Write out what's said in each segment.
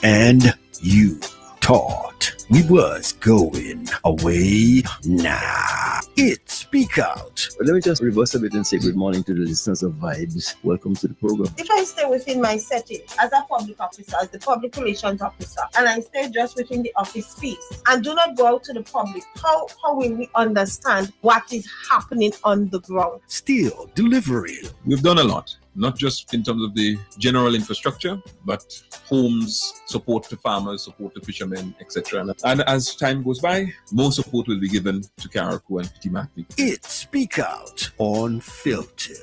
and you thought we was going away. Nah, it's Speak Out. But let me just reverse a bit and say good morning to the listeners of Vibes. Welcome to the program. If I stay within my setting as a public officer, as the public relations officer, and I stay just within the office space and do not go out to the public, how will we understand what is happening on the ground? Still delivering. We've done a lot, not just in terms of the general infrastructure, but homes, support to farmers, support to fishermen, etc. And as time goes by, more support will be given to Carriacou and Petit Martinique. It's Speak Out Unfiltered.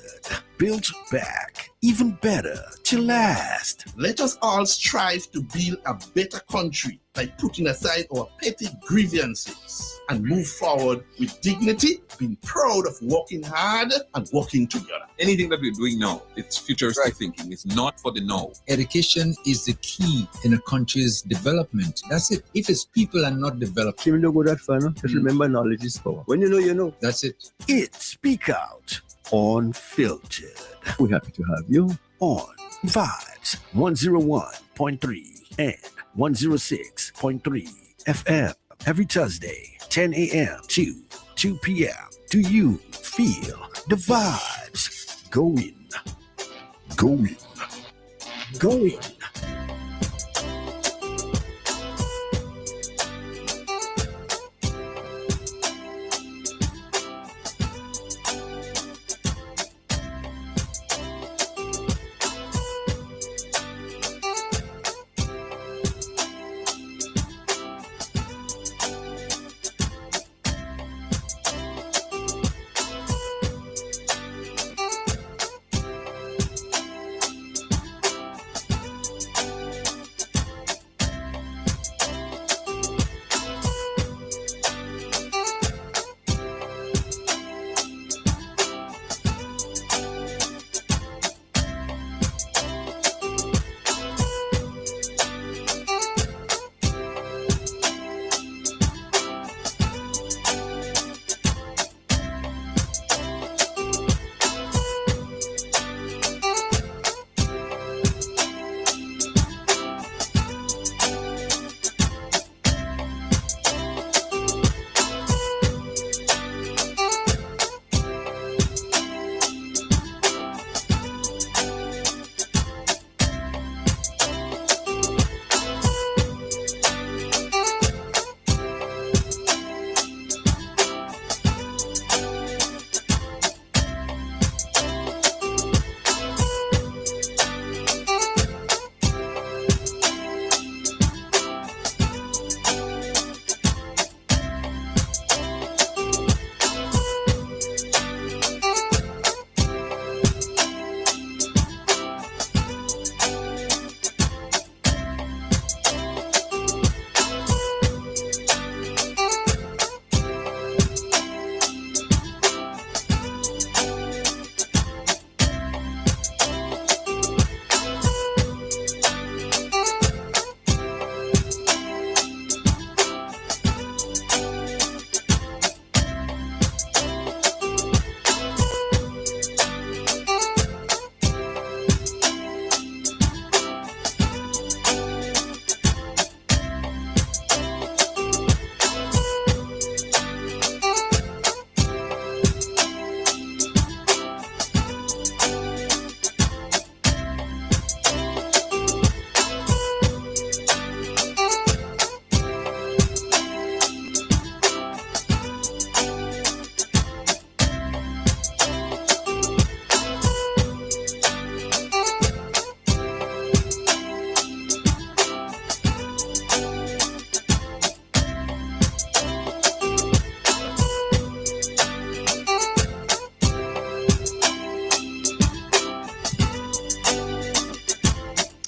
Built back, even better to last. Let us all strive to build a better country by putting aside our petty grievances and move forward with dignity, being proud of working hard and working together. Anything that we're doing now, it's futuristic thinking. It's not for the now. Education is the key in a country's development. That's it. If its people are not developed, Even though go that far, no? Just remember knowledge is power. When you know, you know. that's it. It's Speak Out Unfiltered. We're happy to have you. On Vibes 101.3 and 106.3 FM every Thursday, 10 a.m. to 2 p.m. Do you feel the vibes going?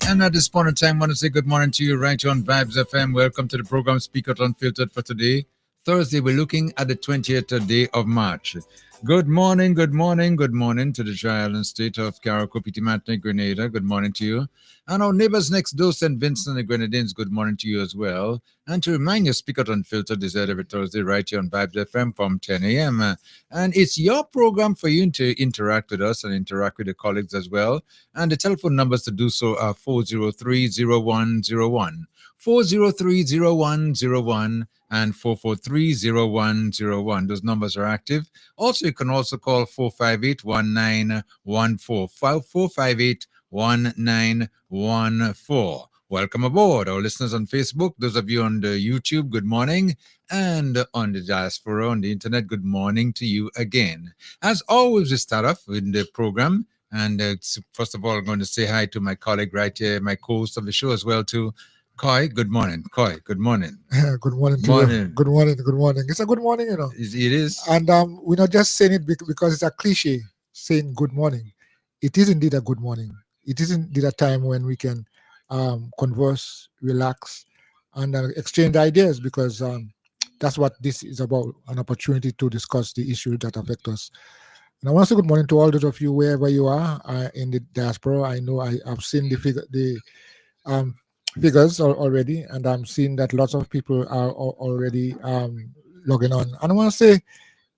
And at this point in time, I want to say good morning to you right here on Vibes FM. Welcome to the program Speak Out Unfiltered for today. Thursday, we're looking at the 20th day of March. Good morning to the Tri-Island state of Carriacou, Petit Martinique, Grenada. Good morning to you. And our neighbors next door, St. Vincent and the Grenadines, good morning to you as well. And to remind you, Speak Out Unfiltered is aired every Thursday right here on Vibes FM from 10 a.m. And it's your program for you to interact with us and interact with your colleagues as well. And the telephone numbers to do so are 403-0101, 403-0101, and 443-0101. Those numbers are active. Also, you can also call 458-1914, 458-1914. Welcome aboard, our listeners on Facebook. Those of you on the YouTube, good morning. And on the diaspora, on the internet, good morning to you again. As always, we start off with the program. And first of all, I'm going to say hi to my colleague right here, my co-host of the show as well, too. Koi, good morning. Koi, good morning. Good morning to you. Good morning. Good morning. It's a good morning, you know. It is. And we're not just saying it because it's a cliche saying good morning. It is indeed a good morning. It is indeed a time when we can converse, relax, and exchange ideas, because that's what this is about, an opportunity to discuss the issues that affect us. And I want to say good morning to all those of you wherever you are in the diaspora. I know I've seen the figures already, and I'm seeing that lots of people are already logging on. And I want to say,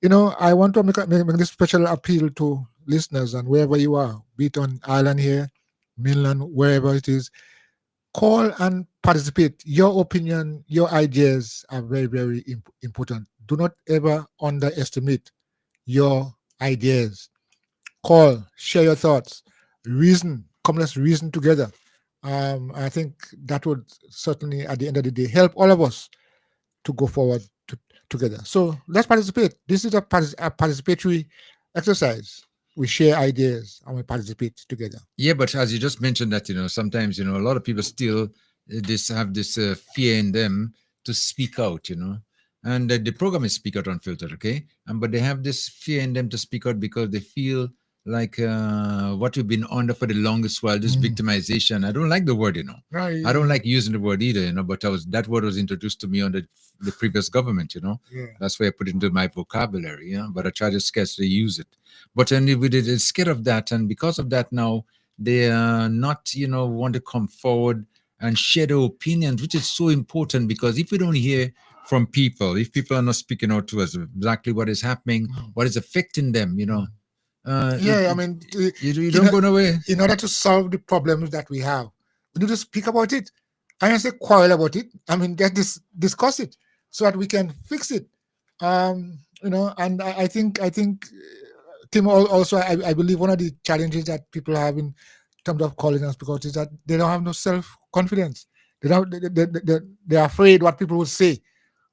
you know, I want to make this special appeal to listeners, and wherever you are, be it on island here, mainland, wherever it is, call and participate. Your opinion, your ideas are very, very important. Do not ever underestimate your ideas. Call, share your thoughts, reason. Come, let's reason together. I think that would certainly, at the end of the day, help all of us to go forward together. So let's participate. This is a participatory exercise. We share ideas and we participate together. Yeah, but as you just mentioned that, you know, sometimes, you know, a lot of people still have this fear in them to speak out, you know. And the program is Speak Out Unfiltered, okay? But they have this fear in them to speak out because they feel like what we've been under for the longest while, this victimization. I don't like the word, you know. Right. I don't like using the word either, you know, but that word was introduced to me under the previous government, you know. Yeah. That's why I put it into my vocabulary, you know, but I try to scarcely use it. But we did scared of that, and because of that now, they are not, you know, want to come forward and share their opinions, which is so important, because if we don't hear from people, if people are not speaking out to us exactly what is happening, what is affecting them, you know, I mean, you don't go nowhere. In order to solve the problems that we have, we need to speak about it. I don't say quarrel about it. I mean, discuss it so that we can fix it. You know, and I think Tim, also, I believe one of the challenges that people have in terms of calling us because is that they don't have no self-confidence. They're afraid what people will say,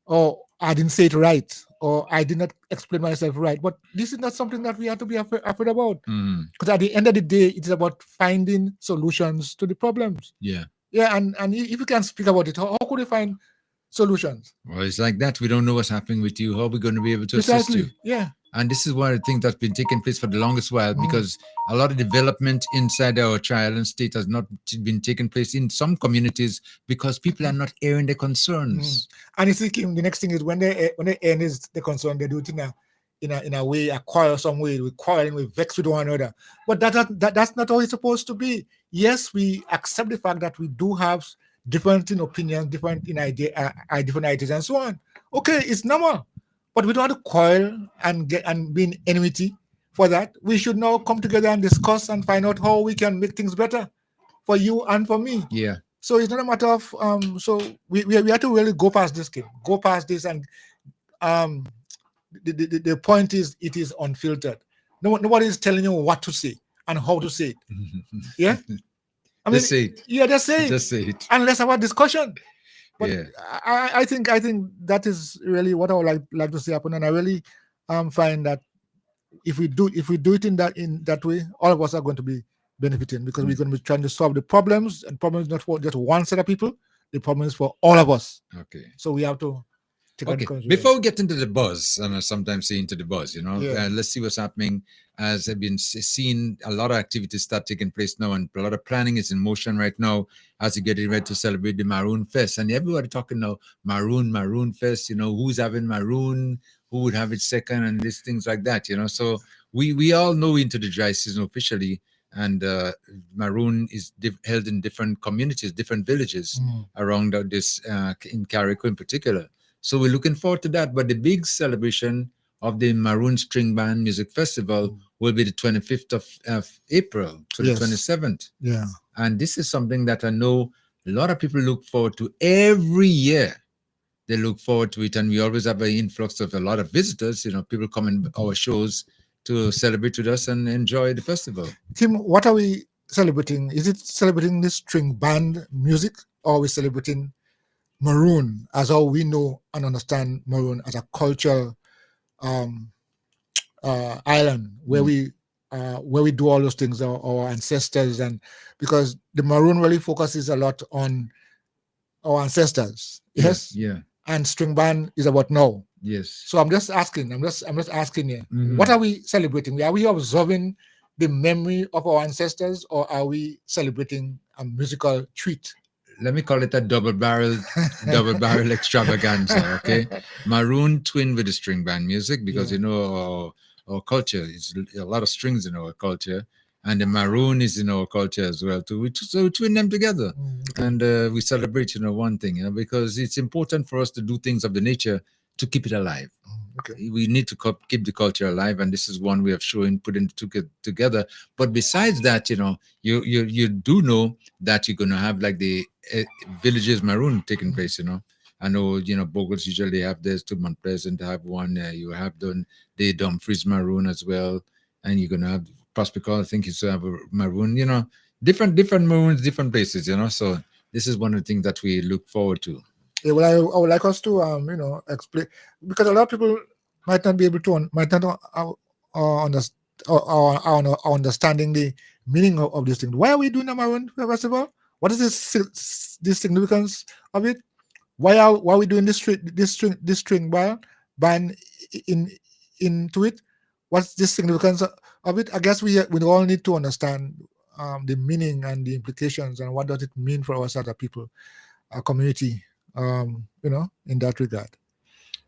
or I didn't say it right, or I did not explain myself right. But this is not something that we have to be afraid about. Because at the end of the day, it is about finding solutions to the problems. Yeah. Yeah, and if you can speak about it, how could you find solutions? Well, it's like that. We don't know what's happening with you. How are we going to be able to assist you? Yeah. And this is one of the things that's been taking place for the longest while, because a lot of development inside our island state has not been taking place in some communities because people are not airing their concerns. And you see, Kim, the next thing is when they air the concern, they do it in a way, a quarrelsome way. We quarreling, we vex with one another. But that's not how it's supposed to be. Yes, we accept the fact that we do have different opinions, different different ideas, and so on. Okay, it's normal. But we don't want to quarrel and be in enmity for that. We should now come together and discuss and find out how we can make things better for you and for me. Yeah. So it's not a matter of so we have to really go past this, Kim. Go past this, and the point is it is unfiltered. Nobody is telling you what to say and how to say it. Yeah. I mean, just say it. Yeah, just say it. Just say it. And let's have a discussion. But yeah. I think that is really what I would like to see happen, and I really find that if we do it in that way, all of us are going to be benefiting, because we're going to be trying to solve the problems, and problems not for just one set of people. The problem is for all of us. Okay. So we have to. Okay. Before we get into the buzz, and I sometimes say into the buzz, you know, let's see what's happening. As I've been seeing a lot of activities start taking place now, and a lot of planning is in motion right now as you get ready to celebrate the Maroon Fest. And everybody talking now, Maroon Fest, you know, who's having Maroon, who would have it second, and these things like that, you know. So we all know into the dry season officially, and Maroon is held in different communities, different villages around this in Carrico in particular. So we're looking forward to that. But the big celebration of the Maroon String Band Music Festival will be the 25th of April to the 27th. Yeah. And this is something that I know a lot of people look forward to every year. They look forward to it, and we always have an influx of a lot of visitors. People come in our shows to celebrate with us and enjoy the festival. Tim, what are we celebrating? Is it celebrating the string band music, or are we celebrating Maroon as how we know and understand Maroon as a cultural island where we do all those things, our ancestors, and because the Maroon really focuses a lot on our ancestors, yes, Yeah, and string band is about now. yes. So I'm just asking you, what are we celebrating? Are we observing the memory of our ancestors, or are we celebrating a musical treat? Let me call it a double barrel extravaganza. Okay, Maroon twin with the string band music, because our culture is a lot of strings in our culture, and the Maroon is in our culture as well too. So we twin them together, and we celebrate one thing, because it's important for us to do things of the nature to keep it alive. Okay. We need to keep the culture alive, and this is one way of putting it together. But besides that, you do know that you're going to have like the villages Maroon taking place. I know Bogles usually have theirs, to Mount Pleasant have one. You have done the Dumfries Maroon as well, and you're going to have Prospector. I think you still have a Maroon. Different Maroons, different places. So this is one of the things that we look forward to. Yeah, well, I would like us to explain, because a lot of people might not be able to understanding the meaning of this thing. Why are we doing the Maroon Festival? What is this significance of it? Why are we doing this string band into it? What's the significance of it? I guess we all need to understand the meaning and the implications, and what does it mean for us as a people, a community, in that regard.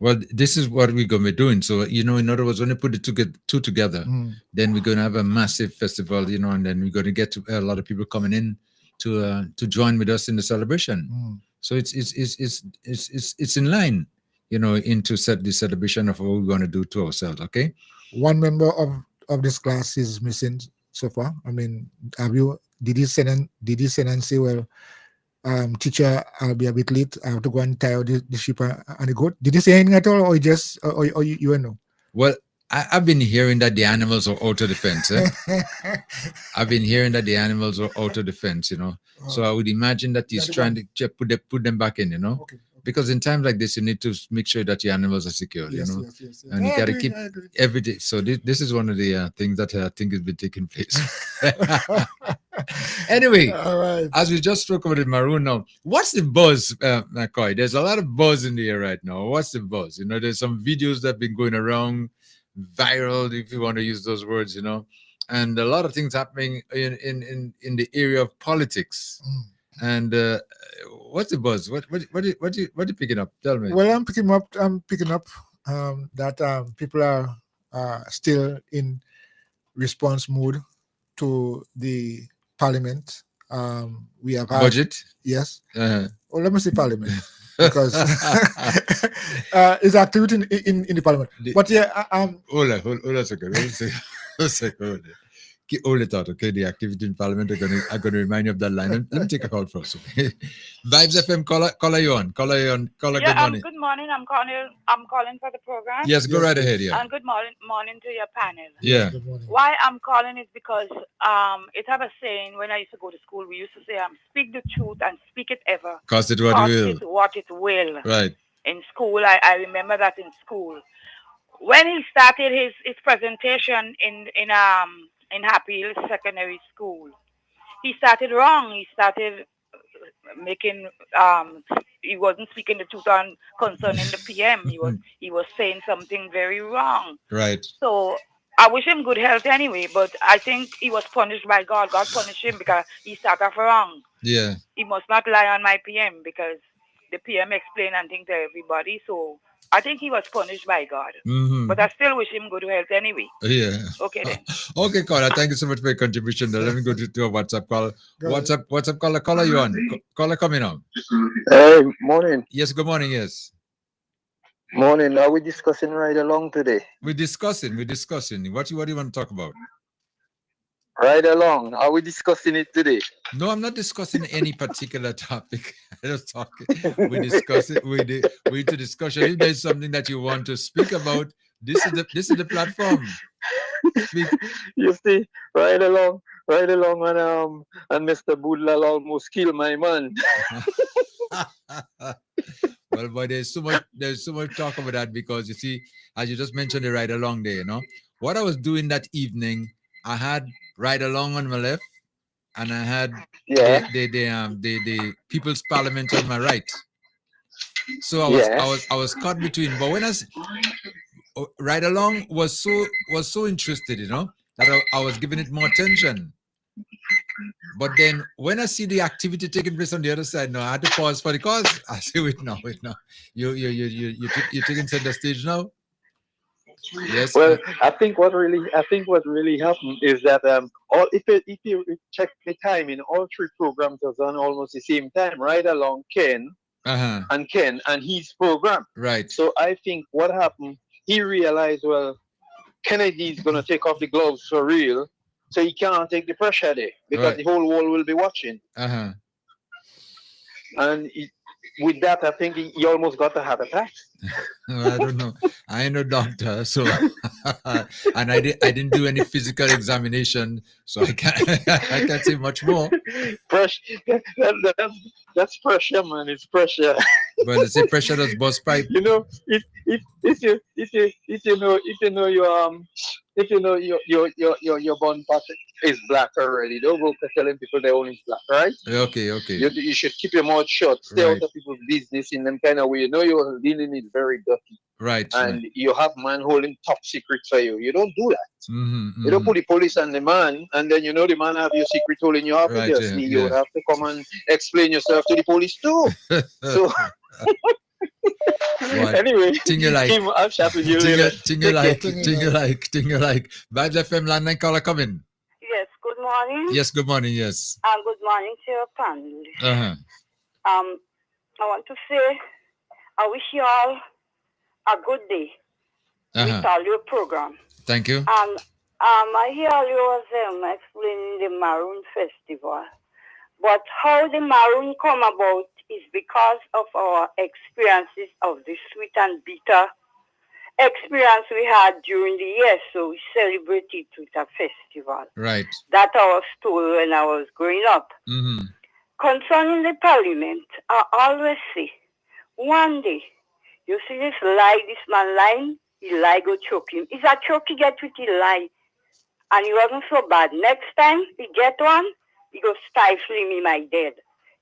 Well, this is what we're going to be doing. So, in other words, when you put the two together, then we're going to have a massive festival, and then we're going to get a lot of people coming in to join with us in the celebration. So it's in line, into the celebration of what we're going to do to ourselves. Okay. One member of this class is missing so far. I mean, did he send and say, well, teacher, I'll be a bit late. I have to go and tie out the sheep and the goat. Did he say anything at all, or you know? Well, I've been hearing that the animals are out of the fence. I've been hearing that the animals are out of the fence. So I would imagine that he's trying to put them back in. Okay. Because in times like this, you need to make sure that your animals are secure. Yes. And you got to keep every day. So this is one of the things that I think has been taking place. Anyway, all right. As we just spoke about the Maroon now, what's the buzz, McCoy? There's a lot of buzz in the air right now. What's the buzz? There's some videos that have been going around, viral, if you want to use those words, and a lot of things happening in the area of politics. And what's the buzz? What are you picking up? Tell me. Well, I'm picking up that people are still in response mode to the parliament. We have had Budget. Yes. Uh-huh. Well, let me say parliament, because it's activity in the parliament. But yeah, Hold on a second. Hold it out, okay? The activity in Parliament are going to remind you of that line. Let me take a call first, okay? Vibes FM, caller you on. Caller, good morning. Good morning. I'm calling for the program. Yes, go right ahead, yeah. And good morning to your panel. Yeah. good morning. Why I'm calling is because it have a saying when I used to go to school. We used to say, speak the truth and speak it ever. Cost it what it will. What it will. Right. In school, I remember that in school. When he started his presentation in Happy Hill Secondary School, he started wrong. He started making he wasn't speaking the truth on concerning the PM. He was saying something very wrong. Right. So I wish him good health anyway, but I think he was punished by God. God punished him because he started off wrong. Yeah. He must not lie on my PM, because the PM explained and thing to everybody. So I think he was punished by God. Mm-hmm. But I still wish him good health anyway. Yeah. Okay then. Okay, caller. Thank you so much for your contribution. Let me go to a WhatsApp call. Go ahead. WhatsApp caller. Caller, you on? Caller coming on. Hey, morning. Yes, good morning. Yes. Morning. Are we discussing right along today? We're discussing. What do you want to talk about? Right along. Are we discussing it today? No, I'm not discussing any particular topic. I'm just talking. We discuss it. We to discussion. If there's something that you want to speak about, this is the platform. Speak. You see, right along, and Mr. Boodlal almost killed my man. Well, but there's so much talk about that because you see, as you just mentioned the right along there, what I was doing that evening, I had right along on my left, and I had the People's Parliament on my right. So I was caught between. But when right along was so interested, that I was giving it more attention. But then when I see the activity taking place on the other side, no, I had to pause for the cause. I say, wait now. You're taking center stage now. Yes. Well, I think what really happened is that if you check the timing, all three programs was on almost the same time. Right along Ken and his program. Right. So I think what happened, he realized, well, Kennedy's gonna take off the gloves for real, so he can't take the pressure there because the whole world will be watching. And with that, I think he almost got a heart attack. I don't know. I ain't no doctor, so and I didn't do any physical examination, so I can't say much more. Pressure, that's pressure, man. It's pressure. Well, they say pressure does bust pipe. If you know your bun part is black already, don't go telling people their own is black, right? Okay. You should keep your mouth shut. Stay out of people's business in them kind of way. You know you're dealing is very dirty. Right. And you have man holding top secret for you. You don't do that. Mm-hmm. You don't put the police on the man, and then the man have your secret holding you up. Obviously, you would have to come and explain yourself to the police too. So anyway, Kim, I'll chat with you later. Ting you like. Vibes FM landline caller coming. Yes, good morning. Yes, good morning, yes. Good morning to your panel. I want to say I wish you all a good day with all your program. Thank you. I hear you was explaining the Maroon Festival. But how the Maroon come about is because of our experiences of the sweet and bitter experience we had during the year. So we celebrated with a festival. Right. That I was told when I was growing up. Mm-hmm. Concerning the parliament, I always say, one day, you see this man lying, he lie go choke him. It's a choke he get with the lie. And he wasn't so bad. Next time he get one, he go stifle him in my dead.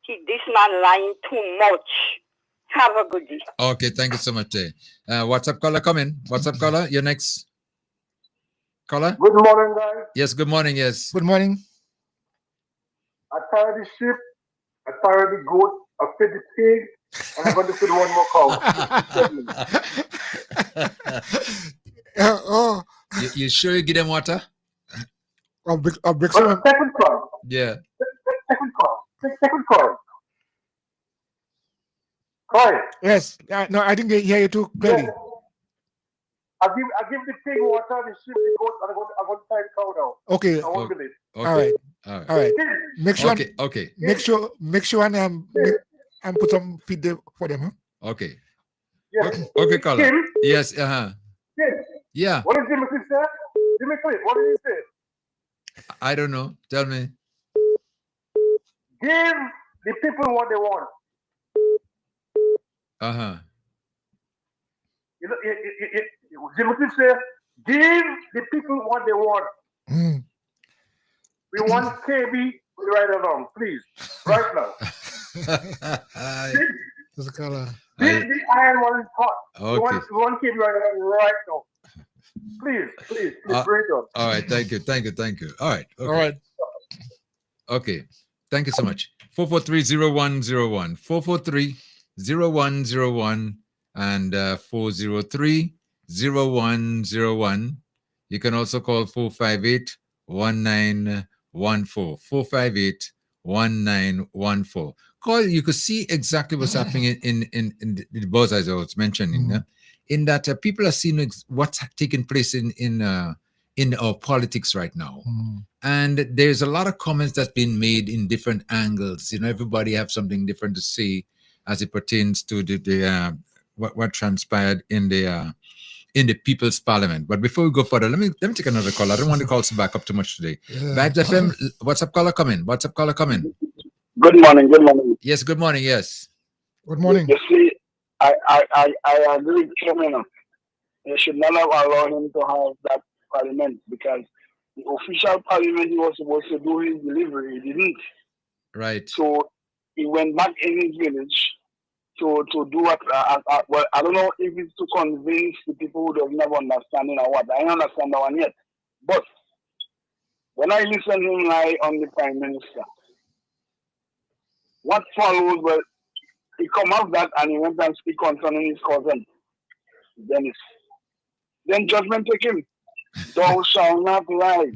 This man lying too much. Have a good day. Okay, thank you so much. WhatsApp caller coming. WhatsApp caller, your next caller. Good morning, guys. Yes, good morning. Yes. Good morning. I tired the sheep, I tired the goat, I fed the pig, and I'm going to feed one more cow. You sure you give them water? Second call. Yeah. Second call. Call. Yes. No, I didn't hear you too clearly. Yes. I give the pig water, the sheep, the goat, and I'm going to tie the cow now. Okay. I won't believe. Okay. All right. Make sure. Okay. Make sure and put some feed there for them. Huh? Okay. Yes. Okay, caller. Kim? Yes. Yes. Yeah. What did Jimmy say? Jimmy, what did he say? I don't know. Tell me. Give the people what they want. You know, Jimmy said, give the people what they want. We want KB right along, please, right now. There's a color. This the iron one is hot. Okay. We want KB right along right now. Please, bring it up. All right, thank you. All right. Okay. All right. Okay. Thank you so much. 443-0101. 443-0101. and 403-0101. You can also call 458-1914. 458-1914. Call, you could see exactly what's happening in the buzz, as I was mentioning. In that people are seeing what's taking place in our politics right now. And there's a lot of comments that's been made in different angles. Everybody have something different to say as it pertains to the what transpired in the People's Parliament. But before we go further, let me take another call. I don't want the calls to back up too much today. Vibes FM, what's up, caller coming? What's up, caller coming? Good morning. Good morning. Yes, good morning. Yes. Good morning. You see, I agree with Chairman. They should not have allowed him to have that parliament because the official parliament he was supposed to do his delivery, he didn't. Right. So he went back in his village to do what. Well, I don't know if it's to convince the people who don't have understanding or what. I don't understand that one yet. But when I listen to him lie on the Prime Minister, what follows? Well, he come off that and he went and speak concerning his cousin, Dennis. Then judgment take him. Thou shalt not lie.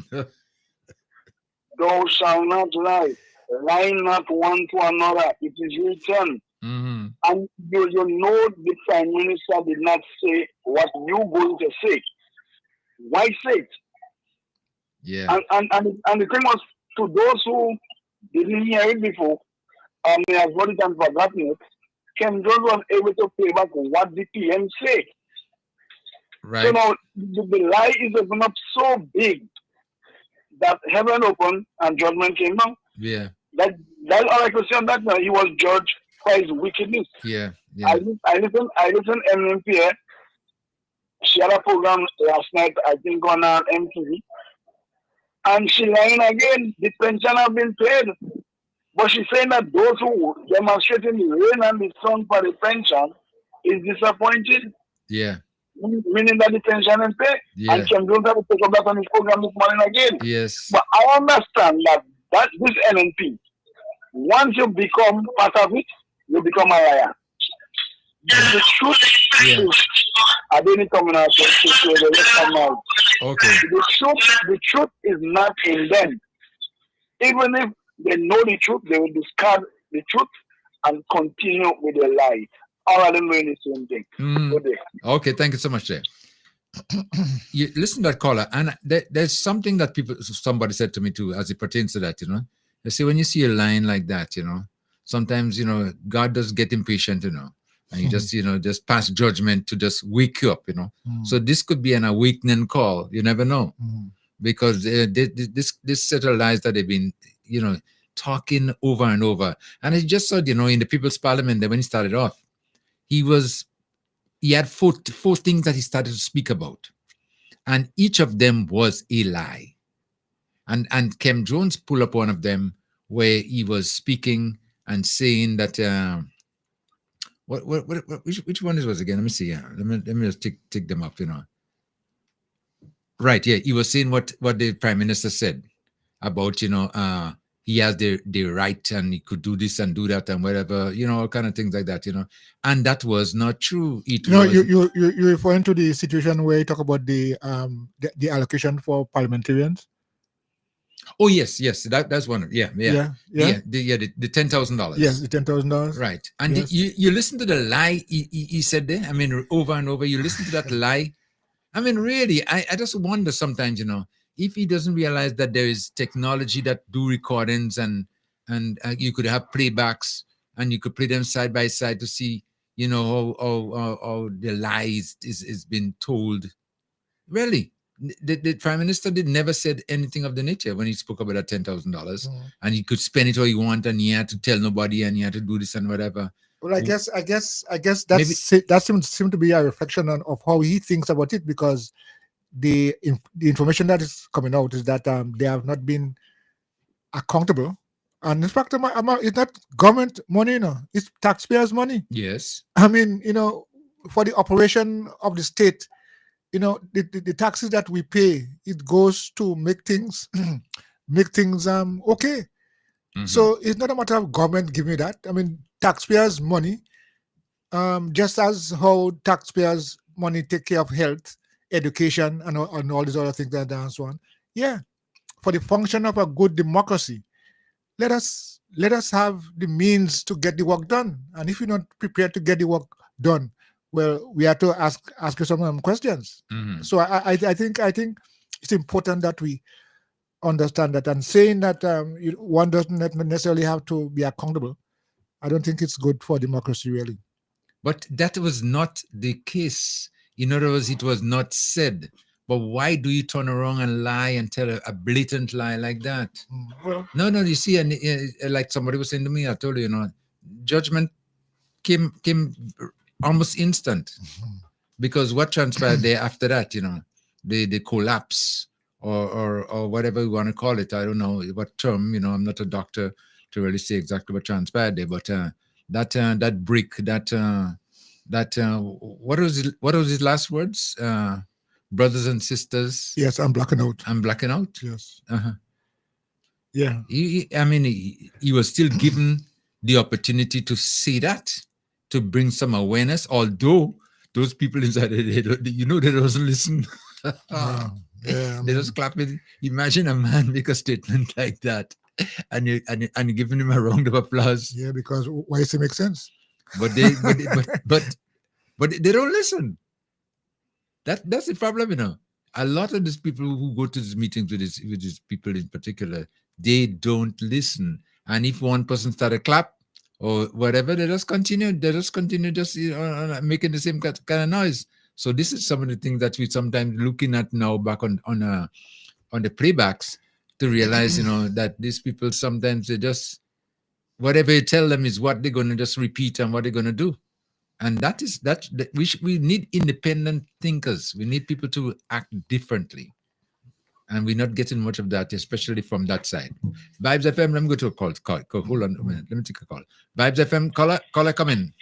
Thou shalt not lie. Lie not one to another. It is written. And you know the Prime Minister did not say what you going to say. Why say it? Yeah. And the thing was, to those who didn't hear it before, may have heard it and forgotten it, Ken Jones was able to play back what the PM said. Right. So now the lie is opened up so big that heaven opened and judgment came down. Yeah. That's all I could say on that. He was judged for his wickedness. Yeah. I listened MMP. She had a program last night, I think, on MTV. And she lying again. The pension have been paid. But she's saying that those who demonstrate in the rain and the sun for the pension is disappointed. Yeah. Meaning that the pension is paid. Yeah. And Ken Jones have to take up that on his program this morning again. Yes. But I understand that this NNP, once you become part of it, you become a liar. The truth is, I didn't come out to come out. Okay. The truth is not in them. Even if they know the truth, they will discard the truth and continue with their lies. All of them doing the same thing. Good day. Okay, thank you so much, Jay. You listen to that caller, and there's something that somebody said to me too, as it pertains to that. They say when you see a line like that, sometimes God does get impatient, and you just pass judgment to just wake you up, So this could be an awakening call. You never know, because this set of lies that they've been, talking over and over. And I just saw, in the People's Parliament, that when he started off, he had four things that he started to speak about, and each of them was a lie. And Ken Jones pulled up one of them where he was speaking and saying that which one it was again? Let me see. Yeah, let me just take them up. Right. Yeah, he was saying what the Prime Minister said about he has the right and he could do this and do that and whatever, all kind of things like that, and that was not true. You're referring to the situation where you talk about the allocation for parliamentarians. Oh yes, that's one. The $10,000. Yes, the $10,000. Right, and yes. You listen to the lie he said there. I mean, over and over. You listen to that lie. I mean, really, I just wonder sometimes, if he doesn't realize that there is technology that do recordings and you could have playbacks and you could play them side by side to see, how the lies is being told. Really, the Prime Minister never said anything of the nature when he spoke about that $10,000, and he could spend it all he want, and he had to tell nobody, and he had to do this and whatever. Well, I guess that seems to be a reflection of how he thinks about it, because the information that is coming out is that they have not been accountable, and in fact, it's not government money, it's taxpayers' money. Yes, I mean, for the operation of the state, the taxes that we pay, it goes to make things okay. So it's not a matter of government giving me that. I mean, taxpayers' money Just as how taxpayers' money take care of health, education, and all these other things that and so on. Yeah, for the function of a good democracy, let us have the means to get the work done. And if you're not prepared to get the work done, well, we have to ask you some questions. Mhm. So I think it's important that we understand that, and saying that one doesn't necessarily have to be accountable. I don't think it's good for democracy, really. But that was not the case. In other words, it was not said. But why do you turn around and lie and tell a blatant lie like that? Well, No, you see, and like somebody was saying to me, I told you, judgment came almost instant, because what transpired there after that, the collapse or whatever you want to call it, I don't know what term, I'm not a doctor to really say exactly what transpired there, but that brick, what was his last words? Brothers and sisters. Yes, I'm blacking out. I'm blacking out. Yes. Uh-huh. Yeah. He was still given the opportunity to say that, to bring some awareness, although those people inside, they doesn't listen. They just clap it. Imagine a man make a statement like that, and you giving him a round of applause. Yeah, because why does it make sense? But they don't listen. That's the problem, A lot of these people who go to these meetings with these people in particular, they don't listen. And if one person start a clap or whatever, they just continue just making the same kind of noise. So this is some of the things that we sometimes looking at now back on the playbacks to realize, that these people sometimes they just, whatever you tell them is what they're going to just repeat and what they're going to do. And that we need independent thinkers. We need people to act differently. And we're not getting much of that, especially from that side. Vibes FM, let me go to a call. Hold on a minute. Let me take a call. Vibes FM, caller, come in.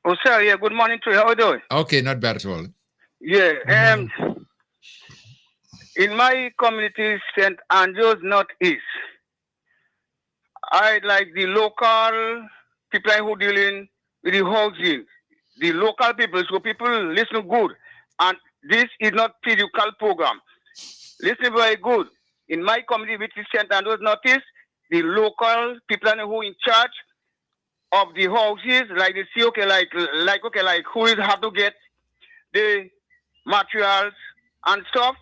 Oh, sir, yeah, good morning to you. How are you doing? Okay, not bad at all. Yeah, in my community, St. Andrews Northeast, I like the local people who dealing with the housing, the local people, so people listen good. And this is not physical program. Listen very good. In my community, which is St. Andrews Northeast, the local people who in charge of the houses, like they see, like who is have to get the materials and stuff,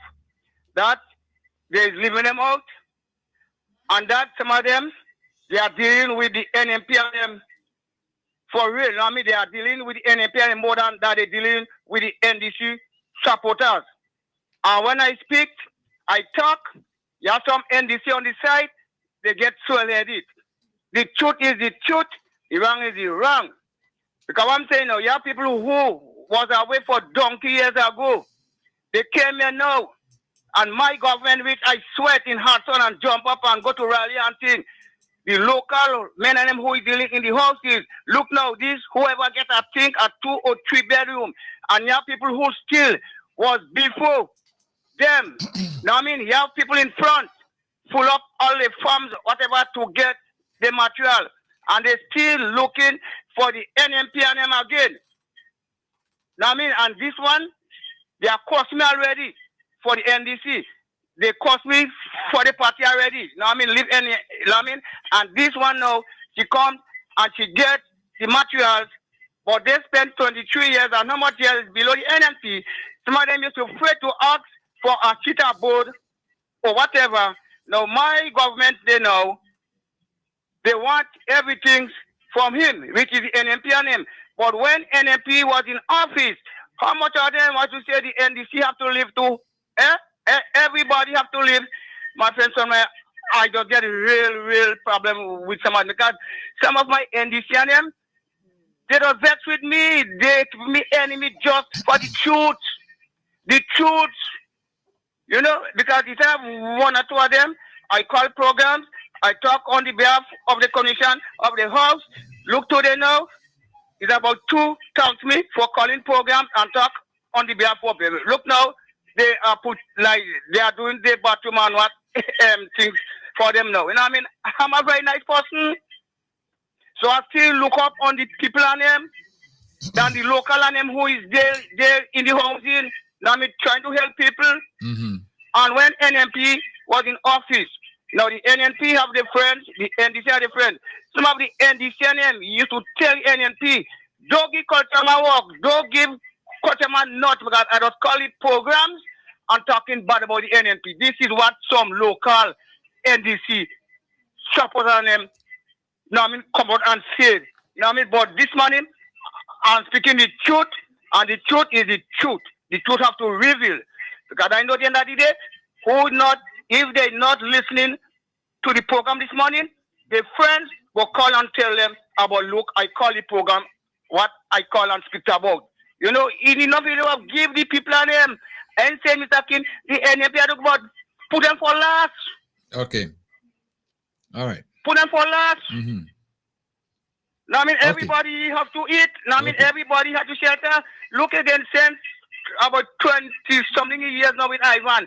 that they is leaving them out, and that some of them, they are dealing with the NMPNM for real. They are dealing with the NMPNM more than that they're dealing with the NDC supporters. And when I speak, I talk, you have some NDC on the side, they get swell-headed. The truth is the truth, the wrong is the wrong. Because I'm saying now, you have people who was away for donkey years ago. They came here now. And my government, which I sweat in hot sun and jump up and go to rally and thing, the local men and them who is dealing in the houses, look now, this, whoever get a 2 or 3 bedroom, and you have people who still was before them. Now, you have people in front, full up all the farms, whatever, to get the material, and they're still looking for the NMPNM again. Now, and this one, they are cost me already for the NDC. They cost me for the party already. Leave any, and this one now, she comes and she gets the materials, but they spend 23 years and how much years below the NMP. Some of them used to afraid to ask for a cheetah board or whatever. Now, my government, they know, they want everything from him, which is the NMPNM. But when NMP was in office, how much of them want to say the NDC have to live to? Everybody have to live. My friends, I don't get a real problem with someone because some of my NDCNM, they don't vex with me. They me enemy just for the truth. The truth. Because if I have 1 or 2 of them, I call programs, I talk on the behalf of the commission of the house. Look to them now. It's about 2 thanks me for calling programs and talk on the behalf of them. Look now, they are they are doing the bathroom and what things for them now. I'm a very nice person. So I still look up on the people and them. than the local and them who is there in the housing. Now me trying to help people. And when NMP was in office, now the NNP have the friends, the NDC have the friends. Some of the NDC used to tell NNP, don't give Culture work, don't give Culture not, because I don't call it programs and talking bad about the NNP. This is what some local NDC supporters and them now I mean come out and say. Now I mean, but this morning I'm speaking the truth, and the truth is the truth. The truth have to reveal. Because I know at the end of the day, who not, if they're not listening to the program this morning, their friends will call and tell them about, look, I call the program what I call and speak about. You know, enough of give the people and them and say, Mr. King, the NAP are about put them for last. Okay. All right. Put them for last. Now I mean, Okay. everybody have to eat. Now I mean, everybody have to shelter. Look again, since about 20-something years now with Ivan.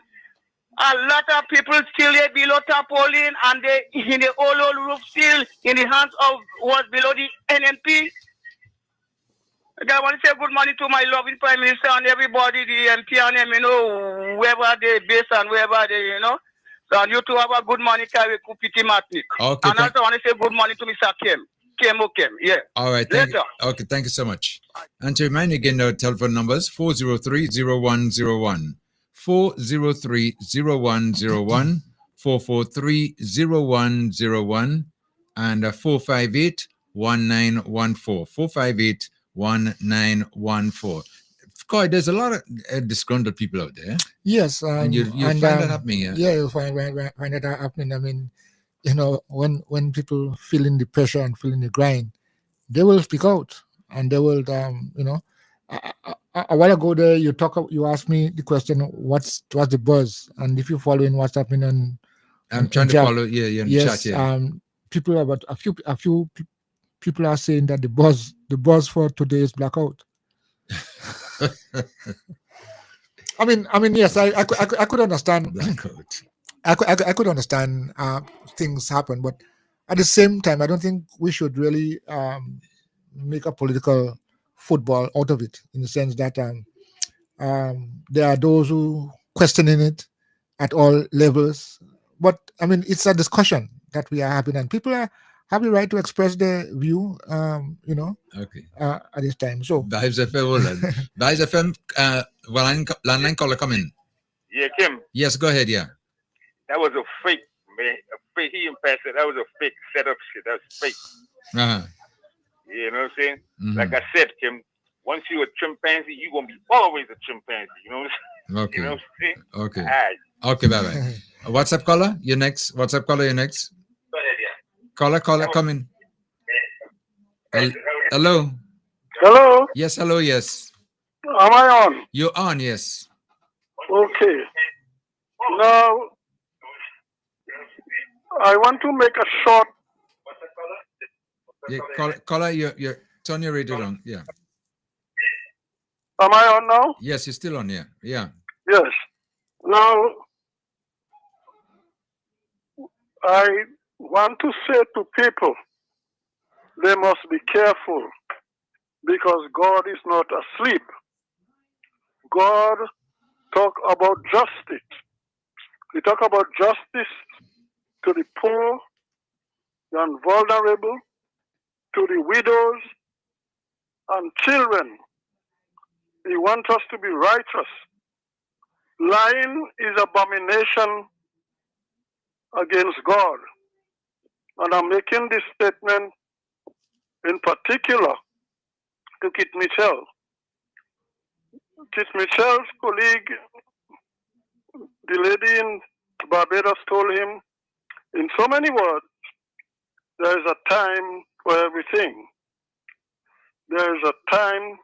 A lot of people still there below tarpaulin and they in the old roof still in the hands of what's below the NNP. I want to say good morning to my loving Prime Minister and everybody, the MP and them, you know, wherever they base and wherever they, you know. So and you two have a good morning, Kari Kupiti Matnik. Okay. And also I want to say good morning to Mr. Kim. Kim, yeah. All right. Later. Okay, thank you so much. And to remind you again, our telephone numbers 403-0101, 403-0101, 443-0101, and 458-1914, 458-1914. Coy, there's a lot of disgruntled people out there. Yes. And you find that happening, yeah? Yeah, you'll find that happening. I mean, you know, when people feeling the pressure and feeling the grind, they will speak out and they will, you know. A while ago there, you asked me the question, what's the buzz? And if you're following what's happening on, I'm trying to follow, yeah, in yes, chat, yeah. People about a few people are saying that the buzz for today is blackout. I mean, yes, I could understand. Blackout. I could understand things happen, but at the same time, I don't think we should really make a political football out of it, in the sense that there are those who questioning it at all levels. But I mean, it's a discussion that we are having, and people have the right to express their view, you know, Okay. at this time. So, Vibes FM, hold on. Vibes FM, landline caller coming. Yeah, Kim. Yes, go ahead, yeah. That was a fake, man. A fake. He impressed it. That was a fake setup shit. That was fake. Uh-huh. You know what I'm saying? Like I said, Kim, once you're a chimpanzee, you're going to be always a chimpanzee. You know what I'm saying? Okay. You know what I'm saying? Okay. All right. Okay, bye-bye. WhatsApp caller, you're next. WhatsApp caller, you're next. Go ahead, yeah. Caller, come in. Hello? Hello? Yes, hello, yes. Am I on? You're on, yes. Okay. Now, I want to make a short. Yeah, caller, you're turn your radio on. Yeah. Am I on now? Yes, you're still on, yeah. Yeah. Yes. Now, I want to say to people, they must be careful, because God is not asleep. God talk about justice. He talk about justice to the poor and vulnerable, to the widows and children. He wants us to be righteous. Lying is abomination against God. And I'm making this statement in particular to Kit Mitchell. Kit Mitchell's colleague, the lady in Barbados, told him in so many words, there is a time for everything. There is a time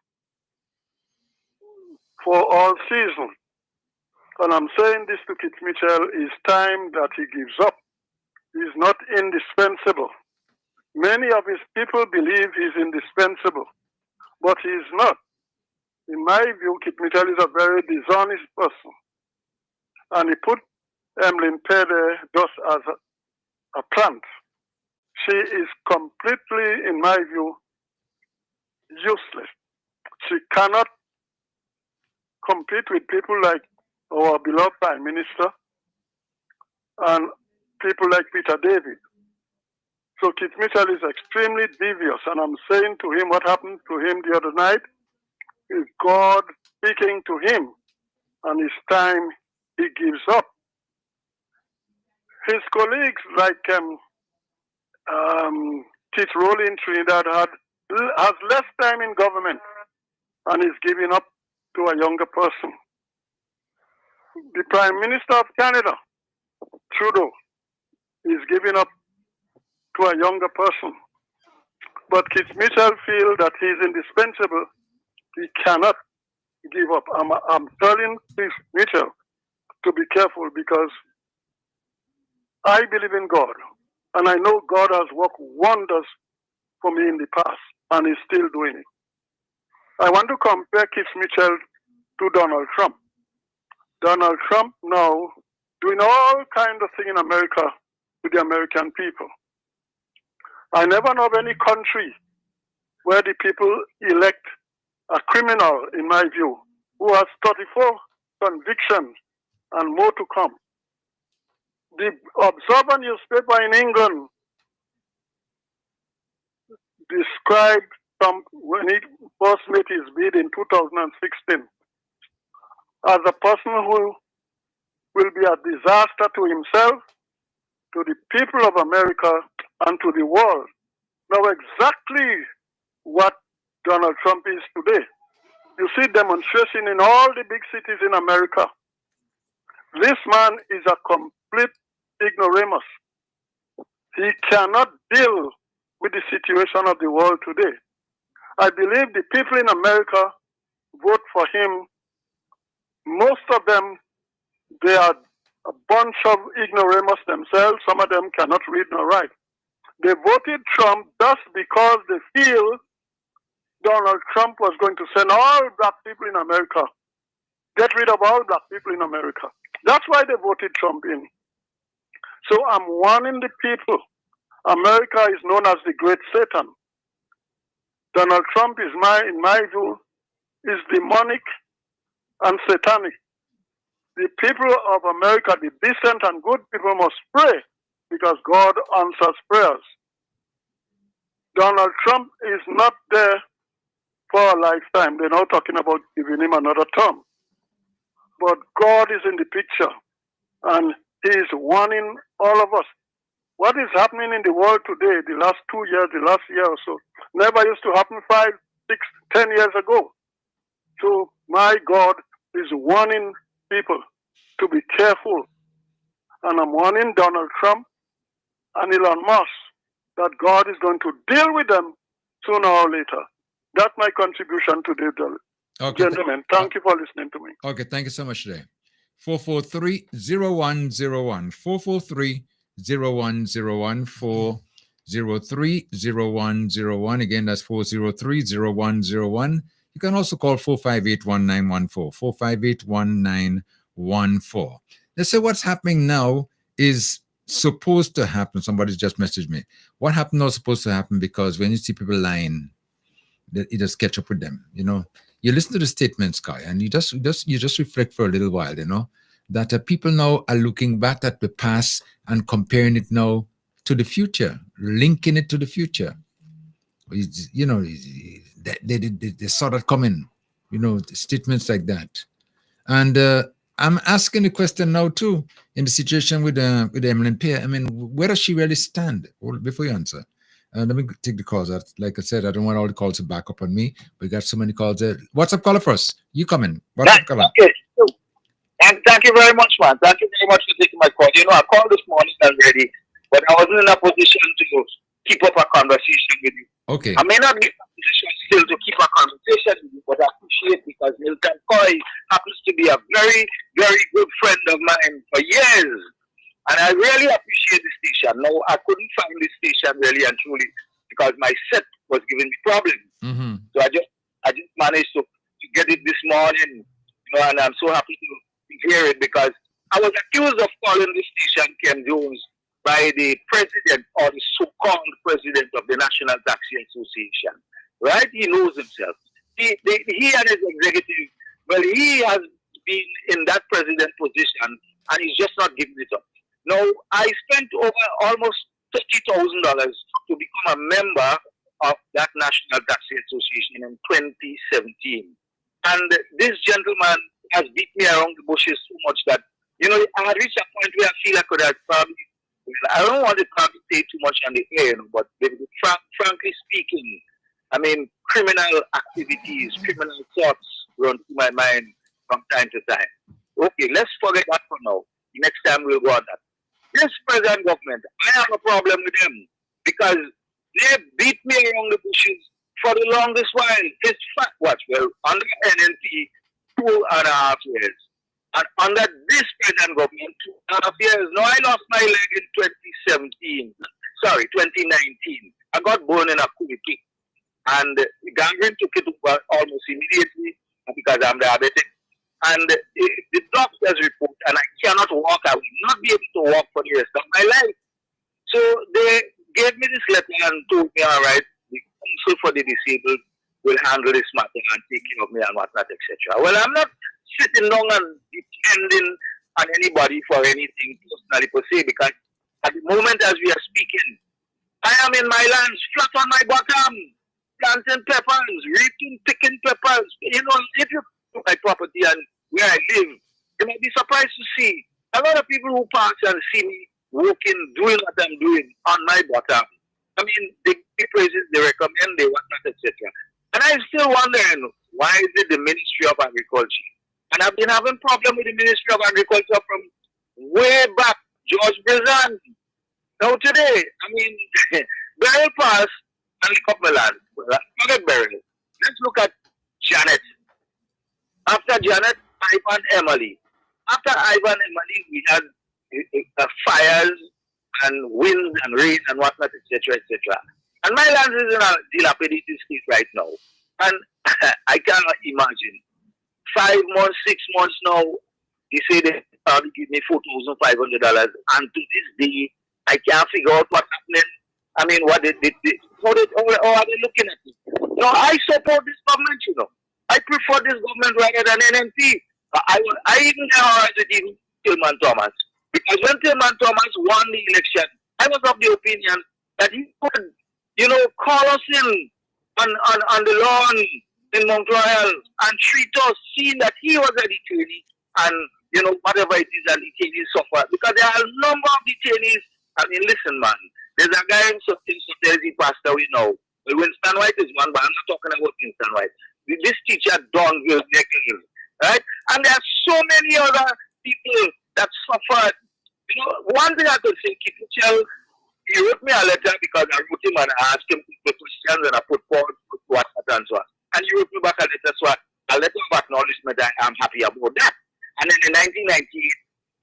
for all seasons. And I'm saying this to Kit Mitchell, it's time that he gives up. He's not indispensable. Many of his people believe he's indispensable, but he is not. In my view, Kit Mitchell is a very dishonest person. And he put Emmeline Pay there just as a plant. She is completely, in my view, useless. she cannot compete with people like our beloved Prime Minister and people like Peter David. So Keith Mitchell is extremely devious, and I'm saying to him what happened to him the other night is God speaking to him, and it's time he gives up. His colleagues like Keith Rowley in Trinidad has less time in government and is giving up to a younger person. The Prime Minister of Canada, Trudeau, is giving up to a younger person. But Keith Mitchell feels that he's indispensable. He cannot give up. I'm telling Keith Mitchell to be careful because I believe in God. And I know God has worked wonders for me in the past and is still doing it. I want to compare Keith Mitchell to Donald Trump. Donald Trump now doing all kinds of things in America to the American people. I never know of any country where the people elect a criminal, in my view, who has 34 convictions and more to come. The Observer newspaper in England described Trump when he first made his bid in 2016 as a person who will be a disaster to himself, to the people of America, and to the world. Now, exactly what Donald Trump is today. You see demonstration in all the big cities in America. This man is a complete ignoramus. He cannot deal with the situation of the world today. I believe the people in America vote for him. Most of them, they are a bunch of ignoramus themselves. Some of them cannot read nor write. They voted Trump just because they feel Donald Trump was going to send all black people in America, get rid of all black people in America. That's why they voted Trump in. So I'm warning the people. America is known as the Great Satan. Donald Trump is, in my view, is demonic and satanic. The people of America, the decent and good people, must pray because God answers prayers. Donald Trump is not there for a lifetime. They're now talking about giving him another term. But God is in the picture, and he is warning all of us. What is happening in the world today, the last 2 years, the last year or so, never used to happen 5, 6, 10 years ago. So my God is warning people to be careful. And I'm warning Donald Trump and Elon Musk that God is going to deal with them sooner or later. That's my contribution today, gentlemen. Thank you for listening to me. Okay, thank you so much today. 443-0101. 443-0101. 403-0101. Again, that's 403-0101. You can also call 458-1914. 458-1914. Let's say what's happening now is supposed to happen. Somebody just messaged me. What happened now is supposed to happen because when you see people lying, it just catch up with them. You know, you listen to the statements, Kai, and you just reflect for a little while. You know that people now are looking back at the past and comparing it now to the future, linking it to the future. You know, they saw that coming. You know, statements like that, and I'm asking the question now too in the situation with Emily Pierre. I mean, where does she really stand? Well, before you answer. Let me take the calls. Like I said, I don't want all the calls to back up on me. We got so many calls there. What's up, caller first? You come in. What's up, caller? Okay. And thank you very much, man. Thank you very much for taking my call. You know, I called this morning already, but I wasn't in a position to keep up a conversation with you. Okay. I may not be in a position still to keep a conversation with you, but I appreciate it because Milton Coy happens to be a very, very good friend of mine for years. And I really appreciate the station. No, I couldn't find the station really and truly because my set was giving me problems. Mm-hmm. So I just managed to get it this morning, you know, and I'm so happy to hear it because I was accused of calling the station Ken Jones by the president or the so-called president of the National Taxi Association. Right? He knows himself. he and his executive, well, he has been in that president position and he's just not giving it up. Now, I spent over almost $30,000 to become a member of that National Taxi Association in 2017. And this gentleman has beat me around the bushes so much that, I had reached a point where I feel I could have probably, I don't want to probably say too much on the air, but frankly speaking, I mean, criminal activities, criminal thoughts run through my mind from time to time. Okay, let's forget that for now. Next time we'll go on that. This present government, I have a problem with them because they beat me around the bushes for the longest while. It's fact, well, under NNP, 2.5 years. And under this present government, 2.5 years. Now, I lost my leg in 2019. I got born in a Kuriki. And the gangrene took it over almost immediately because I'm diabetic. And the doctors report, and I cannot walk. I will not be able to walk for the rest of my life. So they gave me this letter and told me, all right, the Council for the Disabled will handle this matter and take care of me and whatnot, etc. Well, I'm not sitting down and depending on anybody for anything personally per se, because at the moment as we are speaking, I am in my lands, flat on my bottom, planting peppers, reaping, picking peppers. If you look at my property and where I live, you might be surprised to see a lot of people who pass and see me working, doing what I'm doing on my bottom. I mean, they give praises, they recommend, they whatnot, etc. And I'm still wondering, why is it the Ministry of Agriculture? And I've been having problem with the Ministry of Agriculture from way back, George Brezan. Now today, I mean, Beryl Pass and look up my land. Well, forget Beryl. Let's look at Janet. After Janet, Ivan Emily. After Ivan Emily, we had fires and winds and rain and whatnot, etc., etc. And my land is in a dilapidated state right now. And I cannot imagine. 5 months, 6 months now, they say they probably give me $4,500. And to this day, I can't figure out what's happening. I mean, how are they looking at me? No, I support this government, I prefer this government rather than NNP. I even get with even Tillman Thomas. Because when Tillman Thomas won the election, I was of the opinion that he could, call us in on the lawn in Mount Royal and treat us, seeing that he was a detainee and, whatever it is that detainees suffer. Because there are a number of detainees. I mean, listen, man, there's a guy in Sotel, he passed away now. Winston White is one, but I'm not talking about Winston White. This teacher, Don Wilson, right? And there are so many other people that suffered. One thing I could say, Kitchell, he wrote me a letter because I wrote him and I asked him to put questions and I put forward what and so on. And he wrote me back a letter, so a letter of acknowledgement. I'm happy about that. And then in 1998,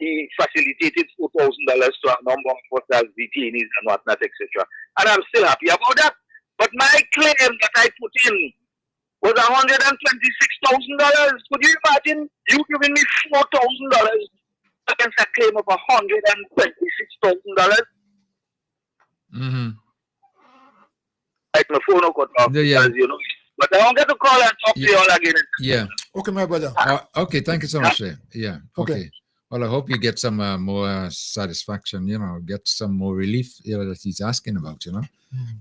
he facilitated $4,000 to a number of us as detainees and whatnot, etc. And I'm still happy about that. But my claim that I put in was $126,000. Could you imagine you giving me $4,000 against a claim of $126,000? Mm-hmm. Like my phone cut off, yeah. But I won't get to call and talk to you all again. Yeah. Okay, my brother. Okay, thank you so much. Yeah. Okay. Well, I hope you get some more satisfaction, get some more relief that he's asking about,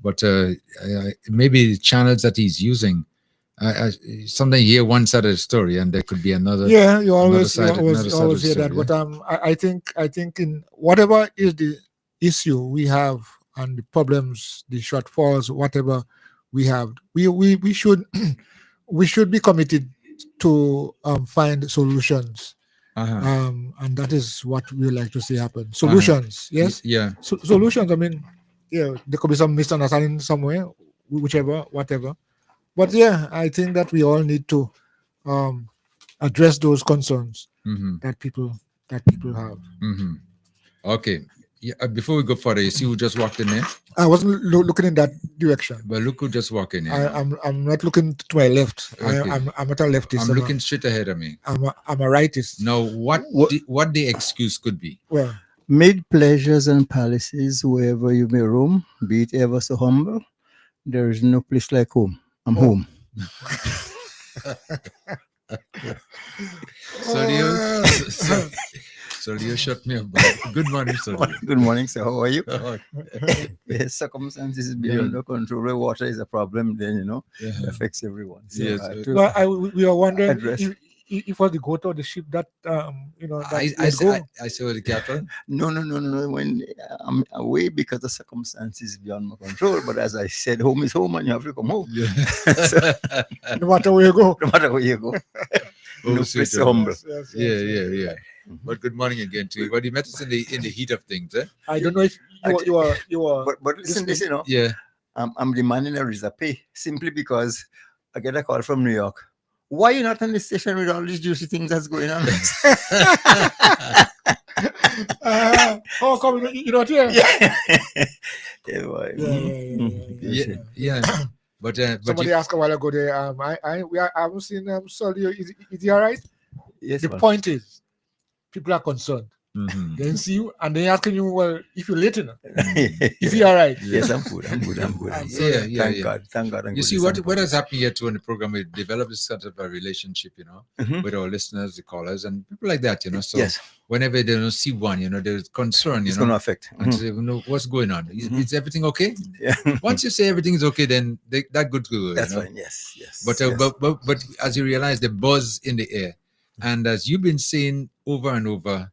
But maybe the channels that he's using, sometimes you hear one side of the story and there could be another. Yeah, you always hear story, that. But I think in whatever is the issue we have and the problems, the shortfalls, whatever we have, we should we should be committed to find solutions. And that is what we would like to see happen. Solutions, yes? Yeah. Solutions, I mean, there could be some misunderstanding somewhere, whatever. But yeah, I think that we all need to address those concerns that people have. Mm-hmm. Okay. Yeah, before we go further, you see who just walked in there? I wasn't looking in that direction. But look who just walked in here. I'm not looking to my left. Okay. I'm not a leftist. I'm looking straight ahead of me. I'm a rightist. Now, what the excuse could be? Well, mid pleasures and palaces, wherever you may roam, be it ever so humble, there is no place like home. I'm home. So you shut me up. Good morning, sir. Good morning, sir. How are you? Yes, circumstances is beyond your control. Where water is a problem, then it affects everyone. So, Yes. We are wondering address. if was the goat or the sheep that that I saw the cattle. No. When I'm away because the circumstances beyond my control. But as I said, home is home, and you have to come home. Yeah. No matter where you go. No matter where you go. Oh, No sweet place to humble. Yeah. But good morning again to you. But you met us in the heat of things, eh? I don't know if you are. But listen, this, Yeah. I'm demanding a reserve pay simply because I get a call from New York. Why are you not on the station with all these juicy things that's going on? Oh, come, you're not here. Yeah. But somebody asked a while ago there. I haven't seen Sully. Is he all right? Yes. The point is, people are concerned. Mm-hmm. They see you and they asking you, well, if you're late enough, if you're all right. Yes, I'm good. Thank God. You see what has happened here too in the program? We developed this sort of a relationship, with our listeners, the callers, and people like that, So yes. Whenever they don't see one, there's concern, it's going to affect. And say, what's going on? Is everything okay? Yeah. Once you say everything is okay, then that good to go. That's fine. Yes. But as you realize, the buzz in the air, and as you've been saying over and over.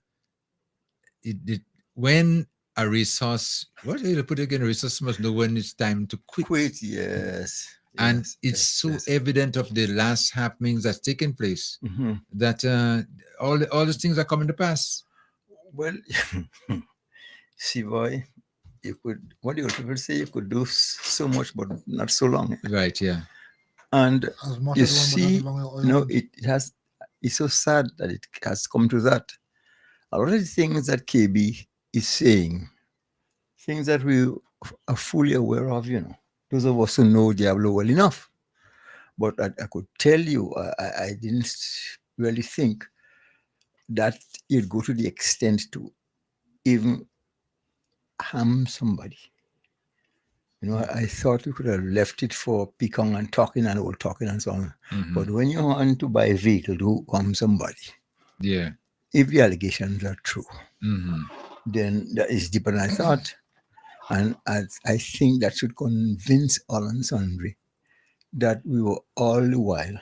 When a resource, what do you put again? A resource must know when it's time to quit. Yes. And it's so evident of the last happenings that's taken place that all these things are coming to pass. Well, see, boy, you could. What do people say? You could do so much, but not so long. Right. Yeah. And you see, it's so sad that it has come to that. A lot of the things that KB is saying, things that we are fully aware of, those of us who know Diablo well enough. But I could tell you, I didn't really think that you'd go to the extent to even harm somebody. I thought we could have left it for picking and talking and all talking and so on. But when you want to buy a vehicle to harm somebody, yeah. If the allegations are true, then that is deeper than I thought. And I think that should convince all and sundry that we were all the while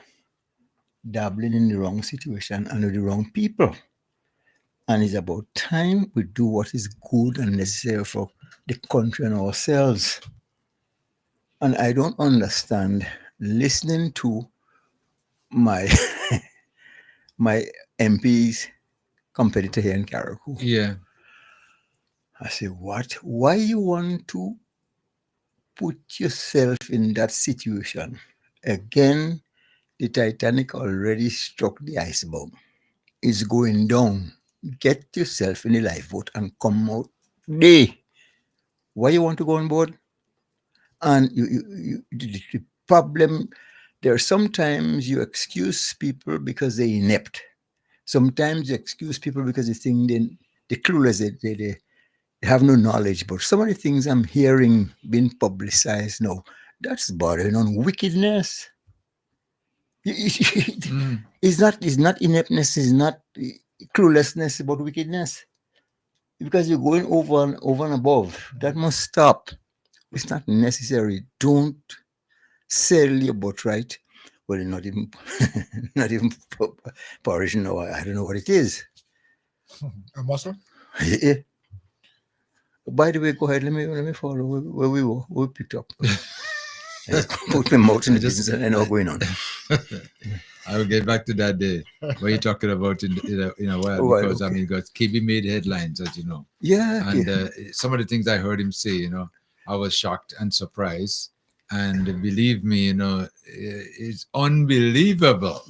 dabbling in the wrong situation and with the wrong people. And it's about time we do what is good and necessary for the country and ourselves. And I don't understand listening to my MP's competitor here in Carriacou. Yeah. I say, what? Why you want to put yourself in that situation? Again, the Titanic already struck the iceberg. It's going down. Get yourself in a lifeboat and come out there. Why you want to go on board? And the problem, there are sometimes you excuse people because they're inept. Sometimes you excuse people because they think they're clueless, they have no knowledge. But some of the things I'm hearing being publicized now, that's bordering on wickedness. It's not ineptness, it's not cluelessness, but wickedness. Because you're going over and above. That must stop. It's not necessary. Don't sell your birthright. Well, not even porridge. No, I don't know what it is. A Muslim? Yeah. By the way, go ahead. Let me follow where we were. We picked up. Put my mouth in the business and all going on. I will get back to that day what you're talking about in a while, because I mean, because KB made headlines, as you know. Yeah. And some of the things I heard him say, I was shocked and surprised. And believe me, it's unbelievable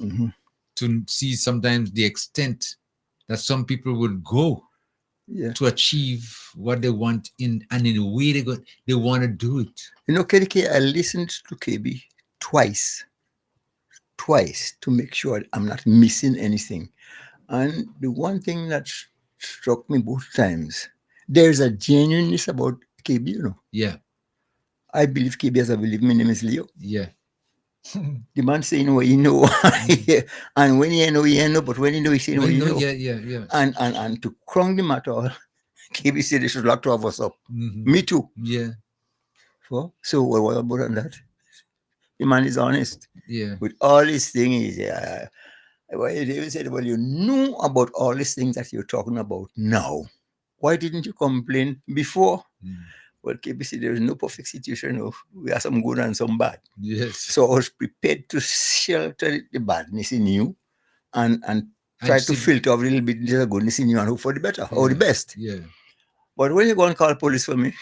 to see sometimes the extent that some people would go to achieve what they want in a way they want to do it. KDK, I listened to KB twice to make sure I'm not missing anything. And the one thing that struck me both times, there's a genuineness about KB, Yeah. I believe KB as I believe my name is Leo. Yeah. The man saying what you know, and when you know, but when you know, he saying what you know. Yeah. And to crown the matter, KB said they should lock two of us up. Mm-hmm. Me too. Yeah. So what about that? The man is honest. Yeah. With all these things, well, David said, well, you know about all these things that you're talking about now. Why didn't you complain before? Well, KBC, there is no perfect situation. No. We have some good and some bad. Yes. So I was prepared to shelter the badness in you and try to filter off a little bit the goodness in you and hope for the better or the best. Yeah. But when you go and call police for me,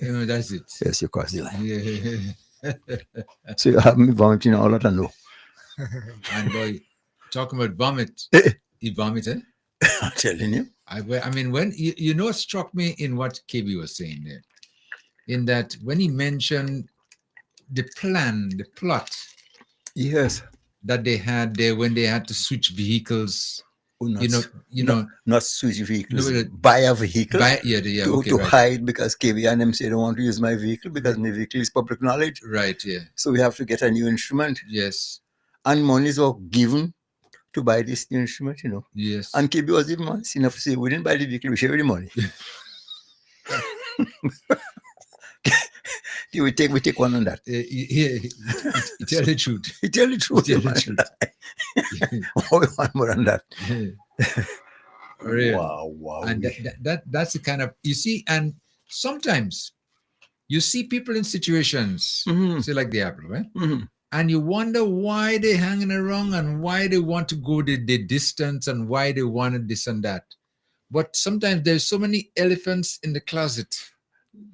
that's it. Yes, you cross the line. Yeah. So you have me vomiting all that I know. And boy, talking about vomit, he vomited. I'm telling you. I mean, when you know what struck me in what KB was saying there, in that when he mentioned the plot, yes, that they had there when they had to switch vehicles. Not switch vehicles. Buy a vehicle. To hide because KB and them say they don't want to use my vehicle because my vehicle is public knowledge. Right. Yeah. So we have to get a new instrument. Yes. And monies were given to buy this new instrument, Yes. And KB was even honest enough to say, we didn't buy the vehicle, we share the money. we take one on that. He tell the truth. He tell the truth. We want more on that. Really. Wow. And that's the kind of, you see, and sometimes you see people in situations, say like the Apple, right? Mm-hmm. And you wonder why they're hanging around and why they want to go the distance and why they wanted this and that. But sometimes there's so many elephants in the closet.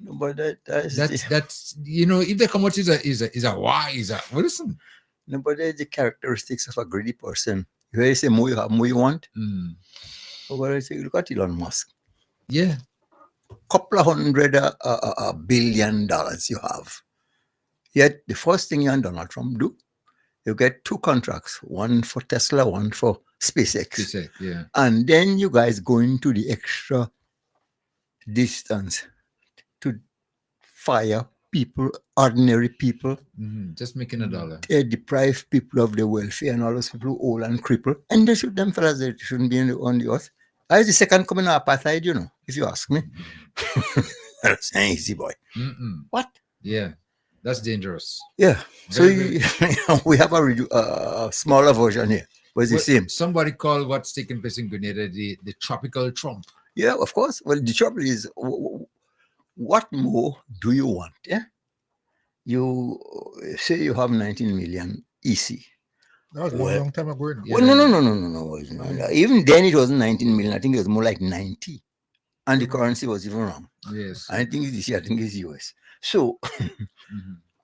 No, but that's if they come out listen. No, but that's the characteristics of a greedy person. You hear say more you have, more you want. But I say, look at Elon Musk. Yeah. Couple of $100 billion you have. Yet the first thing you and Donald Trump do, you get 2 contracts, one for Tesla, one for SpaceX. Yeah. And then you guys go into the extra distance to fire people, ordinary people. Just making $1. Deprive people of their welfare and all those people who old and crippled. And they should, them fellas, they shouldn't be on the earth. I was the second coming of apartheid, if you ask me. That's an easy boy. What? Yeah. That's dangerous. Yeah. So we have a smaller version here. But it's the same. Somebody called what's taking place in Grenada the tropical Trump. Yeah, of course. Well, the trouble is, what more do you want? Yeah. You say you have 19 million EC. That was a long time ago. Well, no. Even then it wasn't 19 million. I think it was more like 90. And the currency was even wrong. Yes. I think it's I think it's US. So,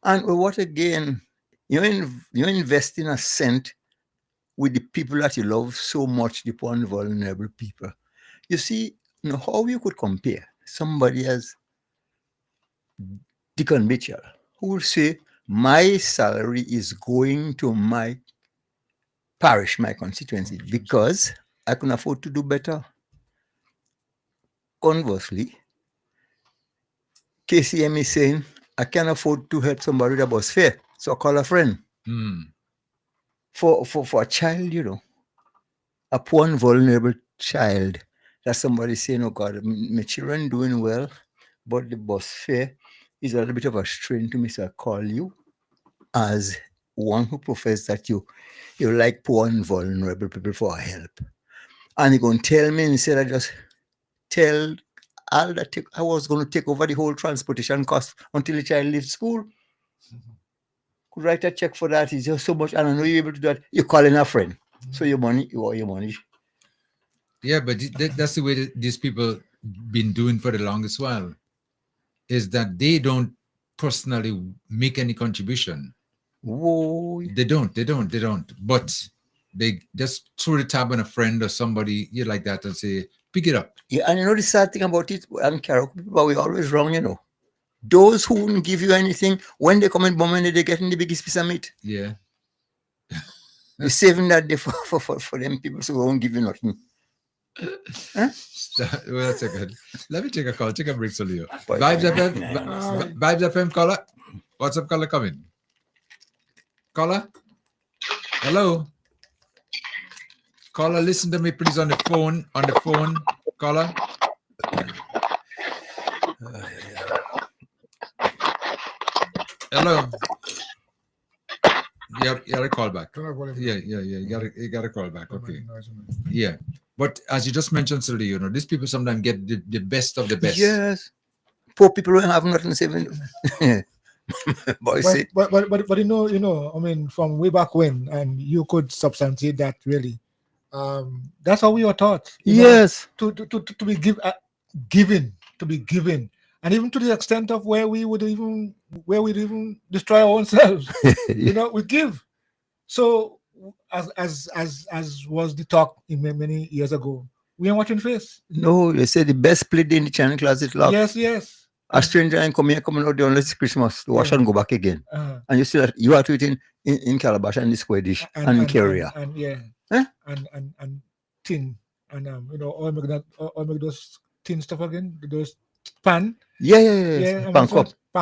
and what again, you invest in a cent with the people that you love so much, the poor and vulnerable people. You see, how you could compare somebody as Deacon Mitchell, who will say, my salary is going to my parish, my constituency, because I can afford to do better. Conversely, KCM is saying, I can't afford to help somebody with a bus fare, so I call a friend. For a child, a poor and vulnerable child, that somebody saying, oh God, my children doing well, but the bus fare is a little bit of a strain to me, so I call you as one who professes that you like poor and vulnerable people for help. And you're going to tell me, instead I just tell all that I was going to take over the whole transportation cost until the child leaves school. Could write a check for that. It's just so much. And I know you're able to do that. You're calling a friend. So your money, you owe your money. Yeah, but that's the way that these people been doing for the longest while, is that they don't personally make any contribution. Whoa. They don't. But they just throw the tab on a friend or somebody like that and say, pick it up. Yeah, and the sad thing about it, and Carol, but we're always wrong, Those who wouldn't give you anything, when they come in Bomani, they're getting the biggest piece of meat. Yeah. You're saving that day for them people who won't give you nothing. Huh? Well, that's good. Let me take a call. Take a break, Solio. Vibes FM caller. What's up, caller? Coming. Caller? Hello? Caller, listen to me, please, on the phone. On the phone. Caller? Hello? You got a call back. Yeah. You got a call back. Okay. Yeah. But as you just mentioned, Sir, you know, these people sometimes get the best of the best. Yes. Poor people don't have nothing to say. But you know, I mean, from way back when, and you could substantiate that really. That's how we were taught. Yes. To be given, to be given, and even to the extent of where we'd even destroy our own selves. You know, we give. So as was the talk many years ago, we are watching face. No, they say the best plate in the channel closet lock. Yes. A stranger and coming out there on this Christmas to wash and go back again. And you see that you are to eat in calabash and the square dish and carrier. And tin and you know, all make those tin stuff again, those pan. Yeah. Pan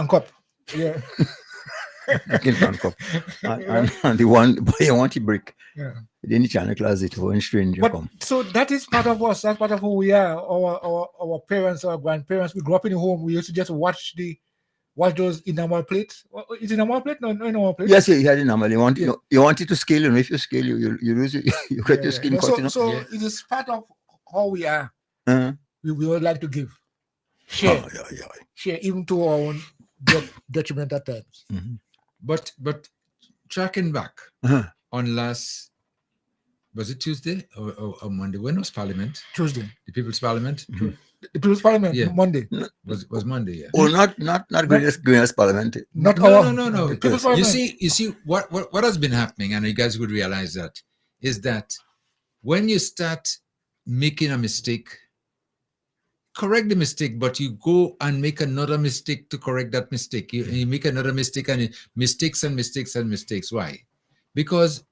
cup. Yeah. Making pan cup. And the one you want the brick. Yeah. In the channel closet when stranger come. So that is part of us. That's part of who we are. Our parents, our grandparents. We grew up in a home. We used to just watch those enamel plates. Is it enamel plate? No, enamel plate. Yes, you had enamel. You want it to scale. And if you scale, you lose it. You get your skin cut. So it is part of how we are. We would like to give, share, even to our own detriment at times. Mm-hmm. But tracking back on last. Was it Tuesday or Monday? When was Parliament? Tuesday. The People's Parliament? Mm-hmm. The People's Parliament, yeah. Monday. Was Monday, yeah. Oh, not Greenest Parliament. No. You see what has been happening, and you guys would realize that, is that when you start making a mistake, correct the mistake, but you go and make another mistake to correct that mistake. You make another mistake and mistakes. Why? Because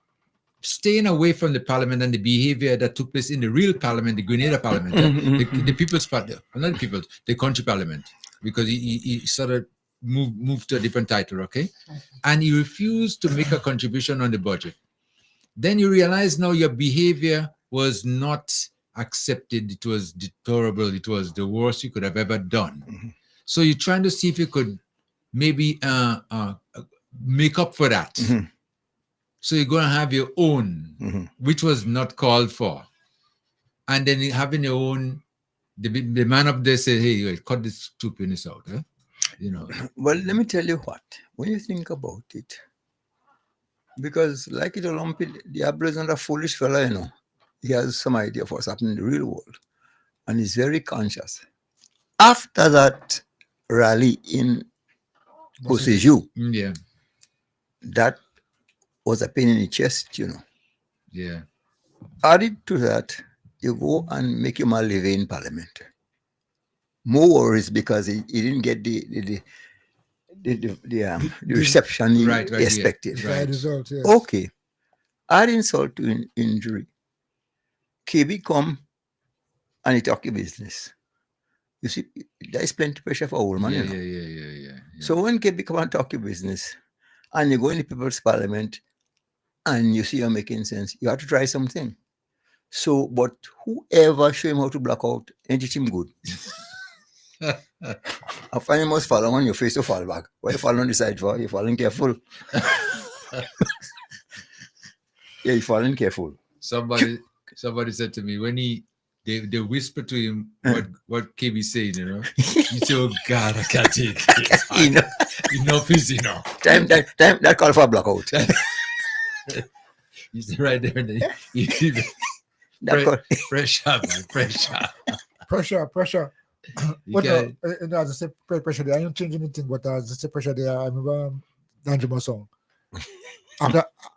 staying away from the parliament and the behavior that took place in the real parliament, the Grenada parliament, the people's party, not the people's, the country parliament, because he sort of moved to a different title, okay? And he refused to make a contribution on the budget. Then you realize now your behavior was not accepted. It was deplorable. It was the worst you could have ever done. So you're trying to see if you could maybe make up for that. So you're going to have your own, which was not called for. And then having your own, the man up there say, hey, cut this stupidness out. You know. Well, let me tell you what. When you think about it, because like it Olympic, Diablo is not a foolish fellow, you know. He has some idea of what's happening in the real world. And he's very conscious. After that rally in Koseju, that was a pain in the chest, you know. Yeah. Added to that, you go and make him a live in parliament. More worries because he didn't get the reception he expected. Right. Result, yes. Okay. Add insult to injury. KB come and he talk your business. You see, there is plenty of pressure for old man. Yeah. So when KB come and talk your business, and you go in the People's Parliament, and you see you're making sense, you have to try something. So, but whoever show him how to block out, ain't it him good? I find you must fall on your face to fall back. Why you fall on the side for? You're falling careful. Yeah, you're falling careful. Somebody said to me, when they whisper to him what KB saying, you know, he said, oh God, I can't take it. Enough is enough. Time that call for a blackout. He's right there. Pressure, man, pressure. But as I say, pressure there, I don't change anything, but as I say, pressure there, I remember Danjuma song.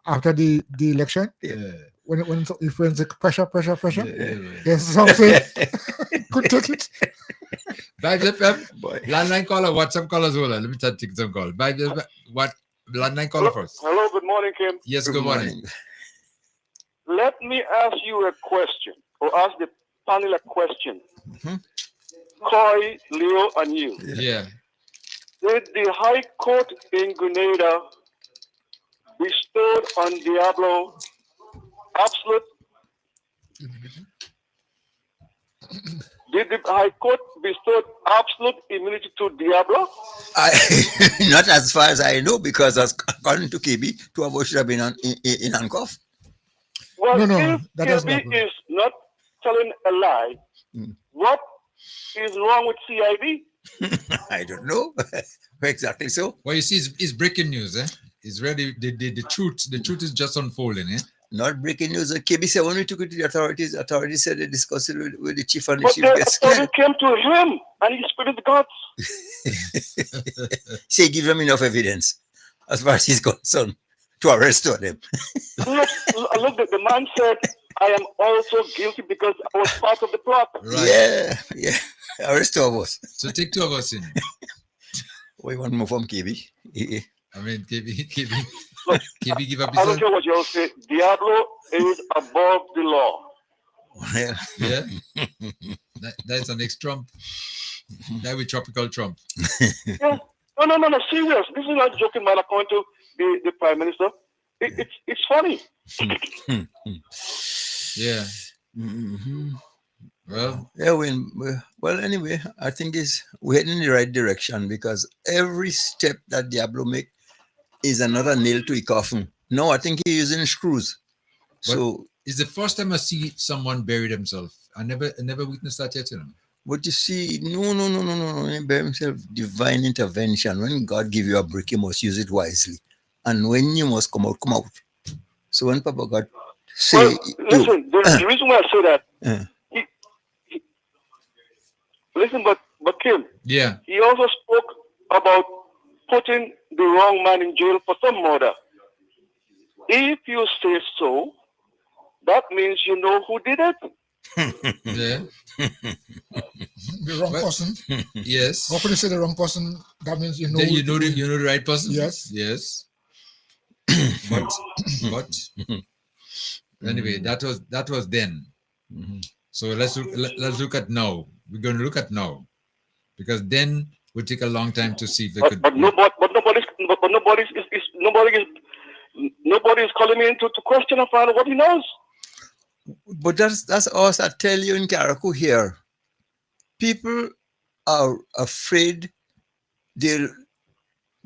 After the election, when if friends say pressure. Yes, something could take it. Vibes FM, landline caller, WhatsApp callers, hold on. Let me take some call. What landline caller first? Hello, good morning, Kim. Yes, good morning. Let me ask you a question, or ask the panel a question. Coy, Leo, and you. Yeah. Did the High Court in Grenada bestowed on Diablo absolute? Did the High Court bestow absolute immunity to Diablo? Not as far as I know, because according to KB, two of us should have been in handcuff. Well, No, if that doesn't KB happen. is not telling a lie, what is wrong with CID? I don't know. Exactly so. Well, you see, it's breaking news, eh? It's really the truth. The truth is just unfolding, eh? Not breaking news. KB said when we took it to the authorities said they discussed it with the chief, and the But chief the gets scared. authority came to him and he spilled the guts. Say give him enough evidence as far as he's concerned to arrest them. Look, the man said, I am also guilty because I was part of the plot. Right. Yeah. Arrest two of us. So take two of us in. We want more from KB. I mean, KB give up his I don't care what you all say. Diablo is above the law. Well, yeah. That's an ex-Trump. That with tropical Trump. Yeah. No, serious. This is not joking, man. According to the Prime Minister, it's funny. Yeah. Mm-hmm. Well, yeah. Well, anyway, I think we're heading in the right direction, because every step that Diablo make is another nail to a coffin. No, I think he's using screws. But so it's the first time I see someone bury themselves. I never witnessed that yet, you know. But you see, no. He bury himself. Divine intervention. When God give you a brick, you must use it wisely. And when you must come out, come out. So when Papa God say, well, listen, the reason why I say that, listen, but Kim, yeah, he also spoke about putting the wrong man in jail for some murder. If you say so, that means you know who did it. Yeah. The wrong person. Yes. How can you say the wrong person? That means you know. Then you know the right person. Yes. Yes. But anyway, that was then. Mm-hmm. So let's look at now. We're going to look at now, because then would take a long time to see if they could. But nobody's calling me in to question and find out what he knows. But that's us. I tell you in Karaku here, people are afraid they'll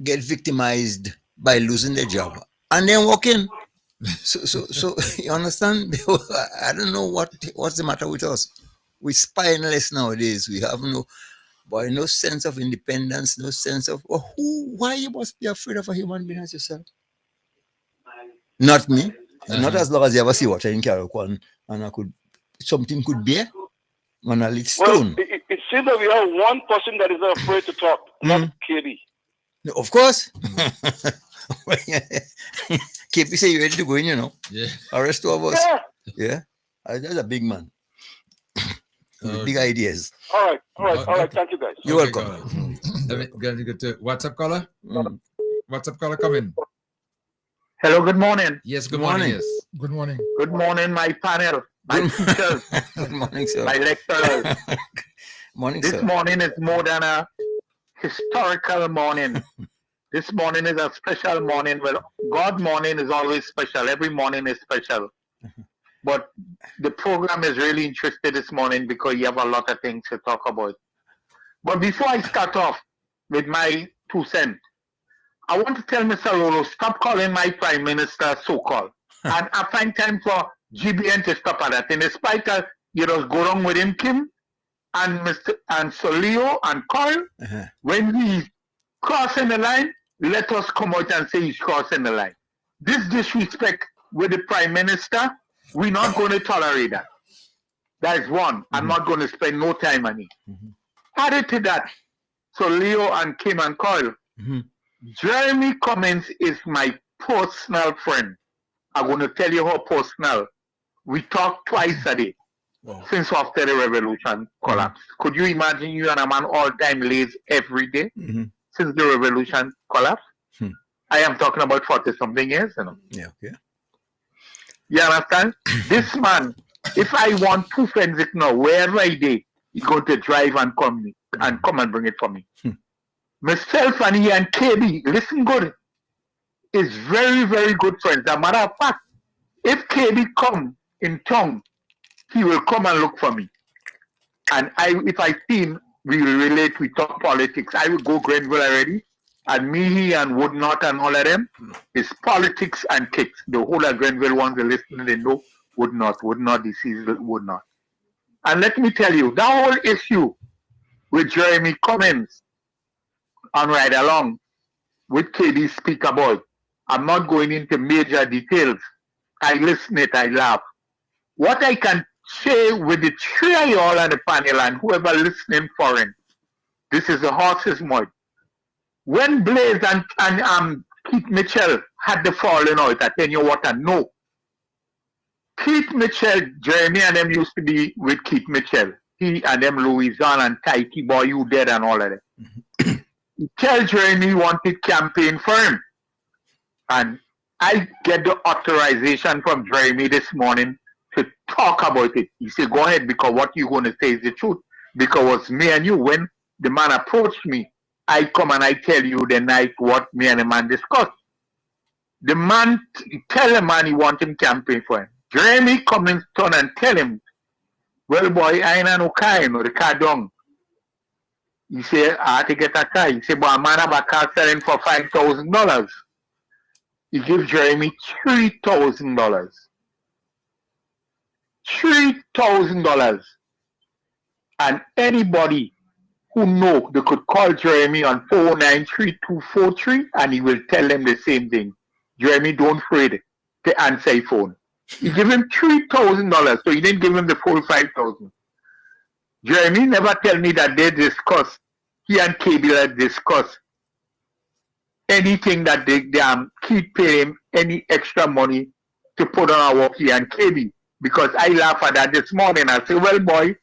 get victimized by losing their job and then walk in. So you understand? I don't know what's the matter with us. We're spineless nowadays. We have no sense of independence, no sense of why you must be afraid of a human being as yourself. Not me. Not as long as you ever see water in Karaku and something could be on a little stone. Well, it seems that we have one person that is not afraid to talk. That's KB. Of course. KP say you ready to go in, you know. Yeah. Arrest two of us. Yeah. That's a big man. Big ideas. All right. Thank you, guys. You're welcome. Let me get to WhatsApp caller. WhatsApp caller coming. Hello, good morning. Yes, good morning. Yes. Good morning. Good morning, my panel, my teachers. Good morning, sir. My lecturers. Morning, this sir. morning is more than a historical morning. This morning is a special morning. Well, God morning is always special. Every morning is special. But the program is really interesting this morning because you have a lot of things to talk about. But before I start off with my 2 cents, I want to tell Mr. Lolo, stop calling my Prime Minister so-called. And I find time for GBN to stop at that. In spite of, go wrong with him, Kim, and Sir Leo and Carl, when he's crossing the line, let us come out and say he's crossing the line. This disrespect with the Prime Minister, we're not going to tolerate that. That is one. I'm not going to spend no time on it. Added to that, so Leo and Kim and Carl, Jeremy Cummins is my personal friend. I'm going to tell you how personal. We talk twice a day since after the revolution collapsed. Could you imagine you and a man all time lays every day since the revolution collapsed? I am talking about 40-something years, Yeah, okay. You understand? This man, if I want 2 friends now, wherever I day, he's going to drive and come and bring it for me. Myself and he and KB, listen good. is very, very good friends. As a matter of fact, if KB come in town, he will come and look for me. And if I see him, we will relate, we talk politics. I will go Grenville already. And me, he, and Woodnot and all of them is politics and kicks. The whole of Grenville ones are listening, they know Woodnot, this is Woodnot. And let me tell you, that whole issue with Jeremy Cummins on Ride Along with KB speak about, I'm not going into major details. I listen it, I laugh. What I can say with the three of y'all on the panel and whoever listening foreign, this is the horse's mouth. When Blaze and Keith Mitchell had the falling out, I tell you what I know. Keith Mitchell, Jeremy and them used to be with Keith Mitchell. He and them Louisiana and Taiki boy, you dead and all of that. Tell Jeremy he wanted campaign for him. And I get the authorization from Jeremy this morning to talk about it. He said, go ahead, because what you're going to say is the truth. Because it was me and you, when the man approached me, I come and I tell you the night what me and the man discussed. The man tell the man he want him campaign for him. Jeremy come in turn and tell him, well boy, I ain't no car, you know, the car down. He say, I have to get a car. He say, but a man have a car selling for $5,000. He gives Jeremy $3,000. $3,000. And anybody who know, they could call Jeremy on 493-243 and he will tell them the same thing. Jeremy, don't afraid to answer his phone. He gave him $3,000, so he didn't give him the full $5,000. Jeremy never tell me that they discuss, he and KB discuss anything that they keep paying him any extra money to put on our work, he and KB. Because I laugh at that this morning. I say, well boy,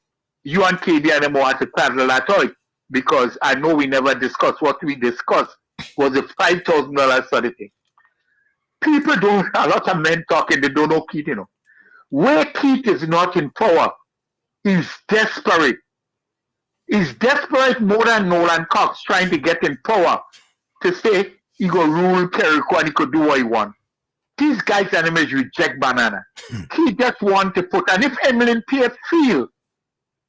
you and KB and them want to paddle that out. Because I know we never discussed. What we discussed was the $5,000 sort of thing. People don't, a lot of men talking, they don't know Keith, you know. Where Keith is not in power, he's desperate. He's desperate more than Nolan Cox trying to get in power to say he go rule Jericho and he could do what he want. These guys and images reject banana. He just want to put, and if Emmeline Pierre feel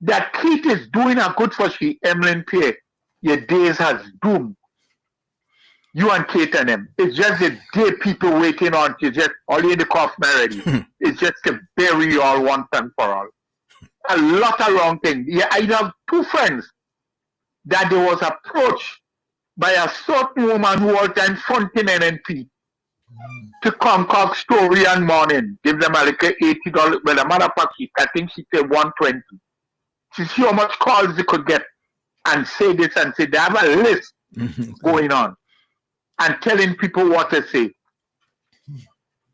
that Keith is doing a good for she, Emmeline Pierre, your days has doomed. You and Kate and them. It's just the day people waiting on to just all in the coffin already. It's just to bury you all once and for all. A lot of wrong things. Yeah, I have two friends that there was approached by a certain woman who was in fronting NNP to concoct story and morning. Give them like $80. Well, the matter of fact, I think she said $120. To see how much calls they could get and say this and say, they have a list going on and telling people what to say.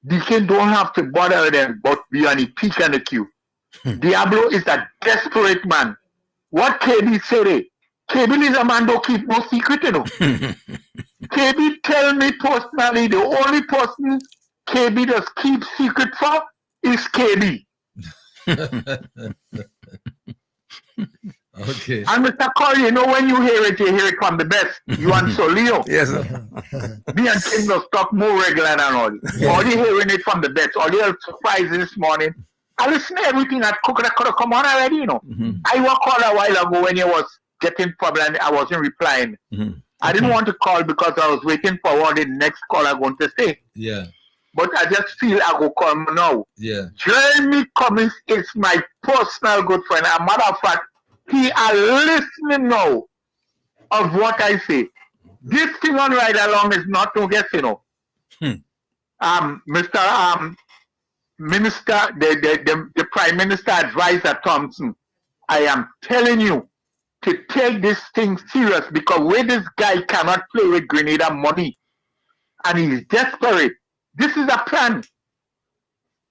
Deacon don't have to bother them but be on the peak and the queue. Diablo is a desperate man. What KB said, KB is a man don't keep no secret, you know. KB tell me personally, the only person KB does keep secret for is KB. Okay. And Mr. Corey, you know when you hear it from the best. You and Solio. Yes, sir. Me and King will stop more regular than all. All you hearing it from the best. All you surprised this morning. I listen to everything that could have come on already, you know. I was called a while ago when you was getting problem and I wasn't replying. I didn't want to call because I was waiting for what the next call I'm going to say. Yeah. But I just feel I go come now. Yeah. Jeremy Cummins is my personal good friend. As a matter of fact, he are listening now of what I say. This thing on Ride Along is not no guess, you know. Mr. Minister, the Prime Minister Advisor Thompson, I am telling you to take this thing serious because where this guy cannot play with Grenada money and he's desperate. This is a plan.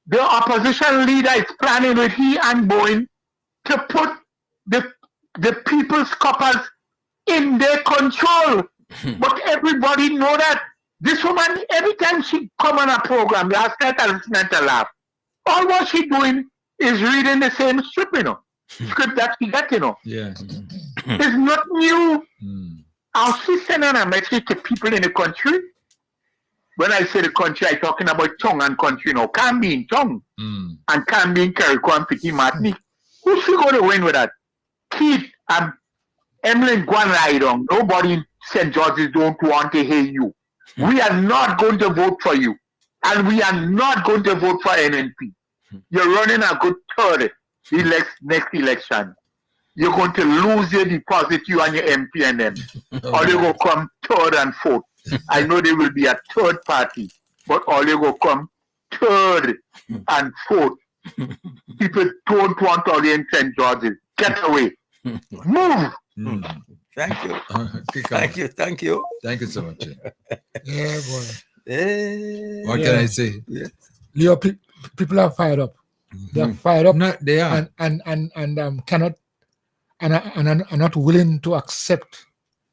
The opposition leader is planning with he and Boeing to put the people's coppers in their control. But everybody know that this woman, every time she come on a program, last night I listened to laugh. All what she doing is reading the same script, you know. Script that she got, you know. Yeah. It's not new. I'll she sending a message to people in the country when I say the country, I'm talking about tongue and country now. Can't be in tongue. And can't be in Carrico and Petit Martinique. Who's going to win with that? Keith and Emlyn go and ride on. Nobody in St. George's don't want to hear you. We are not going to vote for you. And we are not going to vote for NNP. You're running a good third the next election. You're going to lose your deposit, you and your MP and them. Or they will come third and fourth. I know there will be a third party, but all they will come third and fourth. People don't want all in St. George's. Get away. Move. Thank you. Thank you. Thank you. Thank you so much. Yeah, boy. What can I say? Yeah. Leo, people are fired up. They are fired up. No, they are. And cannot and are not willing to accept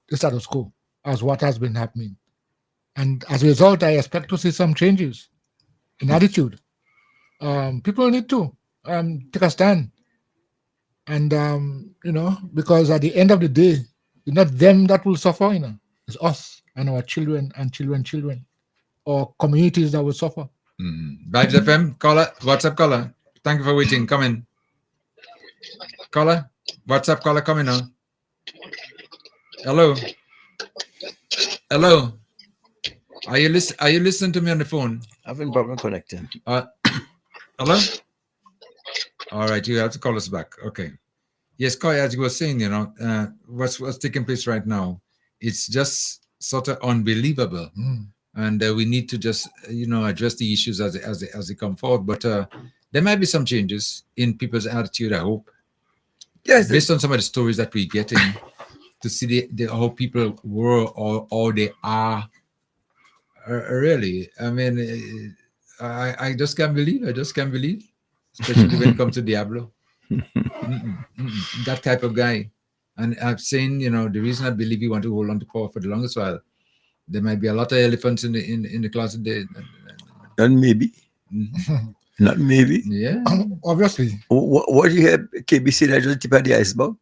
the status quo as what has been happening. And as a result, I expect to see some changes in attitude. People need to take a stand. And, because at the end of the day, it's not them that will suffer, it's us and our children and children, or communities that will suffer. Vibes FM, caller, WhatsApp caller. Thank you for waiting. Come in. Caller, WhatsApp caller, come in now. Hello. Hello. Are you listening to me on the phone? Having problem connecting. Hello? All right, you have to call us back. Okay. Yes, Koi, as you were saying, what's taking place right now, it's just sort of unbelievable. And we need to just, address the issues as they come forward. But there might be some changes in people's attitude, I hope. Yes. Based on some of the stories that we're getting, to see how people were or they are. Really, I mean, I just can't believe. Especially when it comes to Diablo. That type of guy. And I'm saying, the reason I believe he want to hold on to power for the longest while, there might be a lot of elephants in the closet there. Not maybe. Not maybe. Yeah. Obviously. What you have KBC that just tip of the iceberg?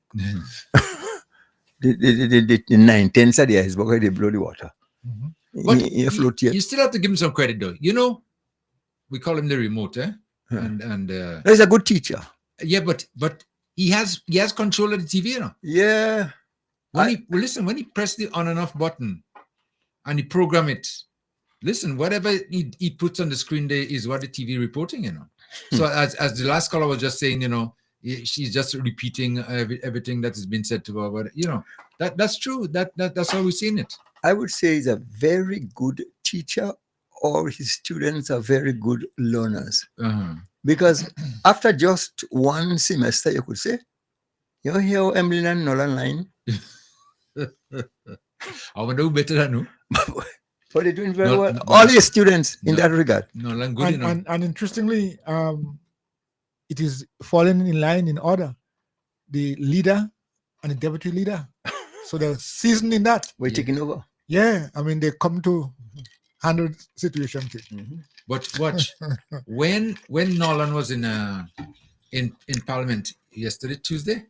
The 9/10 of the iceberg where they blow the water. But you still have to give him some credit though. We call him the remote, eh? And he's a good teacher. Yeah, but he has control of the TV, Yeah. When he pressed the on and off button and he program it, listen, whatever he puts on the screen there is what the TV reporting, So as the last caller was just saying, she's just repeating everything that has been said to her. But that's true. That's how we've seen it. I would say he's a very good teacher, or his students are very good learners. Because after just one semester, you could say, you hear Emily and Nolan line. I would do better than you. But they're doing very well. All your students in that regard. Nolan good enough. And interestingly, it is falling in line in order. The leader and the deputy leader. So they're seasoned in that. We're taking over. Yeah, I mean, they come to handle situation. But watch, when Nolan was in Parliament yesterday, Tuesday,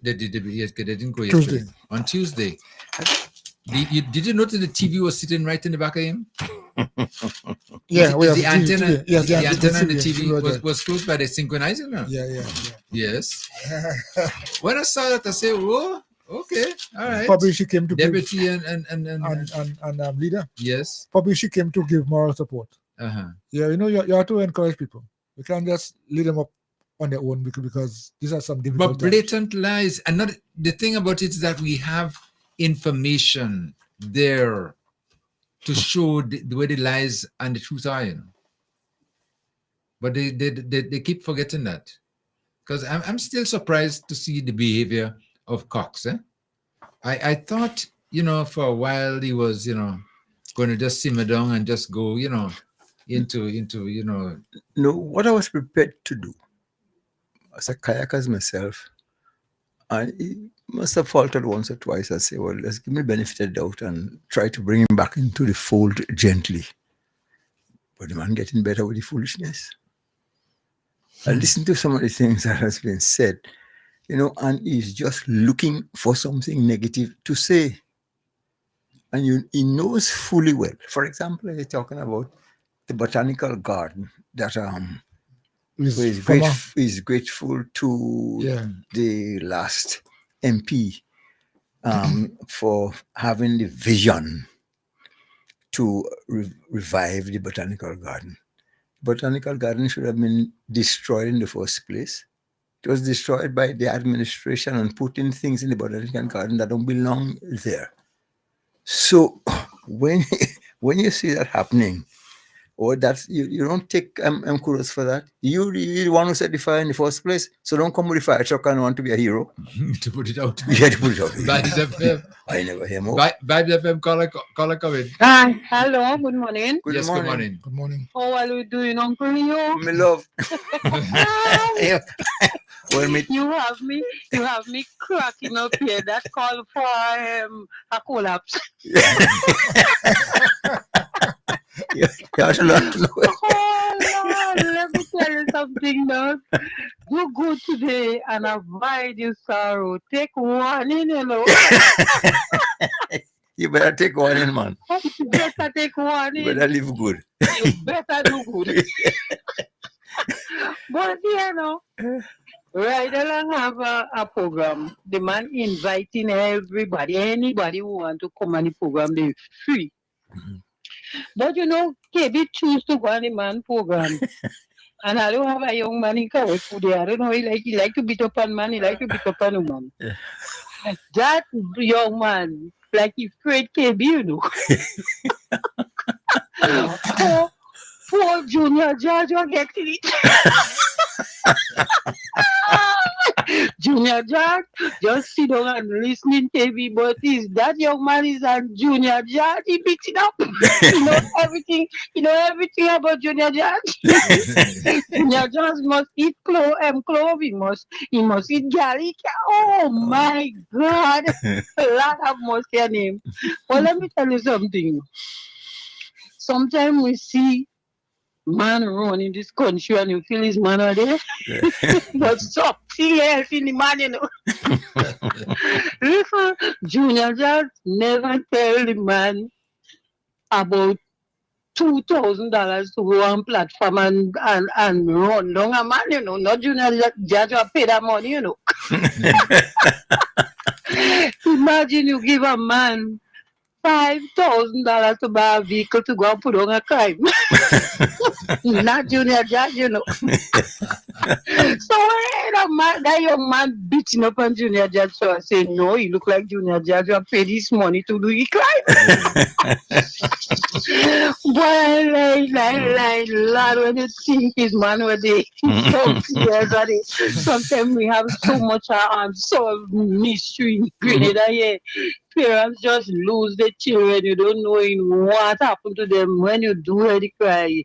they didn't go yesterday. Tuesday. On Tuesday, did you notice the TV was sitting right in the back of him? Yeah, the antenna, yes, the antenna and the TV TV was close by the synchronizer now. Yeah. Yes. When I saw that, I said, "Whoa, okay, all right." Probably she came to deputy give, and leader. Yes. Probably she came to give moral support. Yeah, you have to encourage people. You can't just lead them up on their own because these are some difficult. But blatant lies, and not the thing about it is that we have information there to show the way the lies and the truth are, But they keep forgetting that, because I'm still surprised to see the behavior of Cox. I thought, for a while he was, going to just simmer down and just go, into. No, what I was prepared to do as a kayaker myself, I must have faltered once or twice. I say, well, let's give me the benefit of the doubt and try to bring him back into the fold gently. But the man getting better with the foolishness. I listen to some of the things that has been said, and he's just looking for something negative to say. And he knows fully well. For example, you're talking about the botanical garden that is grateful to the last MP for having the vision to revive the botanical garden. Botanical garden should have been destroyed in the first place. It was destroyed by the administration and putting things in the botanical garden that don't belong there. So when you see that happening, or that you don't take kudos for that. You're the one who set the fire in the first place. So don't come with the fire truck and want to be a hero. To put it out. Yeah, to put it out. Vibes FM. I never hear more. Vibes FM, caller coming. Hi, hello, good morning. Good morning. Good morning. How are you doing, Uncle Leo? Me love. Well, you have me cracking up here. That call for a collapse. Yeah, oh Lord, let me tell you something, dog. Do good today and avoid your sorrow. Take one in, you know. You better take one in, man. You better take one in. You better live good. You better do good. But you know, right along have a program. The man inviting everybody, anybody who want to come on the program, they're free. Mm-hmm. But you know, KB choose to go on the man program. And I don't have a young man in Kawaii there. I don't know, he like to beat up on man, he like to beat up on a man. Yeah. That young man, like he afraid KB, you know. Poor Junior George will get it. Junior George just sit down and listening TV, but that young man is a Junior George. He beats it up. He knows everything. He knows everything about Junior George. Junior George must eat clove. He must eat garlic. Oh my God! Lot of mercy on him. Well, let me tell you something. Sometimes we see man run in this country and you feel his man are there. But something else in the man, you know. Listen, Junior George never tell the man about $2,000 to go on platform and run down a man, you know. Not Junior George will pay that money, you know. Imagine you give a man $5,000 to buy a vehicle to go and put on a crime. Not Junior George, you know. So that young man beating up on Junior George, so I say, no, he look like Junior George will pay this money to do the crime. Boy, Lord, when you think his man was there, sometimes we have so much unsolved mystery in Grenada here. Parents just lose their children. You don't know what happened to them when you do hear the cry.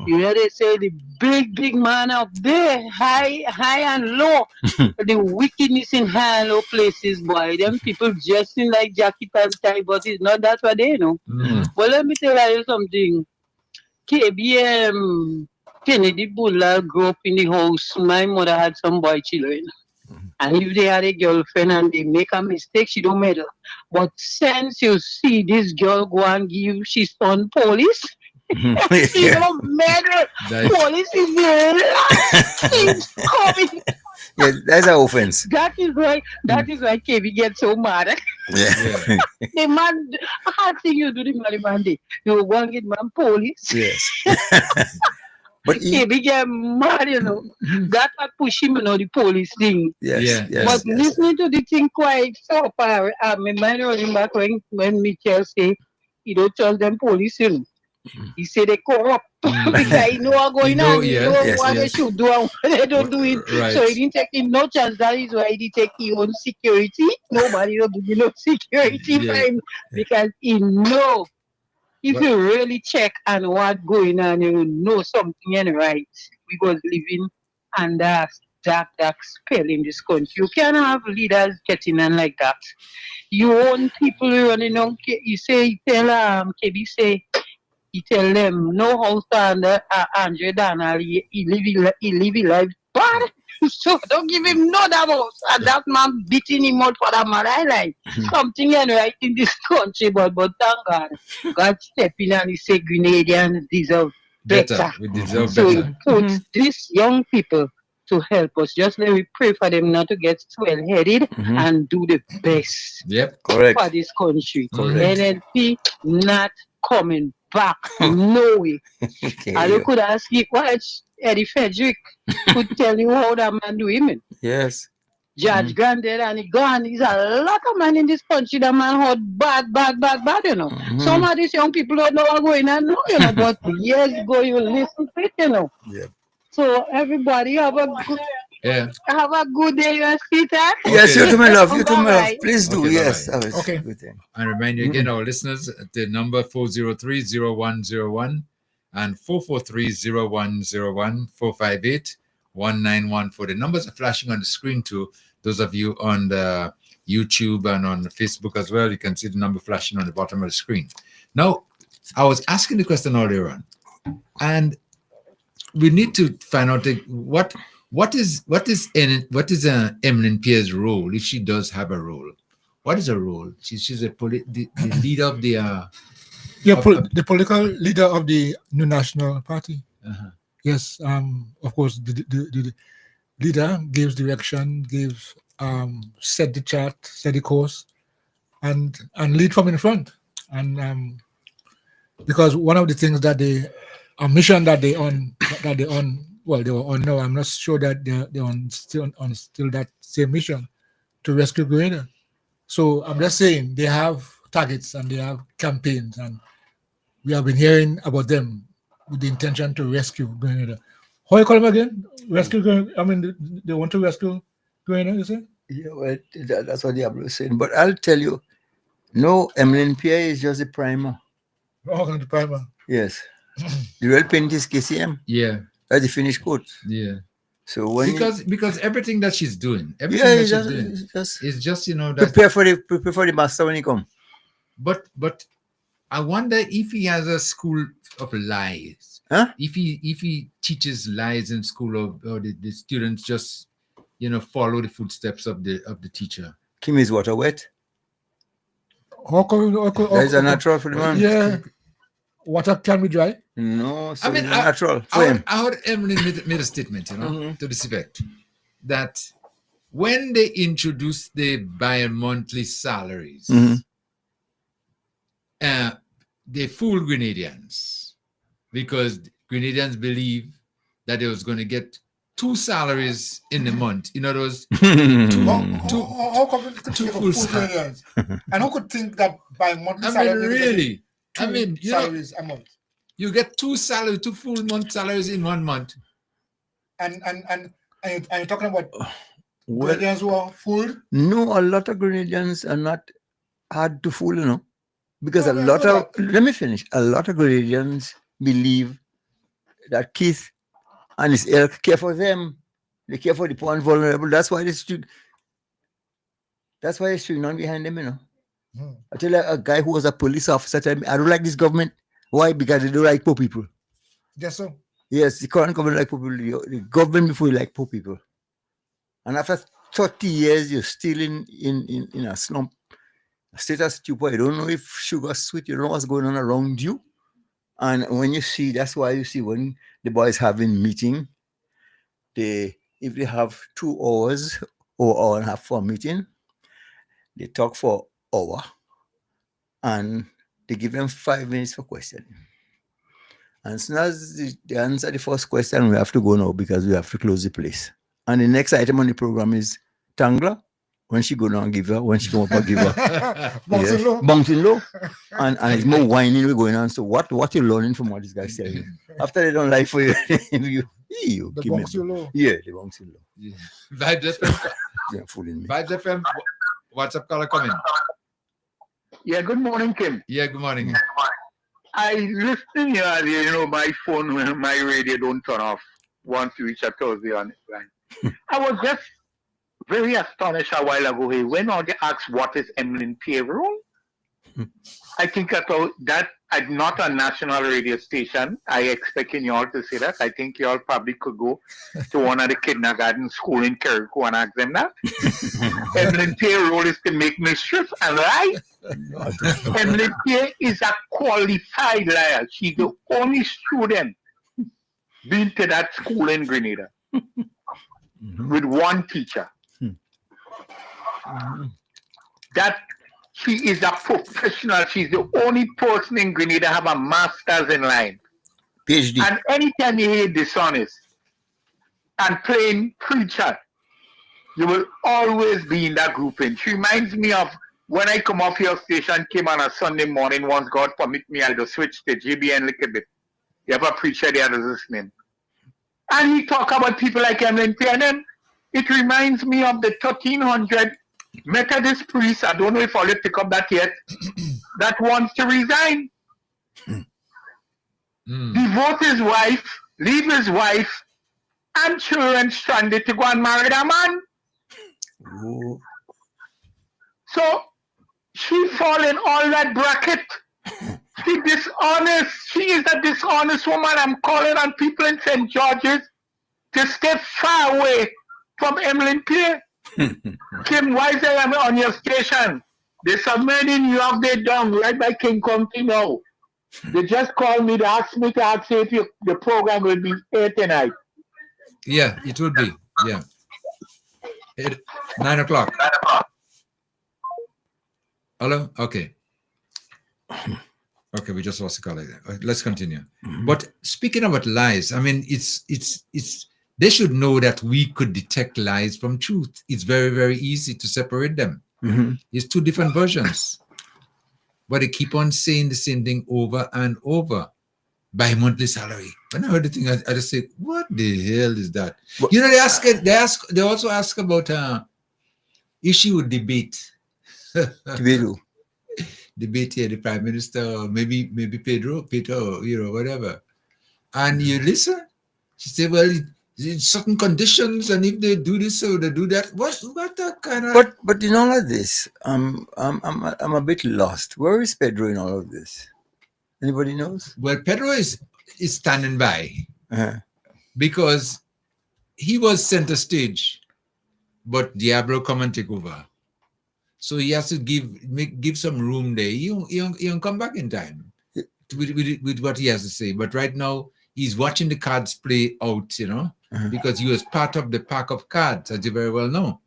You hear they say the big man up there, high and low. The wickedness in high and low places, boy. Them people dressing like jacket and tie, but it's not that what they know. Well, let me tell you something. KBM Kennedy Bulla grew up in the house. My mother had some boy children. And if they had a girlfriend and they make a mistake, she don't matter. But since you see this girl go and give she's on police, she don't matter. Police is the last thing coming. Yeah, that's an offense. That is why KB gets so mad. Yeah. The man, hard thing you do the man day. You go and get man police. Yes. But KB get mad, you know. That would push him, you know, the police thing. Yes. But listening to the thing quite so far, my mind running back when Michael say he don't trust them police, you know. He said they corrupt because he know what's going on. He know what they should do and what they don't do it. Right. So he didn't take him no chance. That is why he take his own security. Nobody will give no security for him because he know. If you really check on what's going on, you will know something ain't right. We was living under dark spell in this country. You can't have leaders getting on like that. You own people running on. You say, tell KB say. He tell them no house under $100. He live his life bad. So don't give him no doubt. And that man beating him out for that man. I like something and right in this country, but thank God. God step in and he say Grenadians deserve better. We deserve So better. he puts these young people to help us. Just let me pray for them not to get swell-headed and do the best Correct. for this country. Correct. NLP not coming back. No way. Okay, I yeah. could ask you, what Eddie Frederick could tell you how that man do him. Yes. Judge Granted and he gone. He's a lot of man in this country. The man had bad, you know. Some of these young people don't know what's going on, you know, but years ago you listen to it, you know. Yeah. So everybody have a good day, your sweetheart. Yes, you too, my love. You too, my love. Bye-bye. Please do. Okay, Yes. bye-bye. Okay. Good thing. I remind you again, our listeners, the number 403-0101 and 443-0101 458-1914. The numbers are flashing on the screen too. Those of you on the YouTube and on Facebook as well, you can see the number flashing on the bottom of the screen. Now, I was asking the question earlier on, and we need to find out what is Eminent Pierre's role, if she does have a role. What is her role? She's the leader of the the political leader of the New National Party. Yes, of course, the leader gives direction, set the chart, set the course, and lead from in front. And because one of the things that a mission that they were on now. I'm not sure that they're on still that same mission to rescue Grenada. So I'm just saying they have targets and they have campaigns, and we have been hearing about them with the intention to rescue Grenada. How you call them again? Rescue Grenada? I mean, they want to rescue Grenada, you say? Yeah, well, that's what Diablo is saying. But I'll tell you, no, Eminent Pierre is just a primer. Oh, the primer. Yes. The real paint is KCM. Yeah. That's the finished coat. Yeah. So when because everything that she's doing, it's just that prepare for the master when he come. But I wonder if he has a school of lies. Huh? If he teaches lies in school, or the students just follow the footsteps of the teacher. Kim, is water wet? There's a natural for the man. Yeah. Water can be dry? No, so I mean, natural. I heard Emily made a statement, to this effect, that when they introduced the bi-monthly salaries, they fooled Grenadians because Grenadians believe that they was going to get 2 salaries in the month. In other words, how come you could think of salaries? And who could think that by monthly salary? Really? Salaries a month. You get 2 full month salaries in 1 month. And you're talking about Grenadians who are fooled? No, a lot of Grenadians are not hard to fool, because let me finish. A lot of Grenadians believe that Keith and his ilk care for them. They care for the poor and vulnerable. That's why they string on behind them, I tell you, a guy who was a police officer told me, I don't like this government. Why? Because they don't like poor people. Yes, so. Yes, the current government like poor people. The government before you like poor people. And after 30 years, you're still in a slump, a state of stupor. You don't know if sugar's sweet. You don't know what's going on around you. And when you see, that's why you see when the boys having meeting, if they have 2 hours or hour and a half for a meeting, they talk for an hour and they give them 5 minutes for questioning. And as soon as they answer the first question, we have to go now because we have to close the place. And the next item on the program is Tangla. When she go down, give her. When she come up, give her. Bouncing low. And it's more whining we're going on. So what you learning from what this guy's saying? After they don't like for you, you the bouncing low. Yeah, the bouncing low. Yeah. Vibes FM. You're fooling me. Vibes FM. WhatsApp caller coming. Yeah, good morning, Kim. Yeah, good morning. I listening here, my phone, my radio don't turn off once you reach a Thursday on this line. I was just very astonished a while ago when they asked what is Emmeline Pierre role. I think that not a national radio station. I expecting y'all to say that. I think y'all probably could go to one of the kindergarten school in Carrico and ask them that. Emily Pierre role is to make mischief and lie. Emily Pierre is a qualified liar. She's the only student been to that school in Grenada with one teacher. That she is a professional. She's the only person in Grenada have a master's in line. PhD. And anytime you hear dishonest and playing preacher, you will always be in that grouping. She reminds me of when I come off your station, came on a Sunday morning, once God permit me, I'll just switch to JBN a little bit. You have a preacher there that's listening. And he talk about people like Emlyn Pierre. It reminds me of the 1300 Methodist priest, I don't know if I'll pick up that yet, that wants to resign. Divorce his wife, leave his wife and children stranded to go and marry a man. Ooh. So she fall in all that bracket. She dishonest. She is a dishonest woman. I'm calling on people in St. George's to stay far away from Emlyn Pierre. Kim, why say I'm on your station? There's some men in New York, they done right by King County now. They just called me to ask me to ask you if the program will be here tonight. Yeah, it would be. Yeah. 9 o'clock. Hello? Okay. Okay, we just lost the caller. Let's continue. But speaking about lies, I mean, it's they should know that we could detect lies from truth. It's very, very easy to separate them. It's two different versions. But they keep on saying the same thing over and over. By monthly salary. When I heard the thing, I just say, what the hell is that? But, you know, they also ask about issue with debate. Debate here, the Prime Minister, or maybe Peter, you know, whatever. And you listen. She said, well, in certain conditions, and if they do this or they do that, what that kind of? But in all of this, I'm a bit lost. Where is Pedro in all of this? Anybody knows? Well, Pedro is standing by because he was center stage, but Diablo come and take over. So he has to give some room there. He don't come back in time with what he has to say. But right now, he's watching the cards play out, you know, because he was part of the pack of cards, as you very well know.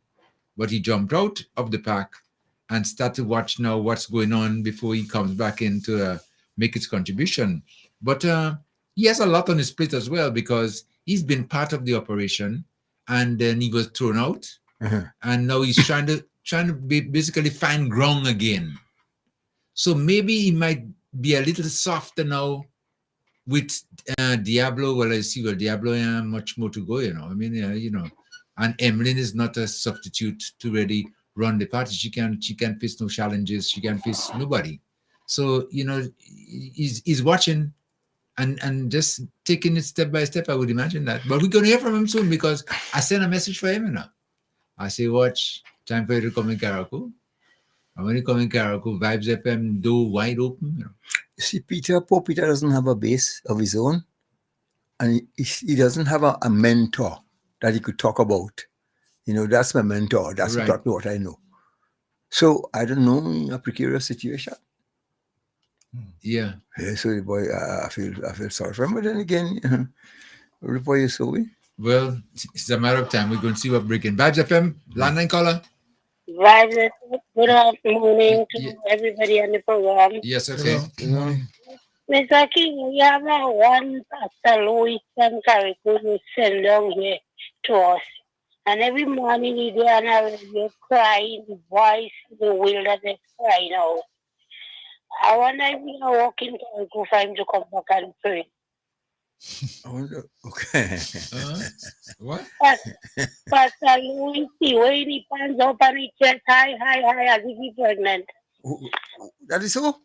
But he jumped out of the pack and started to watch now what's going on before he comes back in to make his contribution. But he has a lot on his plate as well because he's been part of the operation and then he was thrown out. And now he's trying to basically find ground again. So maybe he might be a little softer now with Diablo. Well, I see, Diablo has much more to go, you know. I mean, you know, and Emlyn is not a substitute to really run the party. She can face no challenges. She can face nobody. So, you know, he's watching and just taking it step by step, I would imagine that. But we're going to hear from him soon because I sent a message for him, you know. I say, watch, time for you to come in Caracol. And when you come in Caracol, Vibes FM door wide open, you know. You see, poor Peter doesn't have a base of his own. And he doesn't have a mentor that he could talk about. You know, that's my mentor. That's exactly what I know. So, I don't know, a precarious situation. Yeah. So the boy, I feel sorry for him, but then again, the boy is so weak. Well, it's a matter of time. We're going to see what breaking. Vibes FM, landline caller. Vibes FM, good afternoon to everybody on the program. Yes, okay. Good morning. Mr. King, we have one Pastor Louis from Carrico who send down here to us. And every morning he do and they're crying, the voice, the will that they're crying out. I wonder if we are walking to for him to come back and pray. Okay. What? Pastor Louis, when he pans up and he chest high, as if he's pregnant. That is so?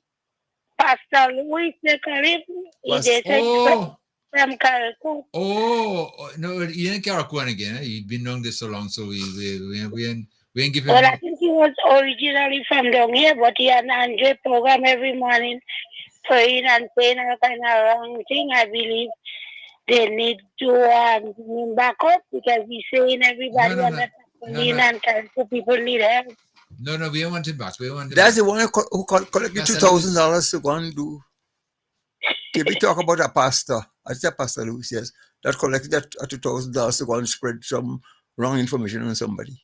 Pastor Louis, they call him. He said from Caracol. Oh, no, he ain't Caracol again. He's been doing this so long, so we're We ain't giving Well, him. I think he was originally from down here, but he had an Andre program every morning, praying and saying all kind of wrong thing. I believe they need to bring him back up because he's saying everybody on the tarpaulin and trying to people need help. No, we don't want him back. We want him That's back. the one who collected $2,000 to go and do. Can we talk about a pastor? I said Pastor Lewis, yes. That collected that $2,000 to go and spread some wrong information on somebody.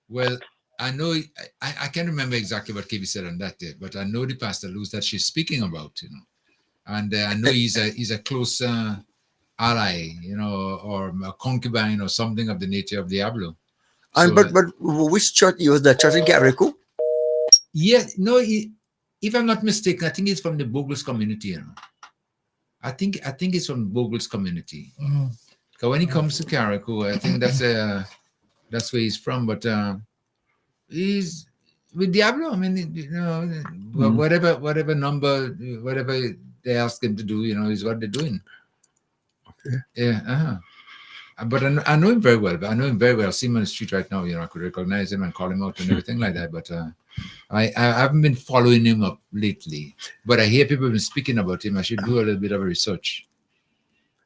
Well, I know I can't remember exactly what KB said on that day, but I know the Pastor Lewis that she's speaking about, and I know he's a close ally, or a concubine or something of the nature of Diablo. And but which church? He was the church in Carico? Yes, no. If I'm not mistaken, I think it's from the Bogles community. I think it's from Bogles community. Because when he comes to Carico, I think that's where he's from. But he's with Diablo. I mean, whatever number, whatever they ask him to do, is what they're doing. Okay. Yeah. But I know him very well. I know him very well. I see him on the street right now. I could recognize him and call him out and everything like that. But I haven't been following him up lately. But I hear people have been speaking about him. I should do a little bit of research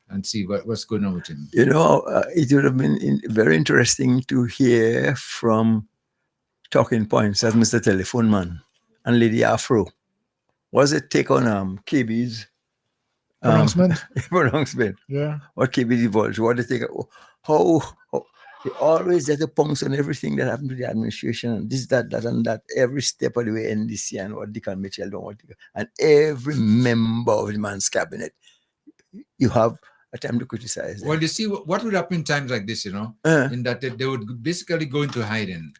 and see what's going on with him. It would have been very interesting to hear from Talking Points as Mr. Telephone Man and Lady Afro. What's it take on KB's pronouncement? Yeah. What KB divulged? What they take? How they always get the punks on everything that happened to the administration. This, that, and that. Every step of the way, NDC and what Dick and Mitchell don't and every member of the man's cabinet. You have a time to criticize them. Well, you see, what would happen in times like this, in that they would basically go into hiding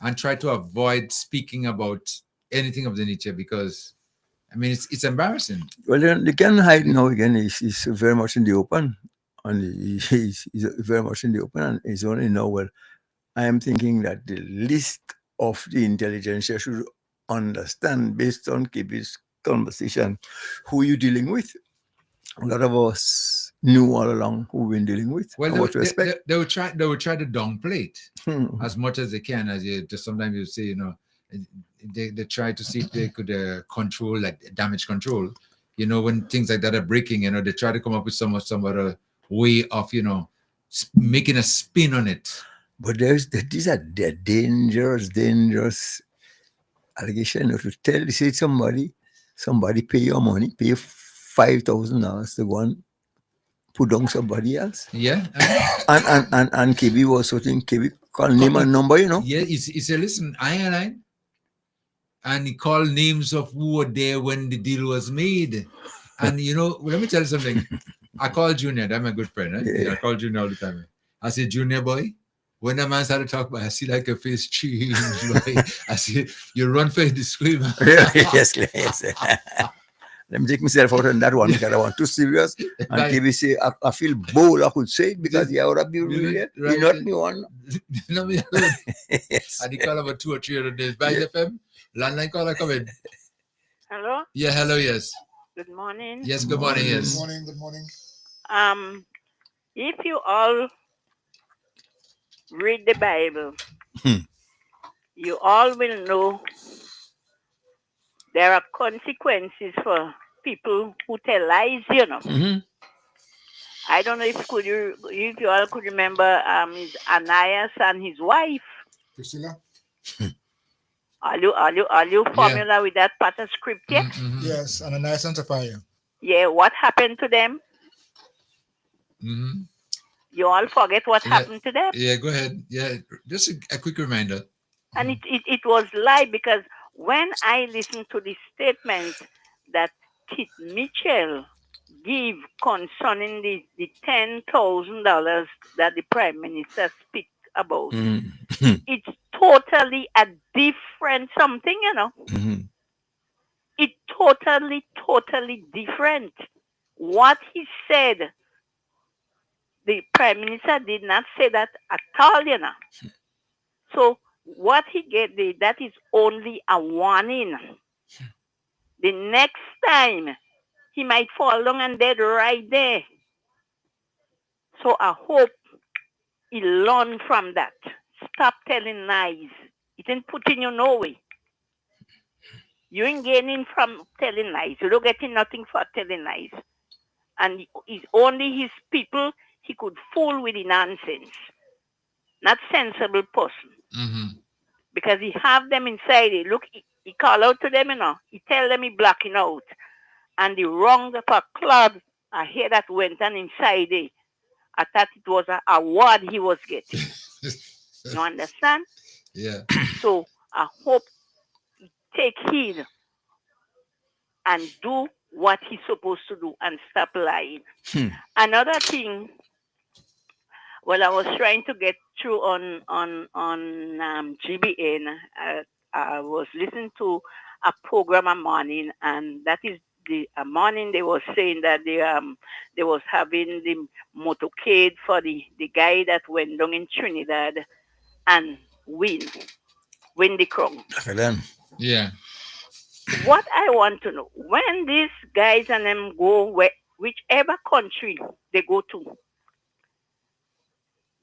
and try to avoid speaking about anything of the nature because, I mean, it's embarrassing. Well, they can hide now again. He's very much in the open. And he's very much in the open and he's only now, well, I am thinking that the list of the intelligentsia should understand, based on KB's conversation, who you're dealing with. A lot of us knew all along who we've been dealing with. Well, what to expect. They would try to downplay it as much as they can. Sometimes you say, they try to see if they could control, like damage control. When things like that are breaking, they try to come up with some other way of, making a spin on it. But these are dangerous allegations. To tell, you say somebody pay your money, pay $5,000 to go and put down somebody else. Yeah. And KB was something, KB called name and number, Yeah, he said, listen, I. And he called names of who were there when the deal was made. And, let me tell you something. I call Junior, that's my good friend. Right? Yeah. I call Junior all the time. I say, Junior boy, when the man started to talk about, I see like your face change. Boy. I say, you run for a disclaimer. Yes. Let me take myself out on that one because I want too serious. And KB say, I feel bold, I could say it because you would have been real. You not me one. Not me alone. Yes. And he called about 2 or 3 other days. By FM, landline caller come in. Hello? Yeah, hello, yes. Good morning. Yes, good morning, yes. Good morning. If you all read the Bible, you all will know there are consequences for people who tell lies, I don't know if you all could remember Ananias and his wife. Priscilla? Are you familiar with that part of scripture? Yes, Ananias and Sapphira. Yeah, what happened to them? You all forget what happened to them? Yeah, go ahead. Yeah, just a quick reminder. And it was lie because when I listened to the statement that Kit Mitchell gave concerning the $10,000 that the Prime Minister speak about, it's totally a different something, It's totally different. What he said, the Prime Minister did not say that at all, So what he get there, that is only a warning. The next time, he might fall down and dead right there. So I hope he learned from that, stop telling lies. It ain't putting you nowhere. You ain't gaining from telling lies. You don't getting nothing for telling lies. And it's only his people he could fool with the nonsense. Not sensible person. Mm-hmm. Because he have them inside it. Look, he call out to them, He tell them he blacking out. And the wrong of a club, I hear that went on inside it. I thought it was an award he was getting. You understand? Yeah. So I hope he take heed and do what he's supposed to do and stop lying. Another thing, well, I was trying to get through on GBN. I was listening to a program a morning, and that is the morning they was saying that they was having the motorcade for the guy that went down in Trinidad and win the crown. Yeah. What I want to know, when these guys and them go whichever country they go to,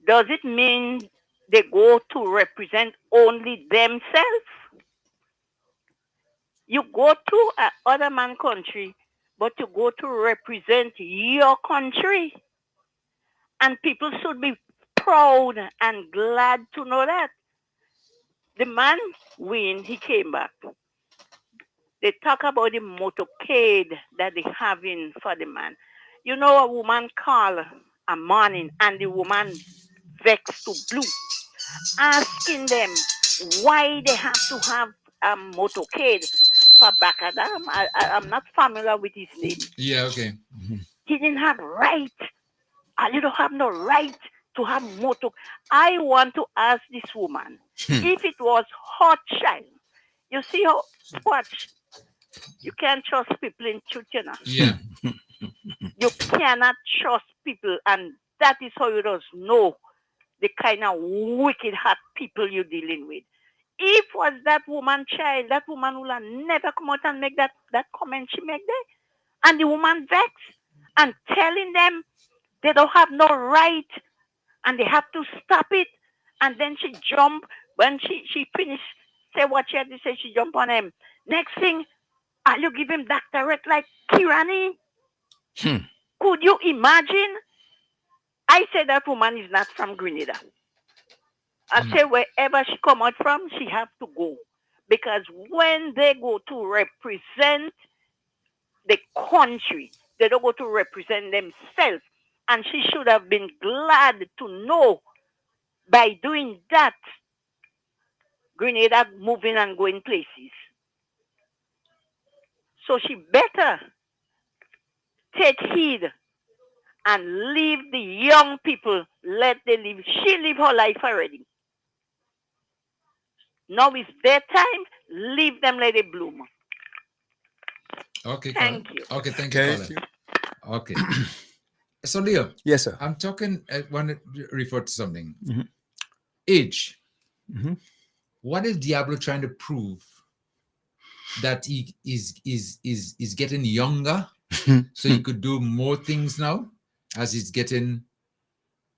does it mean they go to represent only themselves? You go to another man country, but you go to represent your country. And people should be proud and glad to know that. The man win, he came back. They talk about the motorcade that they having for the man. You know, a woman call a morning and the woman vexed to blue, asking them why they have to have a motorcade for Bakadam. I'm not familiar with his name. Yeah, okay. He didn't have right. You don't have no right to have motor. I want to ask this woman, if it was her child, you see how, watch, you can't trust people in truth, Yeah. You cannot trust people, and that is how you just know the kind of wicked hot people you're dealing with. If was that woman child, that woman would have never come out and make that comment she make there. And the woman vexed and telling them they don't have no right and they have to stop it. And then she jump when she finished, say what she had to say, she jump on him. Next thing, you give him doctorate like Kirani? Could you imagine? I said that woman is not from Grenada. I say wherever she come out from, she have to go. Because when they go to represent the country, they don't go to represent themselves. And she should have been glad to know by doing that, Grenada moving and going places. So she better take heed and leave the young people, let them live. She live her life already. Now it's their time, leave them let it bloom. Okay, thank you. Okay, thank you, Colin. Okay. So, Leo. Yes, sir. I'm talking, I want to refer to something. Age. What is Diablo trying to prove? That he is getting younger, so he could do more things now as he's getting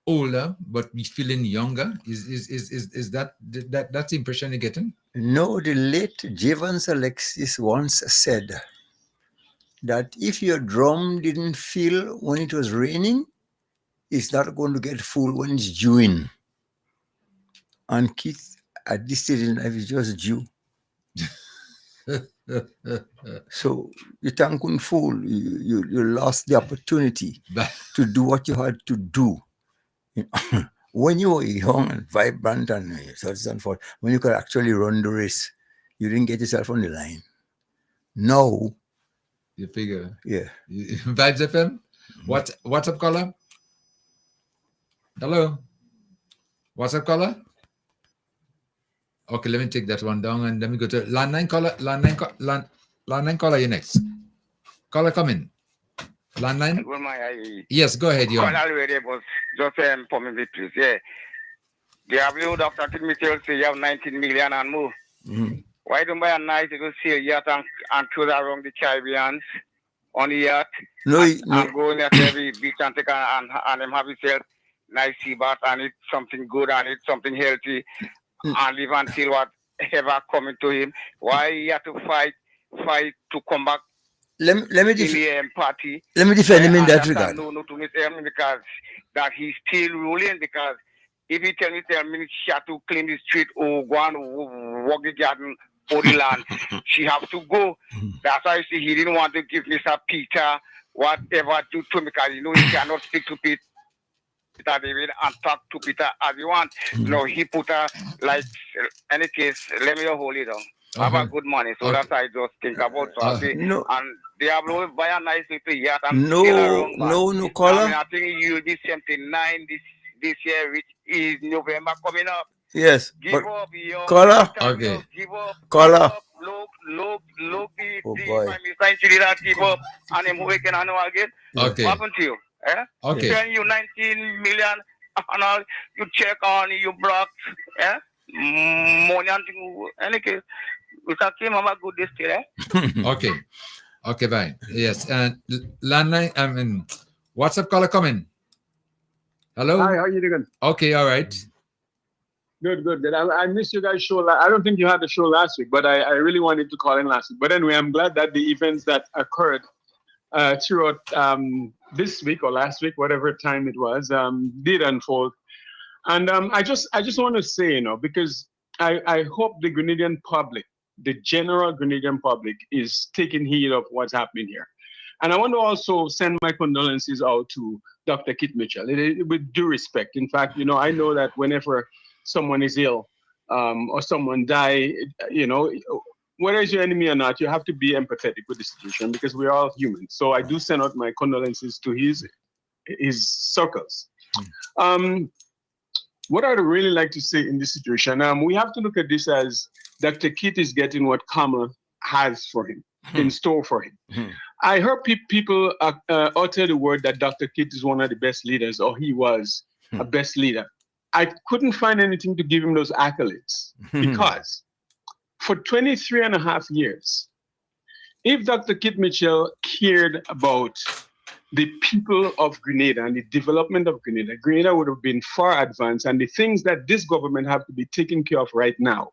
older, but be feeling younger. Is that's the impression you're getting? No, the late Javens Alexis once said that if your drum didn't fill when it was raining, it's not going to get full when it's dewing. And Keith, at this stage in life, is just dew. So you couldn't fool. You lost the opportunity to do what you had to do. When you were young and vibrant and so on and forth, when you could actually run the race, you didn't get yourself on the line. Now, you figure, yeah. Vibes FM. What's up, caller? Hello. What's up, caller? Okay, let me take that one down and let me go to line 9 caller. Line 9 caller, you next. Caller, come in. Line 9. Yes, go ahead, you. Just for me, please. Yeah. The Dr. Timothy say you have 19 million and more. Why don't buy a nice little sail yacht and cruise around the Caribbean on the yacht? No, and go in at every beach and take and them have yourself nice sea bath and eat something good and eat something healthy and live until whatever coming to him. Why he had to fight to come back let me in the party? Let me defend him in that That's regard. no to Mr. Emin because that he's still ruling because if he tell me she had to clean the street or go and walk the garden or the land, she have to go. That's why he didn't want to give Mr. Peter whatever to because he cannot speak to Peter David and talk to Peter as you want. He put like any case, let me hold it down. Have a good morning. So that's I just think about. So I say, and they have no buy a nice little yacht and still around. No caller. I think you did 79 this year, which is November coming up. Yes. Give up your caller. Okay. Give up. Caller. Look, the boy. Prime Minister that give up and him waking and again. Okay. What happened to you? Okay. Send you 19 million and all, you check on, you block, money and any case. We can keep have a good day still, Okay. Okay, bye. Yes. And landline, WhatsApp caller coming. Hello? Hi, how you doing? Okay, all right. Good. I missed you guys' show. I don't think you had the show last week, but I really wanted to call in last week. But anyway, I'm glad that the events that occurred throughout this week or last week, whatever time it was, did unfold. And I just want to say, because I hope the Grenadian public, the general Grenadian public, is taking heed of what's happening here. And I want to also send my condolences out to Dr. Kit Mitchell, with due respect. In fact, I know that whenever someone is ill or someone die, whether it's your enemy or not, you have to be empathetic with the situation because we're all human. So I do send out my condolences to his circles. What I'd really like to say in this situation, we have to look at this as Dr. Kit is getting what Karma has for him, in store for him. I heard people utter the word that Dr. Kit is one of the best leaders, or he was a best leader. I couldn't find anything to give him those accolades because for 23 and a half years, if Dr. Kit Mitchell cared about the people of Grenada and the development of Grenada, Grenada would have been far advanced, and the things that this government have to be taken care of right now,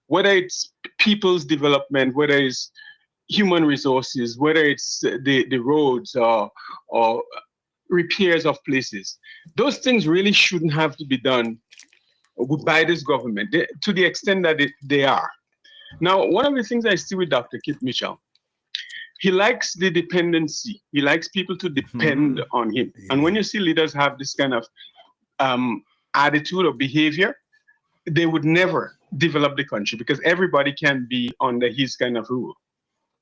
whether it's people's development, whether it's human resources, whether it's the roads or repairs of places, those things really shouldn't have to be done by this government to the extent that they are. Now, one of the things I see with Dr. Kit Mitchell, he likes the dependency. He likes people to depend on him. And when you see leaders have this kind of attitude or behavior, they would never develop the country because everybody can be under his kind of rule.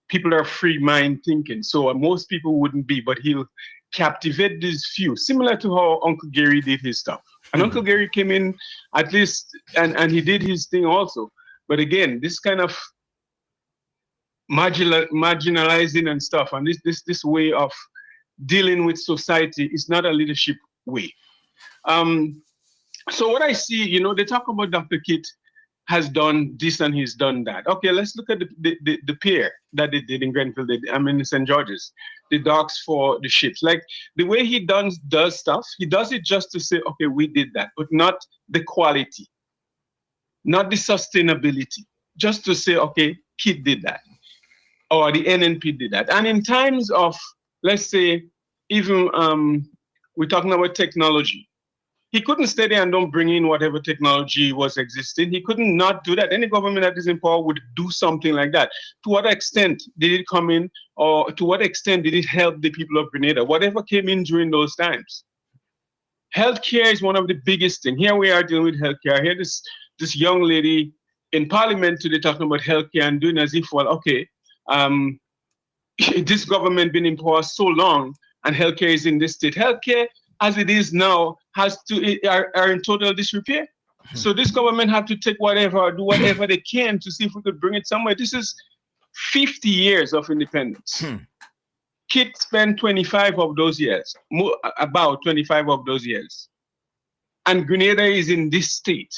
People are free mind thinking, so most people wouldn't be, but he'll captivate these few, similar to how Uncle Gary did his stuff. And Uncle Gary came in at least, and he did his thing also. But again, this kind of marginalizing and stuff, and this way of dealing with society is not a leadership way. So what I see, they talk about Dr. Kit has done this and he's done that. Okay, let's look at the pier that they did in Grenville, in St. George's, the docks for the ships. Like the way he does stuff, he does it just to say, okay, we did that, but not the quality, not the sustainability, just to say, okay, Kit did that, or the NNP did that. And in times of, let's say, even we're talking about technology, he couldn't stay there and don't bring in whatever technology was existing. He couldn't not do that. Any government that is in power would do something like that. To what extent did it come in, or to what extent did it help the people of Grenada? Whatever came in during those times. Healthcare is one of the biggest things. Here we are dealing with healthcare. Here this young lady in parliament today talking about healthcare and doing as if, well, okay, this government been in power so long and healthcare is in this state. Healthcare, as it is now, are in total disrepair. So this government have to take do whatever they can to see if we could bring it somewhere. This is 50 years of independence. Kit spent 25 of those years, about 25 of those years. And Grenada is in this state.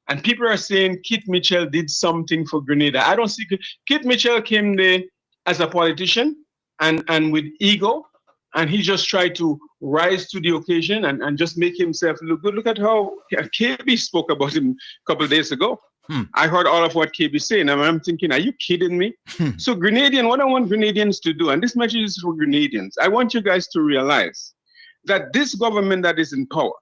And people are saying Kit Mitchell did something for Grenada. I don't see Kit Mitchell came there as a politician and with ego and he just tried to rise to the occasion and just make himself look good. Look at how KB spoke about him a couple of days ago. I heard all of what KB saying, and I'm thinking, are you kidding me? So Grenadian, what I want Grenadians to do, and this message is for Grenadians, I want you guys to realize that this government that is in power,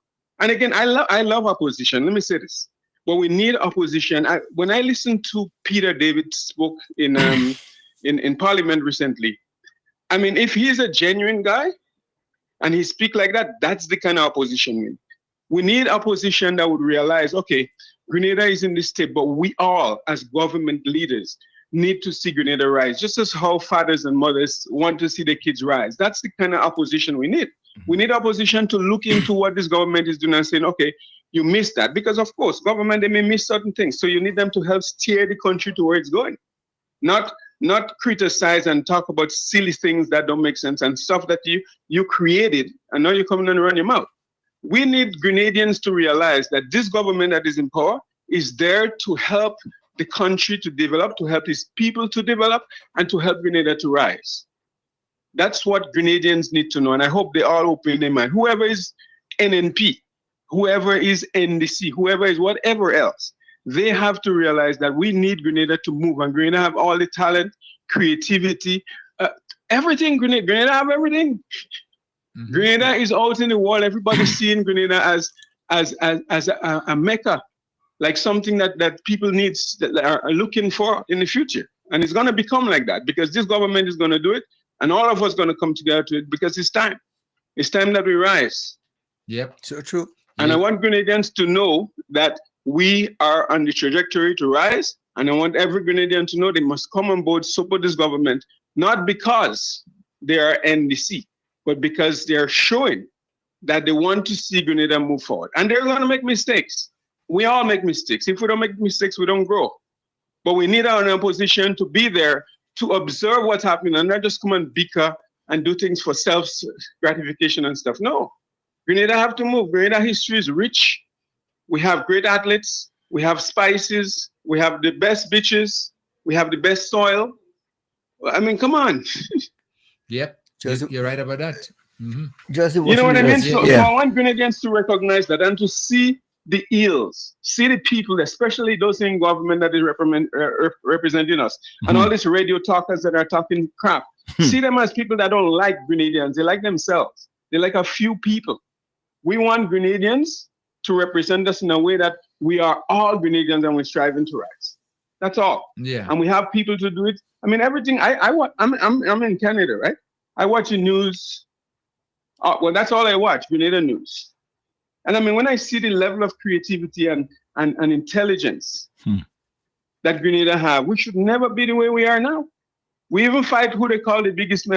and again, I love opposition. Let me say this. But we need opposition. When I listened to Peter David spoke in Parliament recently, I mean, if he's a genuine guy and he speak like that, that's the kind of opposition we need. We need opposition that would realize, okay, Grenada is in this state, but we all, as government leaders, need to see Grenada rise, just as how fathers and mothers want to see their kids rise. That's the kind of opposition we need. We need opposition to look into what this government is doing and saying, okay, you missed that. Because, of course, government, they may miss certain things. So you need them to help steer the country to where it's going. Not criticize and talk about silly things that don't make sense and stuff that you created, and now you're coming and run your mouth. We need Grenadians to realize that this government that is in power is there to help the country to develop, to help its people to develop, and to help Grenada to rise. That's what Grenadians need to know, and I hope they all open their mind. Whoever is NNP, whoever is NDC, whoever is whatever else, they have to realize that we need Grenada to move, and Grenada have all the talent, creativity, everything. Grenada have everything. Grenada is out in the world. Everybody's seeing Grenada as a mecca, like something that people need, that are looking for in the future. And it's going to become like that because this government is going to do it, and all of us going to come together to it because it's time. It's time that we rise. Yep, so true. And I want Grenadians to know that we are on the trajectory to rise, and I want every Grenadian to know they must come on board, support this government, not because they are NDC, but because they are showing that they want to see Grenada move forward. And they're going to make mistakes. We all make mistakes. If we don't make mistakes, we don't grow. But we need our opposition to be there to observe what's happening and not just come and bicker and do things for self-gratification and stuff. No. Grenada have to move. Grenada history is rich. We have great athletes. We have spices. We have the best beaches. We have the best soil. I mean, come on. Yep. You're right about that. You know what I mean? So I want Grenadians to recognize that and to see the ills, see the people, especially those in government that is representing us, and all these radio talkers that are talking crap. See them as people that don't like Grenadians. They like themselves. They like a few people. We want Grenadians to represent us in a way that we are all Grenadians and we're striving to rise. That's all. Yeah. And we have people to do it. I mean, everything. I'm in Canada, right? I watch the news. Well, that's all I watch, Grenada news. And I mean, when I see the level of creativity and intelligence that Grenada have, we should never be the way we are now. We even fight who they call the biggest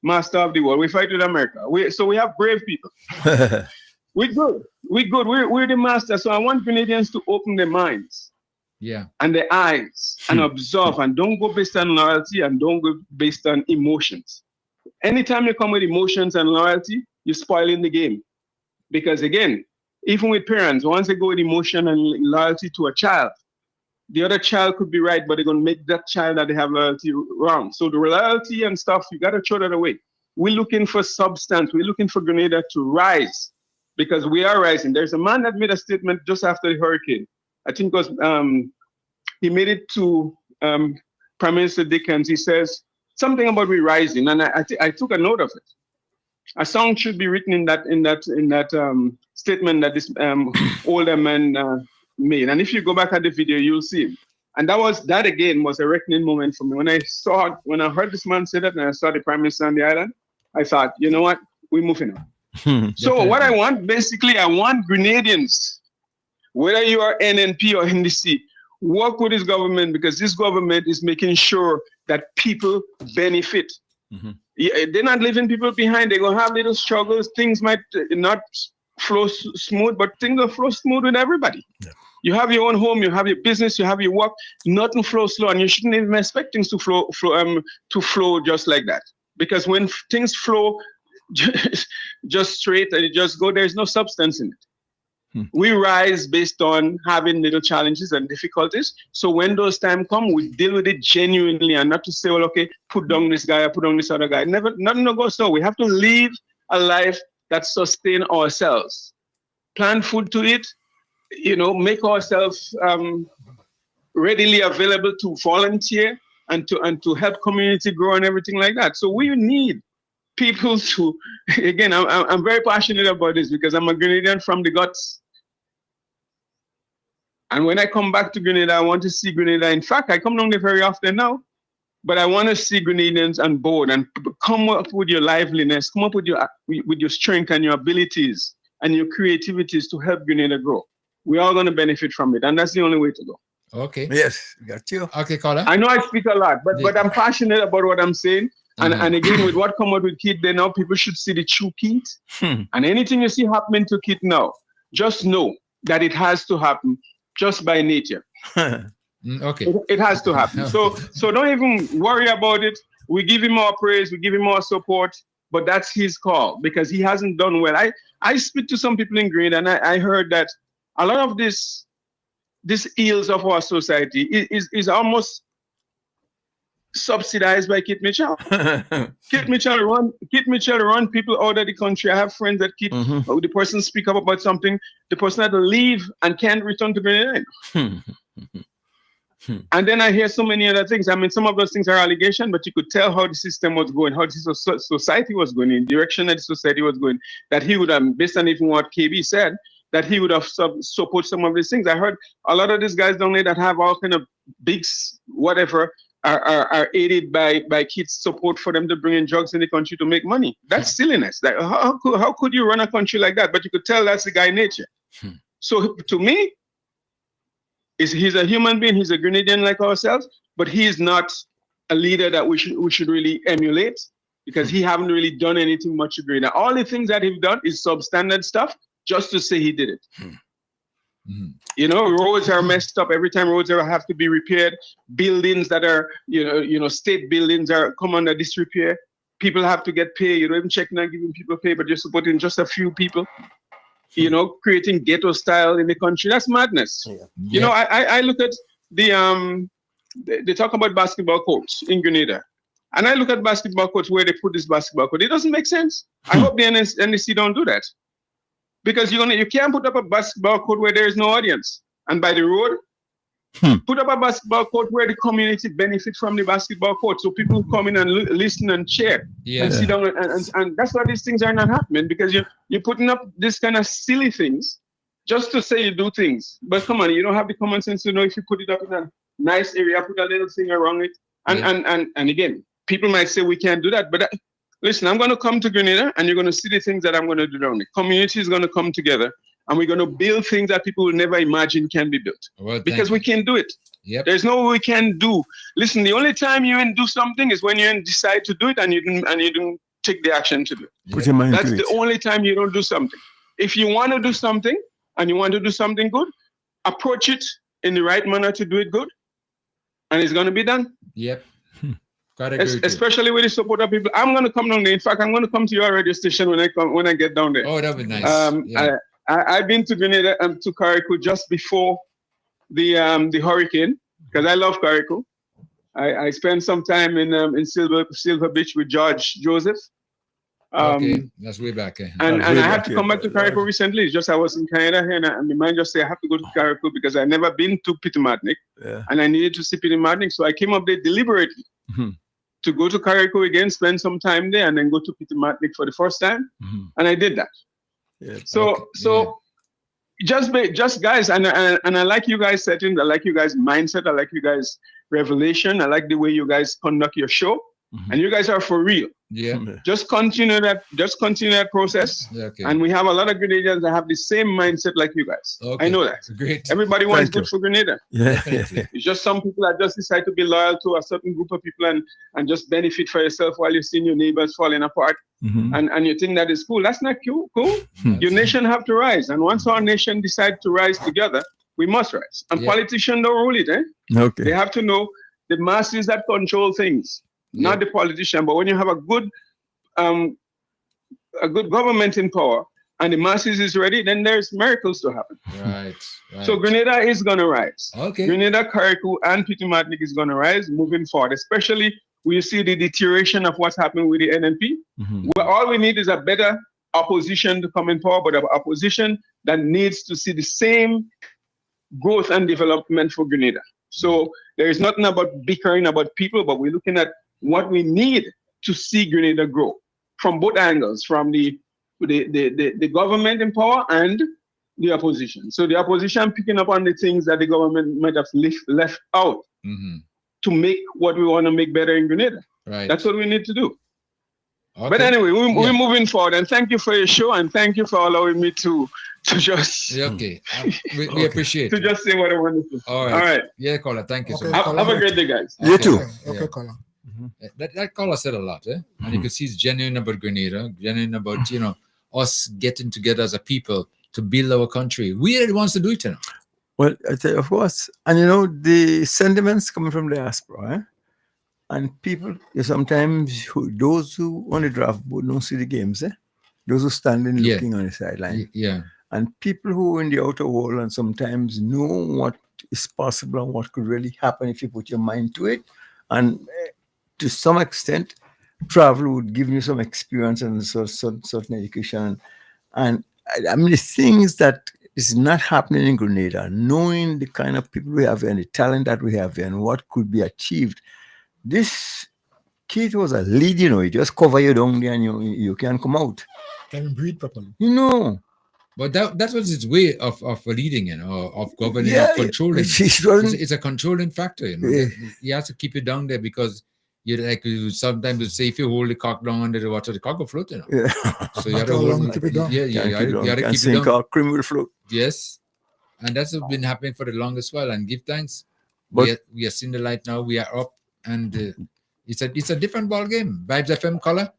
master of the world. We fight with America. So we have brave people. We're good. We're the master. So I want Grenadians to open their minds. Yeah. And their eyes and observe and don't go based on loyalty and don't go based on emotions. Anytime you come with emotions and loyalty, you're spoiling the game. Because again, even with parents, once they go with emotion and loyalty to a child, the other child could be right, but they're going to make that child that they have loyalty wrong. So the loyalty and stuff, you got to throw that away. We're looking for substance. We're looking for Grenada to rise because we are rising. There's a man that made a statement just after the hurricane. I think it was, he made it to Prime Minister Dickens. He says something about we rising, and I took a note of it. A song should be written in that statement that this older man made. And if you go back at the video, you'll see him. And that again was a reckoning moment for me. When I heard this man say that and I saw the Prime Minister on the island, I thought, you know what, we're moving on. So what I want, basically, I want Grenadians, whether you are NNP or NDC, work with this government because this government is making sure that people benefit. They're not leaving people behind. They're going to have little struggles. Things might not flow smooth, but things will flow smooth with everybody. Yeah. You have your own home, you have your business, you have your work. Nothing flows slow, and you shouldn't even expect things to flow just like that. Because when things flow just straight and you just go, there's no substance in it. We rise based on having little challenges and difficulties. So when those times come, we deal with it genuinely and not to say, well, okay, put down this guy or put down this other guy. Never, nothing to go so. We have to live a life that sustain ourselves. Plan food to eat, make ourselves readily available to volunteer and to help community grow and everything like that. So we need people to, again, I'm very passionate about this because I'm a Grenadian from the guts. And when I come back to Grenada, I want to see Grenada. In fact, I come down there very often now, but I want to see Grenadians on board and come up with your liveliness, come up with your strength and your abilities and your creativities to help Grenada grow. We're all going to benefit from it, and that's the only way to go. Okay. Yes, got you. Okay, caller. I know I speak a lot, but I'm passionate about what I'm saying. And again, with what come out with Kid there now, people should see the true Kid. And anything you see happening to Kid now, just know that it has to happen just by nature. Okay. It has to happen. So don't even worry about it. We give him our praise, we give him our support, but that's his call because he hasn't done well. I speak to some people in Grenada and I heard that a lot of this ills of our society is almost subsidized by Kit Mitchell. Kit Mitchell run people out of the country. I have friends that the person speak up about something, the person had to leave and can't return to Grenada. And then I hear so many other things. I mean, some of those things are allegations, but you could tell how the system was going, how the society was going, in the direction that the society was going, that he would have, based on even what KB said, that he would have support some of these things. I heard a lot of these guys down there that have all kind of big whatever are aided by kids' support for them to bring in drugs in the country to make money. That's silliness. Like, how could you run a country like that? But you could tell that's the guy nature. So to me, he's a human being. He's a Grenadian like ourselves, but he is not a leader that we should really emulate because he haven't really done anything much to Grenada. All the things that he's done is substandard stuff just to say he did it. Roads are messed up. Every time roads have to be repaired, buildings that are, state buildings come under disrepair. People have to get paid. You don't even checking and giving people pay, but you're supporting just a few people. Creating ghetto style in the country. That's madness. Yeah. I look at they talk about basketball courts in Grenada. And I look at basketball courts where they put this basketball court. It doesn't make sense. I hope the NSC don't do that. Because you can't put up a basketball court where there is no audience. And by the road, put up a basketball court where the community benefits from the basketball court. So people come in and listen and cheer and sit down. And that's why these things are not happening, because you're putting up this kind of silly things just to say you do things. But come on, you don't have the common sense to know if you put it up in a nice area, put a little thing around it. And again, people might say we can't do that, but listen, I'm going to come to Grenada and you're going to see the things that I'm going to do down there. Community is going to come together and we're going to build things that people will never imagine can be built. Because we can do it. There's no way we can do. Listen, the only time you do something is when you decide to do it and you didn't take the action to do it. Put your mind That's to the it. only time you don't do something. If you want to do something and you want to do something good, approach it in the right manner to do it good, and it's going to be done. Especially with the support of people. I'm going to come down there. In fact, I'm going to come to your radio station when I get down there. Oh, that would be nice. I've been to Grenada and to Carriacou just before the hurricane, because I love Carriacou. I spent some time in Silver Beach with George Joseph. Okay, that's way back. And I had to come back to Carriacou recently. It's just I was in Canada here, and my mind just said I have to go to Carriacou because I've never been to Pitimatnik, and I needed to see Pitimatnik. So I came up there deliberately to go to Carriacou again, spend some time there, and then go to Pitimatnik for the first time, and I did that. Just guys, and I like you guys settings. I like you guys mindset. I like you guys revelation. I like the way you guys conduct your show, and you guys are for real. Just continue that process. And we have a lot of Grenadians that have the same mindset like you guys. I know that. Great. Everybody wants good for Grenada. Definitely. It's just some people that just decide to be loyal to a certain group of people and just benefit for yourself while you're seeing your neighbors falling apart. And you think that is cool. That's not cool. Your nation have to rise. And once our nation decide to rise together, we must rise. And politicians don't rule it. They have to know the masses that control things. Not the politician, but when you have a good government in power and the masses is ready, then there's miracles to happen. Right. So Grenada is going to rise. Okay. Grenada, Carriacou, and Petit-Martinique is going to rise moving forward, especially when you see the deterioration of what's happening with the NNP. Well, all we need is a better opposition to come in power, but an opposition that needs to see the same growth and development for Grenada. So there is nothing about bickering about people, but we're looking at what we need to see Grenada grow from both angles, from the government in power and the opposition. So the opposition picking up on the things that the government might have left out to make what we want to make better in Grenada. Right. That's what we need to do. Okay. But anyway, we're moving forward, and thank you for your show, and thank you for allowing me to just we appreciate to just say what I want to say. All right. Yeah, caller. Thank you so much. Have a great day, guys. You too. Okay, caller. That caller said a lot, and you could see it's genuine about Grenada, genuine about us getting together as a people to build our country. We are the ones to do it, Well, I tell you, of course, and the sentiments coming from the diaspora, and people sometimes those who on the draft board don't see the games, those who standing looking on the sideline, and people who are in the outer world and sometimes know what is possible and what could really happen if you put your mind to it, and to some extent, travel would give you some experience and certain education. And I mean, the things that is not happening in Grenada, knowing the kind of people we have and the talent that we have and what could be achieved. This kid was a lead, you just cover your down there and you can come out. Can breathe properly. But that was his way of leading, of governing, of controlling. It's a controlling factor, You have to keep it down there because you sometimes say if you hold the cock down under the water, the cock will float, So you have to hold keep it down. you have to keep it down. Cream will float. Yes. And that's what's been happening for the longest while. And give thanks. We are seeing the light now. We are up, and it's a different ball game. Vibes FM caller,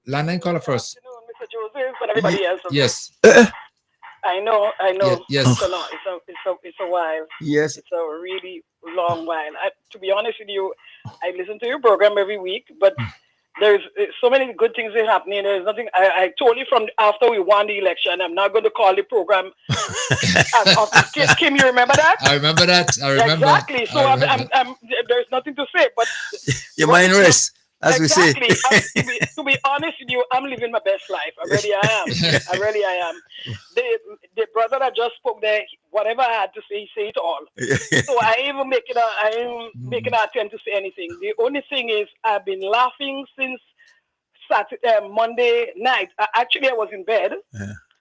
landline caller first. Mr. Joseph and everybody else. Yes. I know. Yes. It's a while. Yes. It's a really long while. To be honest with you, I listen to your program every week, but there's so many good things that are happening. There's nothing. I told you from after we won the election, I'm not going to call the program. Kim, you remember that? I remember that. Exactly. So I'm there's nothing to say, but your mind rests, as we say. To be honest with you, I'm living my best life. I really am. The brother that just spoke there, whatever I had to say, say it all. So I ain't making an attempt to say anything. The only thing is I've been laughing since Monday night. Actually, I was in bed,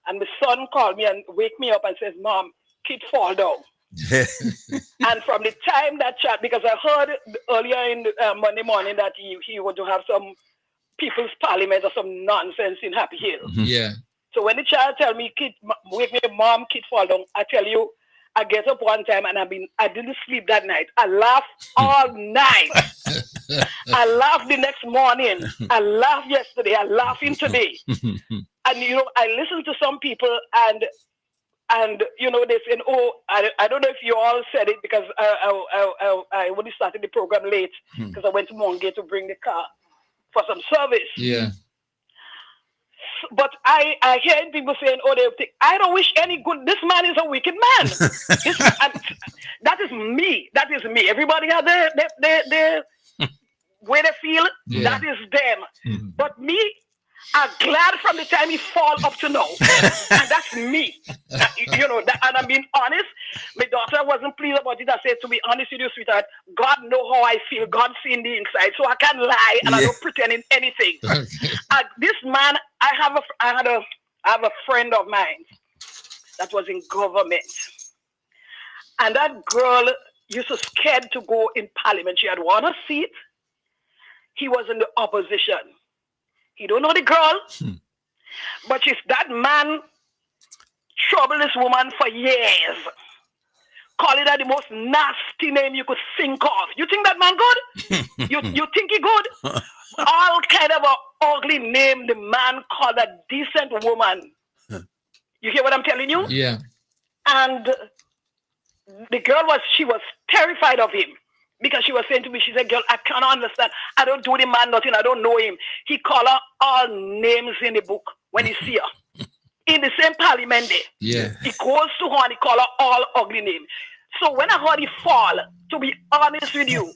and the son called me and wake me up and says, "Mom, kid fall down." And from the time that chat, because I heard earlier in Monday morning that he want to have some people's parliament or some nonsense in Happy Hill. Yeah. So when the child tell me, "Kid, wake me up, Mom, kid fall down," I tell you, I get up one time and I didn't sleep that night. I laughed all night. I laughed the next morning. I laughed yesterday. I laughing today. And I listen to some people and they say, "Oh, I don't know if you all said it because I only started the program late because I went to Mongate to bring the car for some service." Yeah. But I hear people saying, "Oh, they think I don't wish any good. This man is a wicked man." That is me. That is me. Everybody has their way they feel. Yeah. That is them. But me, I'm glad from the time he fall up to now. And that's me. And I'm being honest. My daughter wasn't pleased about it. I said, to be honest with you, sweetheart, God know how I feel. God seen the inside. So I can't lie and I don't pretend in anything. This man, I have a friend of mine that was in government. And that girl used to scared to go in parliament. She had won a seat. He was in the opposition. He don't know the girl, but that man troubled this woman for years. Call it the most nasty name you could think of. You think that man good? you think he good? All kind of a ugly name the man called a decent woman. You hear what I'm telling you? Yeah. And the girl was terrified of him. Because she was saying to me, she said, "Girl, I cannot understand. I don't do the man nothing. I don't know him. He call her all names in the book when he see her." in the same parliament there. Yeah. He goes to her and he call her all ugly name. So when I heard he fall, to be honest with you,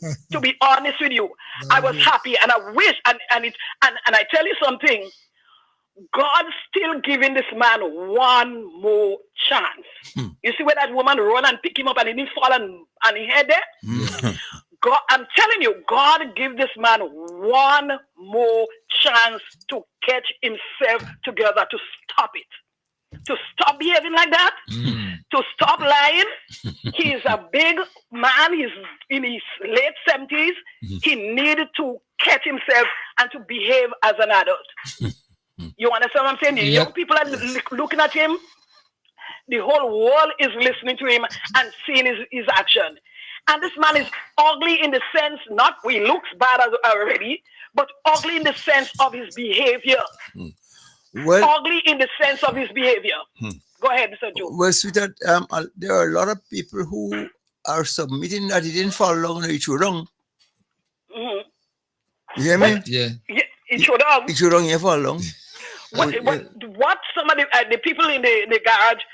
I was happy and I wish and I tell you something, God still giving this man one more chance. You see where that woman run and pick him up and he didn't fall and he had there? God, I'm telling you, God give this man one more chance to catch himself together, to stop it, to stop behaving like that, to stop lying. He's a big man. He's in his late 70s. He needed to catch himself and to behave as an adult. You understand what I'm saying? The young people are looking at him. The whole world is listening to him and seeing his action. And this man is ugly in the sense, not he looks bad already, but ugly in the sense of his behavior. Ugly in the sense of his behavior. Go ahead, Mr. Joe. Well, sweetheart, there are a lot of people who are submitting that he didn't follow along and he threw wrong. You hear me? Yeah. He threw wrong. He threw wrong, he follow along. What some of the people in the garage,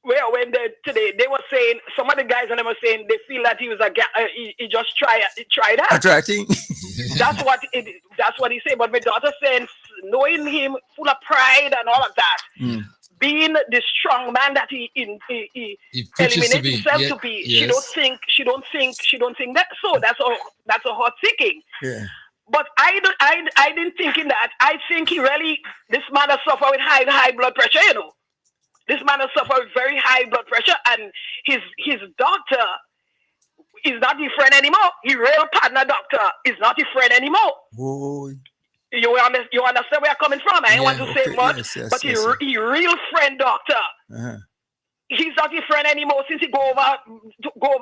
well, when they were saying, some of the guys and they were saying they feel that he was he just tried that. I try to. That's what he said. But my daughter saying, knowing him full of pride and all of that, being the strong man that he eliminated himself to be, she don't think that. So that's a hot thinking. Yeah. But I didn't think in that. I think this man has suffered with high blood pressure, you know. This man has suffered with very high blood pressure, and his doctor is not his friend anymore. His real partner doctor is not his friend anymore. Oh. You understand where I'm coming from? I don't want to say much, but his real friend doctor, he's not his friend anymore since he go over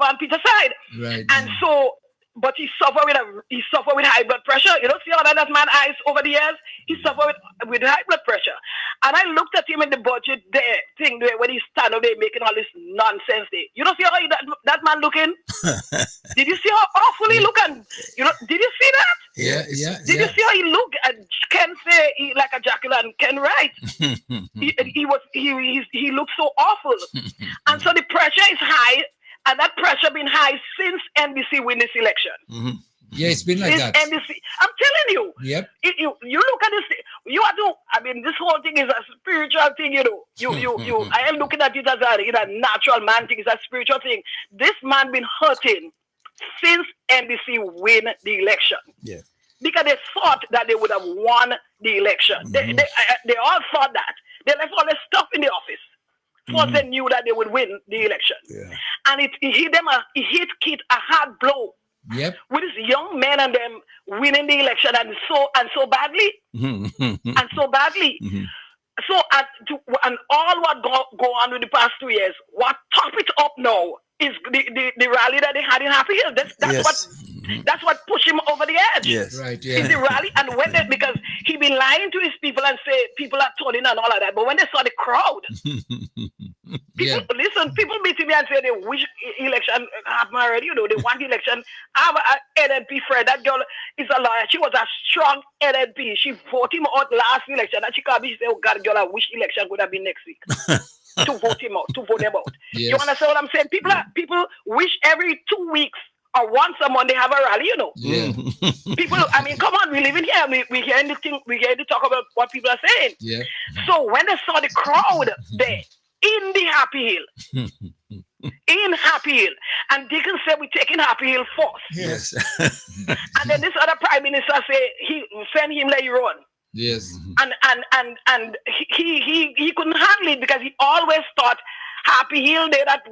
on Peter's side. Right. And so, but he suffered with high blood pressure. You don't see how that man eyes over the years. He suffered with high blood pressure. And I looked at him in the budget thing there when he stand up there making all this nonsense there. You don't see how that man looking? Did you see how awful he look? And did you see that? Yeah. Did you see how he look? And Ken say he like a Jekyll and Ken right. he looked so awful. And so the pressure is high. And that pressure been high since NBC win this election. Yeah, it's been like that. NBC, I'm telling you. Yep. You look at this. This whole thing is a spiritual thing. I am looking at it as a natural man thing. It's a spiritual thing. This man been hurting since NBC win the election. Yeah. Because they thought that they would have won the election. They all thought that. They left all their stuff in the office. First they knew that they would win the election. Yeah. And it hit Kit a hard blow. Yep. With this young man and them winning the election and so badly. And so badly. So and all what go on with the past 2 years, what top it up now is the rally that they had in Happy Hill. That's what pushed him over the edge. Yes. Right, yeah. Is the rally and because he been lying to his people and say people are turning and all of that. But when they saw the crowd, people meet me and say they wish election happen already. They want the election. I have an NNP friend. That girl is a lawyer. She was a strong NNP. She voted him out last election. And she called me. She said, "Oh God, girl, I wish election would have been next week." to vote them out. Yes. You understand what I'm saying? People wish every 2 weeks or once a month they have a rally, Yeah. People, I mean, come on, we live in here. We hear to talk about what people are saying. Yeah. So when they saw the crowd there in the Happy Hill, in Happy Hill, and Dickens said we're taking Happy Hill first. Yes. And then this other prime minister said he send him later on. Yes. And he couldn't handle it because he always thought Happy Hill there, that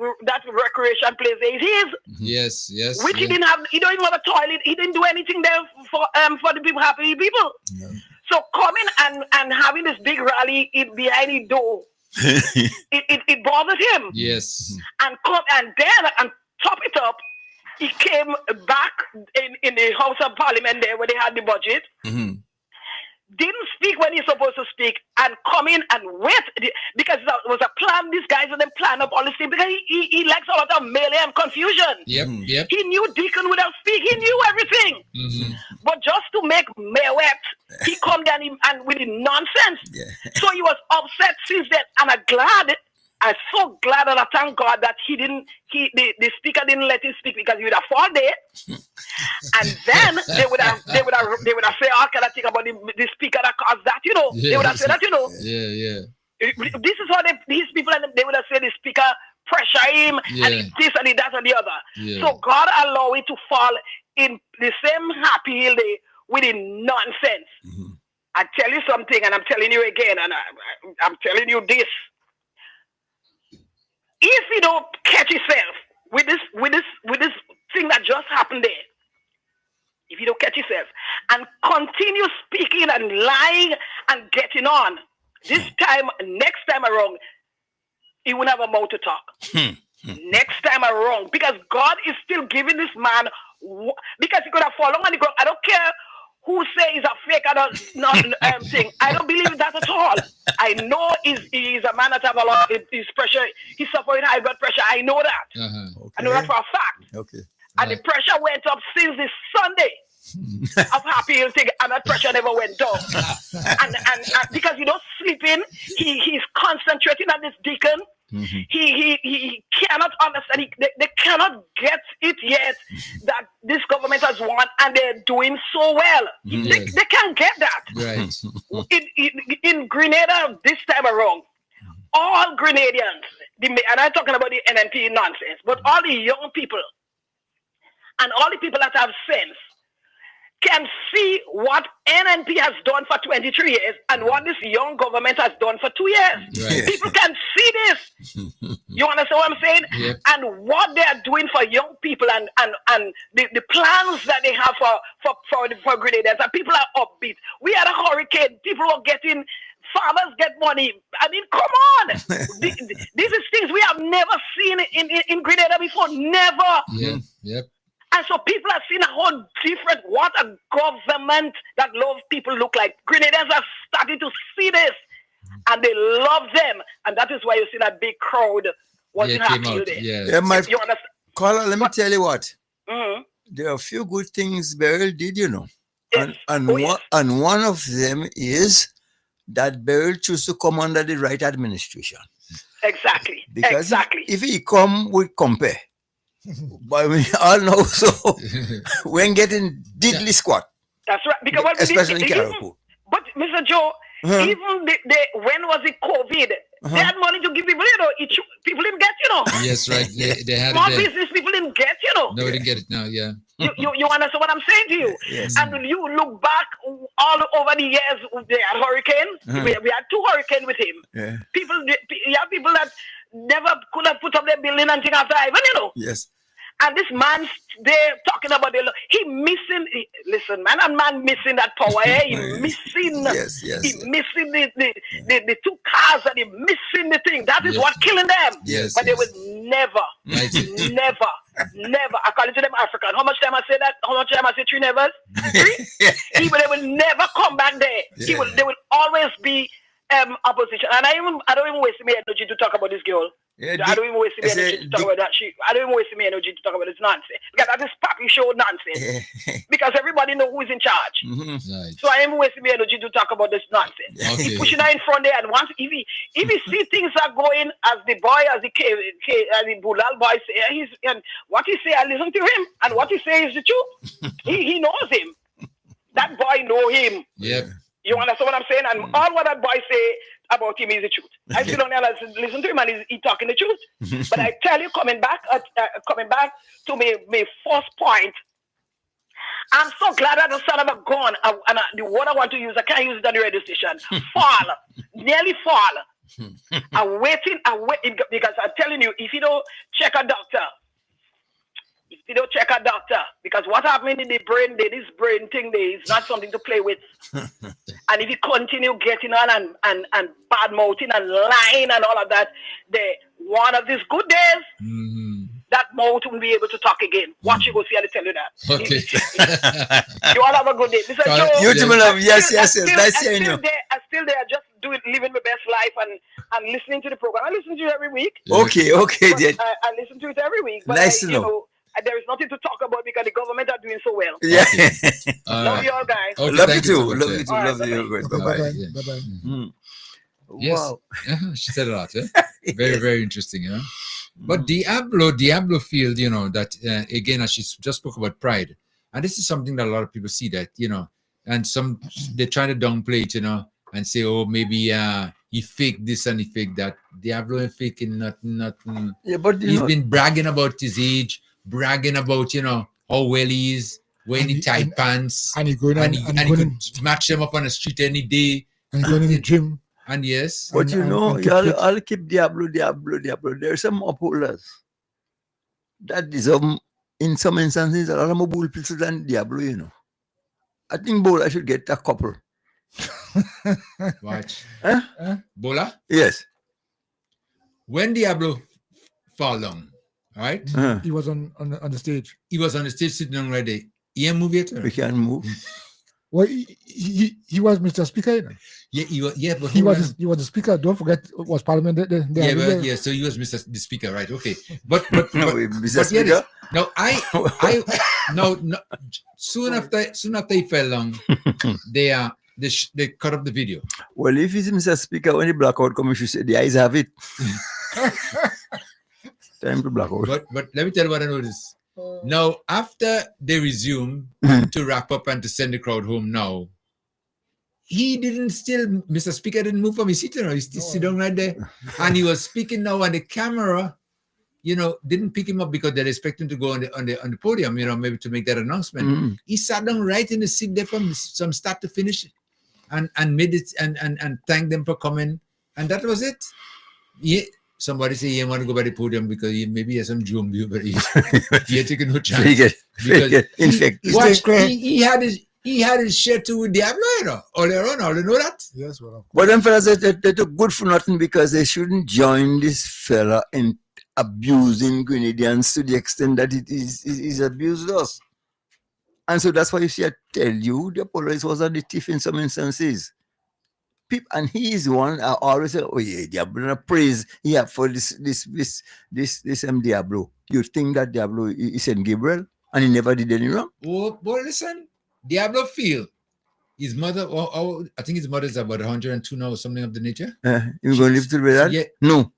recreation place there is his. Yes. Which he didn't have. He don't even have a toilet. He didn't do anything there for the people, Happy Hill people. Yeah. So coming and having this big rally behind the door, it bothered him. Yes. And top it up, he came back in the House of Parliament there where they had the budget. Didn't speak when he's supposed to speak. and come in and wait because that was a plan. These guys and them plan up all this thing because he likes a lot of melee and confusion. Yep. He knew Deacon would have speak. He knew everything. But just to make May wet, he come down and with his nonsense. So he was upset since then. And I'm so glad and I thank God that the speaker didn't let him speak because he would have fallen there. And then they would have said, "Oh, can I think about the speaker that caused that?" They would have said that, Yeah. This is how these people, they would have said the speaker pressure him and this and that and the other. So God allowed it to fall in the same happy hill day with the nonsense. I tell you something, and I'm telling you again, and I'm telling you this. If you don't catch yourself with this thing that just happened there, if you don't catch yourself and continue speaking and lying and getting on, next time around, he won't have a mouth to talk. Next time around, because God is still giving this man, because he could have fallen on the ground. I don't care who say he's a fake or not thing. I don't believe that at all. I know he's a man that have a lot of his pressure. He's suffering high blood pressure. I know that. I know that for a fact. Okay. And the pressure went up since this Sunday of happy hill thing, and that pressure never went down. and because you don't sleep in, he's concentrating on this Deacon. He cannot understand. They cannot get it yet that this government has won and they're doing so well. They can't get that. Right. In Grenada this time around, all Grenadians, and I'm talking about the NNP nonsense, but all the young people and all the people that have sense can see what NNP has done for 23 years and what this young government has done for 2 years. Right. People can see this. You understand what I'm saying? Yep. And what they are doing for young people and the plans that they have for Grenadians. And people are upbeat. We had a hurricane. People are getting, farmers get money. I mean, come on. These are things we have never seen in Grenada before. Never. Yep. And so people have seen a whole different, what a government that loves people look like. Grenadians are starting to see this, and they love them. And that is why you see that big crowd wasn't happy with it. Yeah, my You understand? caller, let me tell you what. There are a few good things Beryl did, And one of them is that Beryl chose to come under the right administration. Exactly. Because if he come with compare, but we all know so when getting diddly squat. That's right. Because especially in Caribou. But Mr. Joe, even when was it COVID? They had money to give people, people didn't get, Yes, right. They had small it there. business people didn't get, No, we didn't get it now, yeah. You understand what I'm saying to you? Yes. And you look back all over the years, they had hurricane. We had 2 hurricanes with him. Yeah. You have people that never could have put up their building and thing after Ivan, Yes. And this man's there talking about he missing. Listen, man missing that power. He missing. Yes. He missing the 2 cars and he missing the thing. That is what killing them. Yes. But they will never, according to them African. How much time I say that? How much time I say 3 nevers? 3? They will never come back there. Yeah. They will always be opposition. And I don't even waste my energy to talk about this girl. Yeah, I don't even waste my energy to talk about that. I don't even waste my energy to talk about this nonsense. Because that is pappy show nonsense. Because everybody know who is in charge. Right. So I am wasting my energy to talk about this nonsense. Okay. He pushing her in front there, and once if he see things are going as the Bulal boy say, and what he say, I listen to him, and what he say is the truth. he knows him. That boy know him. Yep. You understand what I'm saying? And all what that boy say about him is the truth. I sit down there and listen to him, and he's talking the truth. But I tell you, coming back to my first point, I'm so glad that the son of a gun, and the word I want to use, I can't use it on the radio station. Nearly fall. I'm waiting, because I'm telling you, if you don't check a doctor, because what happened in the brain, this brain thing there is not something to play with. And if you continue getting on and bad mouthing and lying and all of that, one of these good days, that mouth won't be able to talk again. Watch you go see, I'll tell you that. Okay. You all have a good day. Mr. Joe, You too, my love. Yes. Nice seeing you. I'm still there. living my best life and listening to the program. I listen to it every week. Okay. I listen to it every week. But Nice to know. There is nothing to talk about because the government are doing so well. Yeah. Love you all, guys. Okay, love you too. much, Love you too. All right, Love you. Bye-bye. Bye-bye. Yes. Wow. She said a lot. Very, very interesting. But Diablo feel, that again, as she just spoke about pride, and this is something that a lot of people see that, and some they try to downplay it, and say, oh, maybe he faked this and he faked that. Diablo ain't faking nothing. Yeah, but he's been bragging about his age, bragging about how well he is, wearing tight pants, and he going and he could match them up on the street any day, and going in the gym. And yes, but I'll keep Diablo. There are some upholders. That is in some instances a lot more bull people than Diablo. I think Bola should get a couple. Watch. Bola? Yes. When Diablo fall down, right? He was on the stage. He was on the stage sitting down right there. He ain't move yet. We can't move. Well, he was Mr. Speaker. Yeah, but he was the speaker. Don't forget, it was Parliament. So he was the Speaker, right? Okay, but Mr. Speaker. No, no. Soon after he fell down, they cut up the video. Well, if he's Mr. Speaker, when the blackout comes, you say the eyes have it. Time to blackout. But let me tell you what I noticed. Now, after they resume to wrap up and to send the crowd home now, Mr. Speaker didn't move from his seat, he still sit down right there. And he was speaking now, and the camera, didn't pick him up because they expect him to go on the podium, maybe to make that announcement. He sat down right in the seat there from start to finish and made it and thanked them for coming. And that was it. Somebody say he want to go by the podium because maybe he has some drum view, but he had taken no chance. In fact, he had his share too with Diablo, all they know that. Yes, well. But them fellas, they took good for nothing because they shouldn't join this fella in abusing Grenadians to the extent that he's abused us. And so that's why you see, I tell you, the police was a thief in some instances. And he is one I always say, oh yeah, Diablo praise for this Diablo. You think that Diablo is Saint Gabriel and he never did any wrong? Oh, but listen, Diablo feel his mother. I think his mother is about 102 now, or something of the nature. You gonna live to that? Yeah. No.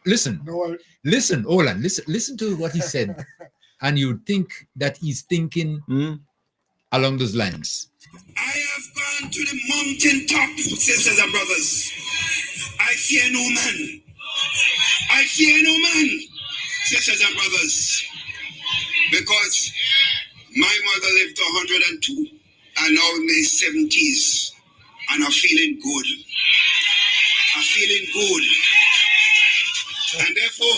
Listen. Hold on. Listen to what he said, and you think that he's thinking along those lines. I have gone to the mountain top, sisters and brothers. I fear no man. I fear no man, sisters and brothers. Because my mother lived to 102 and now in my 70s. And I'm feeling good. I'm feeling good. And therefore,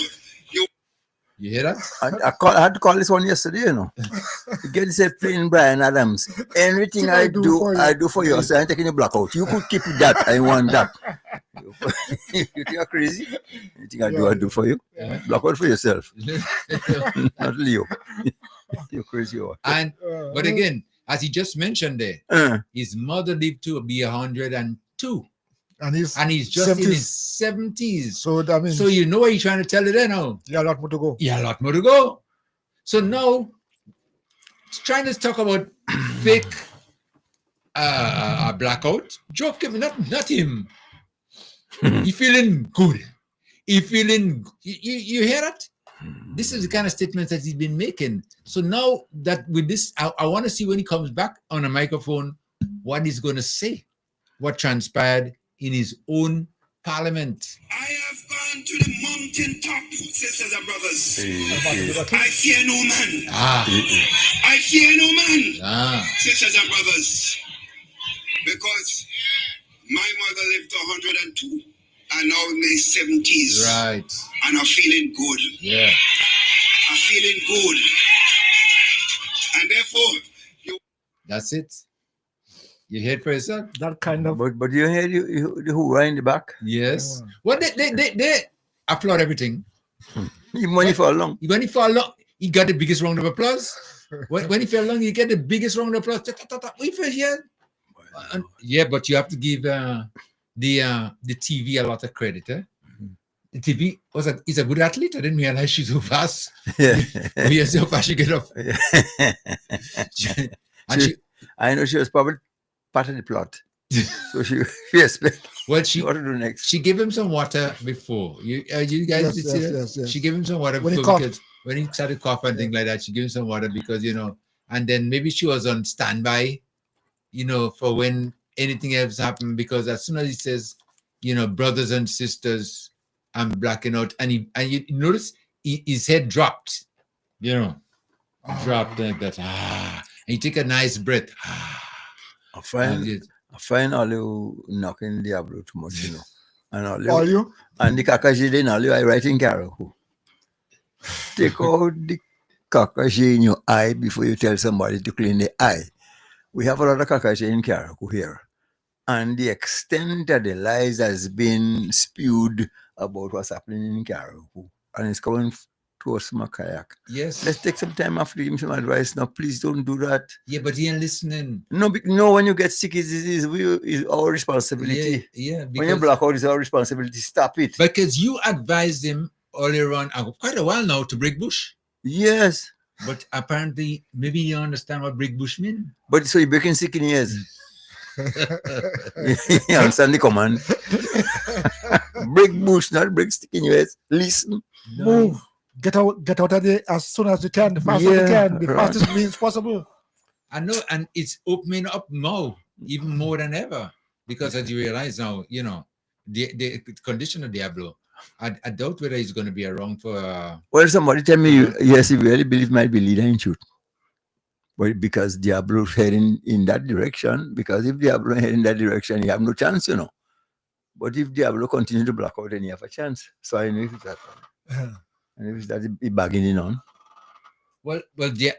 you hear that? I had to call this one yesterday, You get this plain Brian Adams. Everything I do for you. So I'm taking a blackout. You could keep that. I want that. You think I'm crazy? Anything I do for you? Yeah. Blackout for yourself. Not Leo. You're crazy. But again, as he just mentioned there, his mother lived to be 102. And he's just 70s. In his 70s. So that means. So you know what he's trying to tell you there now? Yeah, a lot more to go. Yeah, a lot more to go. So now, trying to talk about fake blackout, joke him, not him. He feeling good. You hear that? This is the kind of statements that he's been making. So now that with this, I want to see when he comes back on a microphone, what he's going to say, what transpired in his own parliament. I have gone to the mountain top, sisters and brothers. I fear no man. I fear no man, sisters and brothers. Because my mother lived to 102 and now in my 70s. Right. And I'm feeling good. Yeah. I'm feeling good. And therefore, that's it. You hear it for yourself? That kind of. But you hear the hoorah in the back? Yes. Well, they applaud everything. Even when he fall along. When he fall along, he got the biggest round of applause. When he fell along, you get the biggest round of applause. We feel here. Yeah, but you have to give the TV a lot of credit. The TV is a good athlete. I didn't realize she's so fast. Yeah. Yes, so fast she get up. I know she was probably part of the plot. So she expect what to do next. She gave him some water before. You guys did see that? Yes. She gave him some water When he before coughed. because when he started coughing and things like that, she gave him some water because and then maybe she was on standby, for when anything else happened, because as soon as he says, brothers and sisters, I'm blacking out, and you notice his head dropped, dropped like that. And you take a nice breath. I find all you knocking Diablo too much, And all you? And the kakashi in all you I writing Karaku. Take out the kakashi in your eye before you tell somebody to clean the eye. We have a lot of kakashi in Karaku here. And the extent that the lies has been spewed about what's happening in Karaku. And it's coming to us from a kayak. Yes. Let's take some time after give him some advice. Now, please don't do that. Yeah, but he ain't listening. No, when you get sick, it's our responsibility. Yeah. When you black out, it's our responsibility. Stop it. Because you advised him earlier on, quite a while now, to break bush. Yes. But apparently, maybe you understand what break bush means. But so you're breaking sick in years. You understand the command? Break bush, not break stick in your head. Listen. No. Move. Get out of there as soon as you can, the fastest you can, the fastest means possible. I know, and it's opening up now, even more than ever. Because as you realize now, the condition of Diablo, I doubt whether he's going to be around for... Well, somebody tell me, yes, he really believe might be leader in truth. But because Diablo's heading in that direction, because if Diablo heading in that direction, you have no chance, But if Diablo continue to block out, then you have a chance. So I know if it's that. And if that is bargaining on. Well,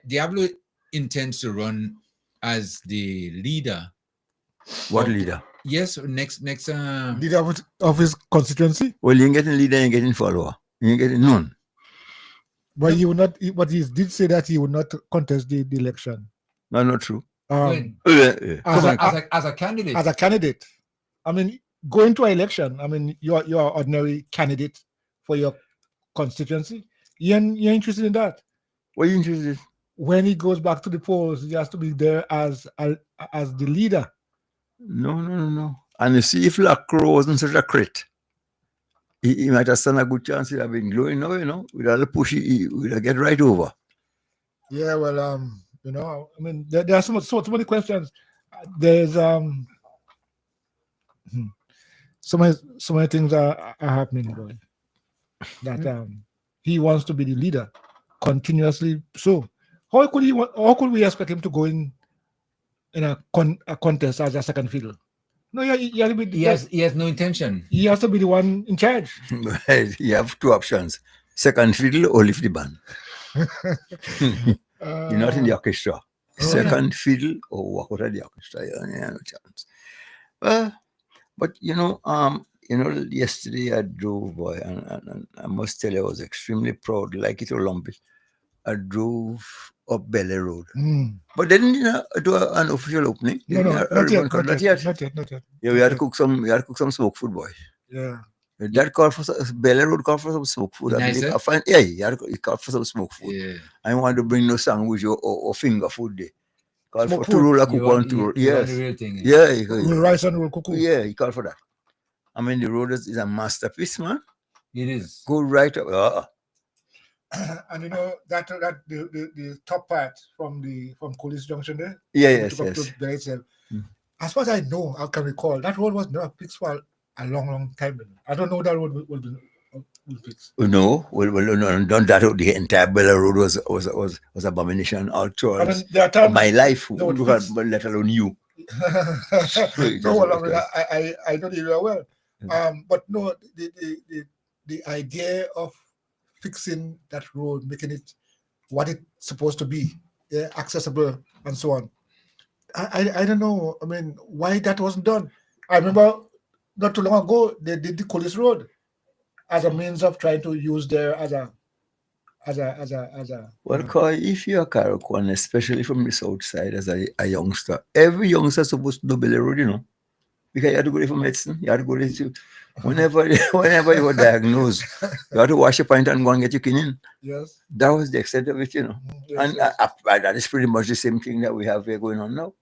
Diablo intends to run as the leader. What leader? Yes, next leader of his constituency. Well, you ain't getting leader, you ain't getting follower. You ain't getting none. But he would not. But he did say that he would not contest the election. No, not true. As a candidate. As a candidate, I mean, going to an election. I mean, you're an ordinary candidate for your constituency. You're interested in that. What are you interested in? When he goes back to the polls, he has to be there as the leader. No. And you see, if Lacroix wasn't such a crit, he might have stand a good chance. He'd have been glowing now, with all the push, he would get right over. Yeah, well, I mean, there are so many questions. There's so many things are happening, boy. That he wants to be the leader continuously. So how could we expect him to go in a contest as a second fiddle? No, he has no intention. He has to be the one in charge. Right. You have two options: second fiddle or lift the band. You're not in the orchestra. Second fiddle or walk out of the orchestra. Yeah, no chance. But yesterday I drove, boy, and I must tell you, I was extremely proud, like it or lump it. I drove up Belle Road. But they didn't do an official opening. Not yet. Yeah, we had to cook some smoke food, boy. Yeah. That called for Belle Road called for some smoke food. He called for some smoke food. Yeah. I want to bring no sandwich or finger food there. Called for 2 roll of cook. Yes. Yeah. Rice and roll cuckoo. Yeah, he called for that. I mean, the road is a masterpiece, man. It is. Go right up. And that the top part from Coolidge Junction there. Yes. As far as I know, I can recall, that road was not fixed for a long time. I don't know that road will be fixed. No, done that. The entire Bella Road was abomination all through my life. Let alone you. No, I know you very well. But no, the idea of fixing that road, making it what it's supposed to be, accessible and so on. I don't know. I mean, why that wasn't done? I remember not too long ago they did the Coolidge Road as a means of trying to use there as a. Well, Koi, if you're a Karakuan, especially from the south side as a youngster, every youngster is supposed to know Belle Road, Because you had to go there for medicine. You had to go there to whenever you were diagnosed, you had to wash your pint and go and get your quinine. Yes. That was the extent of it, you know. Yes, And yes. that is pretty much the same thing that we have here going on now.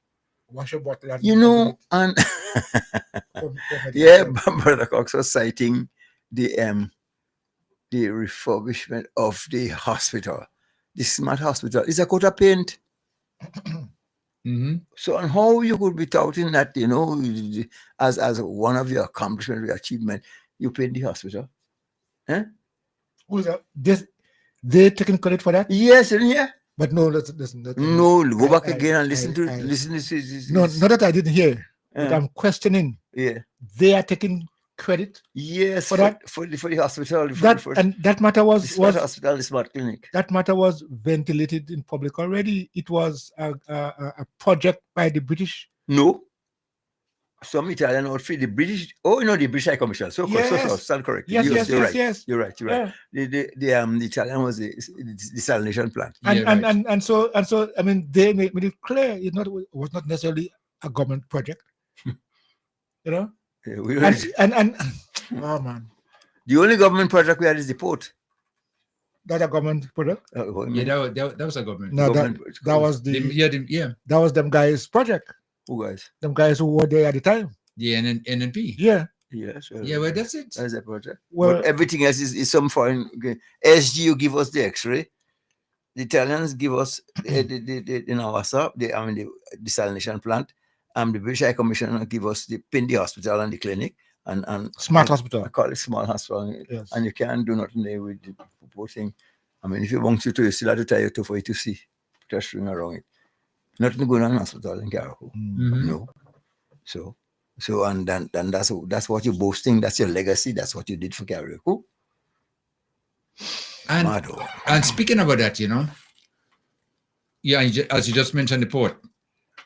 Wash your bottle and You know, and yeah, Brother Cox was citing the refurbishment of the hospital, the smart hospital. It's a coat of paint. Mm-hmm. So, and how you could be touting that, you know, as one of your accomplishments, your achievement, you paint the hospital? Huh? Who's that? They taking credit for that? Yes, yeah. But no, listen. No, go back again and listen to this. No, not that I didn't hear, but I'm questioning. Yeah. They are taking credit. Yes, for that. For the hospital. That matter was hospital, the smart clinic. That matter was ventilated in public already. It was a project by the British. No. Some Italian outfit, the British. Oh, no, the British High Commission. So stand correct. Yes, you're right. yes. You're right. Yeah. The Italian was the desalination plant. And so I mean they made it clear it was not necessarily a government project. You know. Yeah, and oh man. The only government project we had is the port. That a government project? Yeah, that was a government. No, that was that was them guys' project. Who guys? Them guys who were there at the time. The NNP. Yeah. Yes. Yeah, well, that's it. That's the project. Well, but everything else is some foreign. Okay. SGU give us the X-ray. The Italians give us the WhatsApp. The desalination plant. The British High Commission give us the Pindi Hospital and the clinic and smart hospital. I call it small hospital. Yes. And you can't do nothing there with the whole thing. I mean, if you want to, you still have to tie your toe for you to see. Just ring around it. Nothing going on in hospital in Carriacou. Mm-hmm. No. So and then that's what you're boasting. That's your legacy. That's what you did for Carriacou. And speaking about that, you know, yeah, as you just mentioned, the port,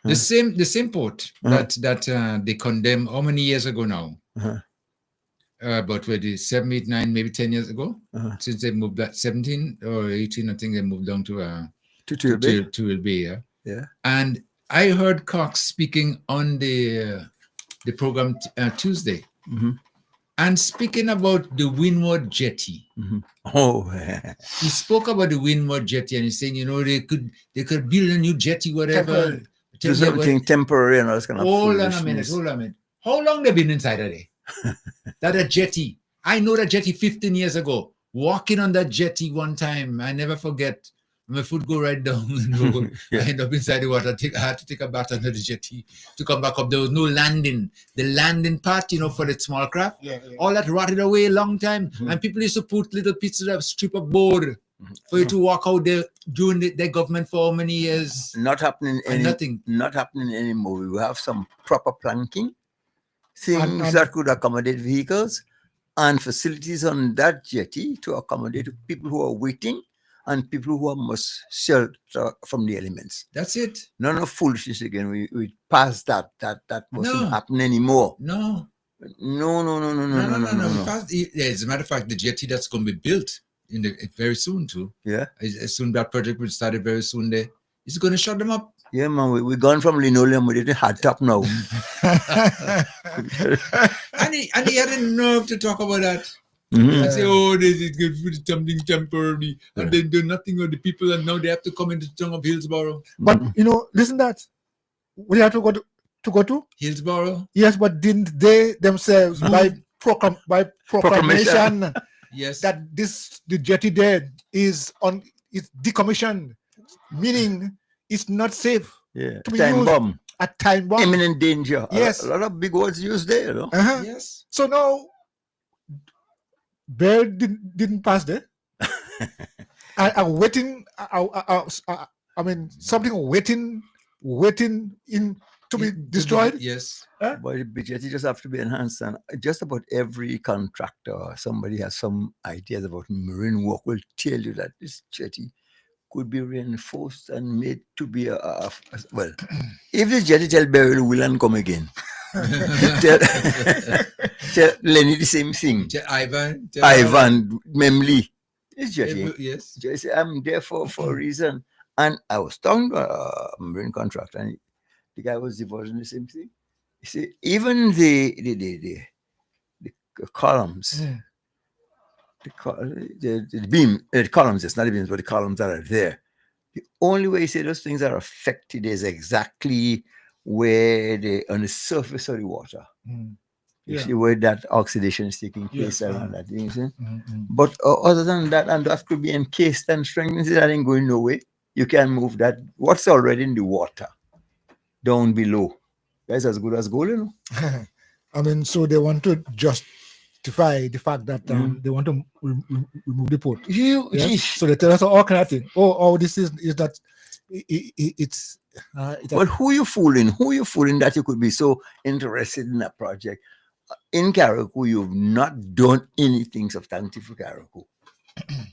the same port that they condemned how many years ago now? About 7, 8, 9, maybe 10 years ago, since they moved back 17 or 18, I think they moved down to Bay. Yeah. And I heard Cox speaking on the program Tuesday, and speaking about the Windward Jetty. Oh, he spoke about the Windward Jetty, and he's saying, you know, they could build a new jetty, whatever. Do something temporary and all this kind of Hold on a minute. How long they been inside of there? That a jetty. I know that jetty 15 years ago. Walking on that jetty one time, I never forget. My foot go right down the road. I end up inside the water. I had to take a bath under the jetty to come back up. There was no landing. The landing part, you know, for the small craft, all that rotted away a long time. And people used to put little pieces of strip of board for you to walk out there during their government for how many years. Not happening. Nothing. Not happening anymore. We will have some proper planking, things that could accommodate vehicles and facilities on that jetty to accommodate people who are waiting and people who must shelter from the elements. That's it. None of foolishness again. We passed that. That mustn't happen anymore. No. As a matter of fact, the jetty that's going to be built very soon too. Yeah. As soon that project will start very soon, there it's going to shut them up. Yeah, man. We're gone from linoleum. We're getting hard top now. and he had the nerve to talk about that. Mm-hmm. And say, oh, this is good for something temporary, and then do nothing with the people, and now they have to come into the town of Hillsborough. But you know, listen, that we have to go to Hillsborough. Yes, but didn't they themselves by proclamation yes, that the jetty there is decommissioned, meaning it's not safe. Yeah, to be time used. bomb. A time bomb. Imminent danger. Yes, a lot of big words used there. You know? Yes. So now, Bear didn't pass there. I'm waiting. I mean, something waiting in to be destroyed. Yes. But the jetty just have to be enhanced, and just about every contractor or somebody has some ideas about marine work will tell you that this jetty could be reinforced and made to be well. If this jetty tell Beryl will and come again, tell Lenny the same thing. Ivan, Memli. This jetty. Yes. Just, I'm there for a reason. And I was talking to a marine contractor, and the guy was divulging the same thing. see, even the columns, the beam, the columns, it's not the beams, but the columns that are there. The only way you say those things are affected is exactly where on the surface of the water. You see where that oxidation is taking place around that thing. But other than that, and that could be encased and strengthened, that ain't going nowhere. You can move that. What's already in the water down below, that's as good as gold, you know. I mean, so they want to justify the fact that they want to remove the port. So they tell us all kind of thing. Oh, this is that it's. But who you fooling? Who you fooling that you could be so interested in a project? In Karaku, you've not done anything substantive for Karaku.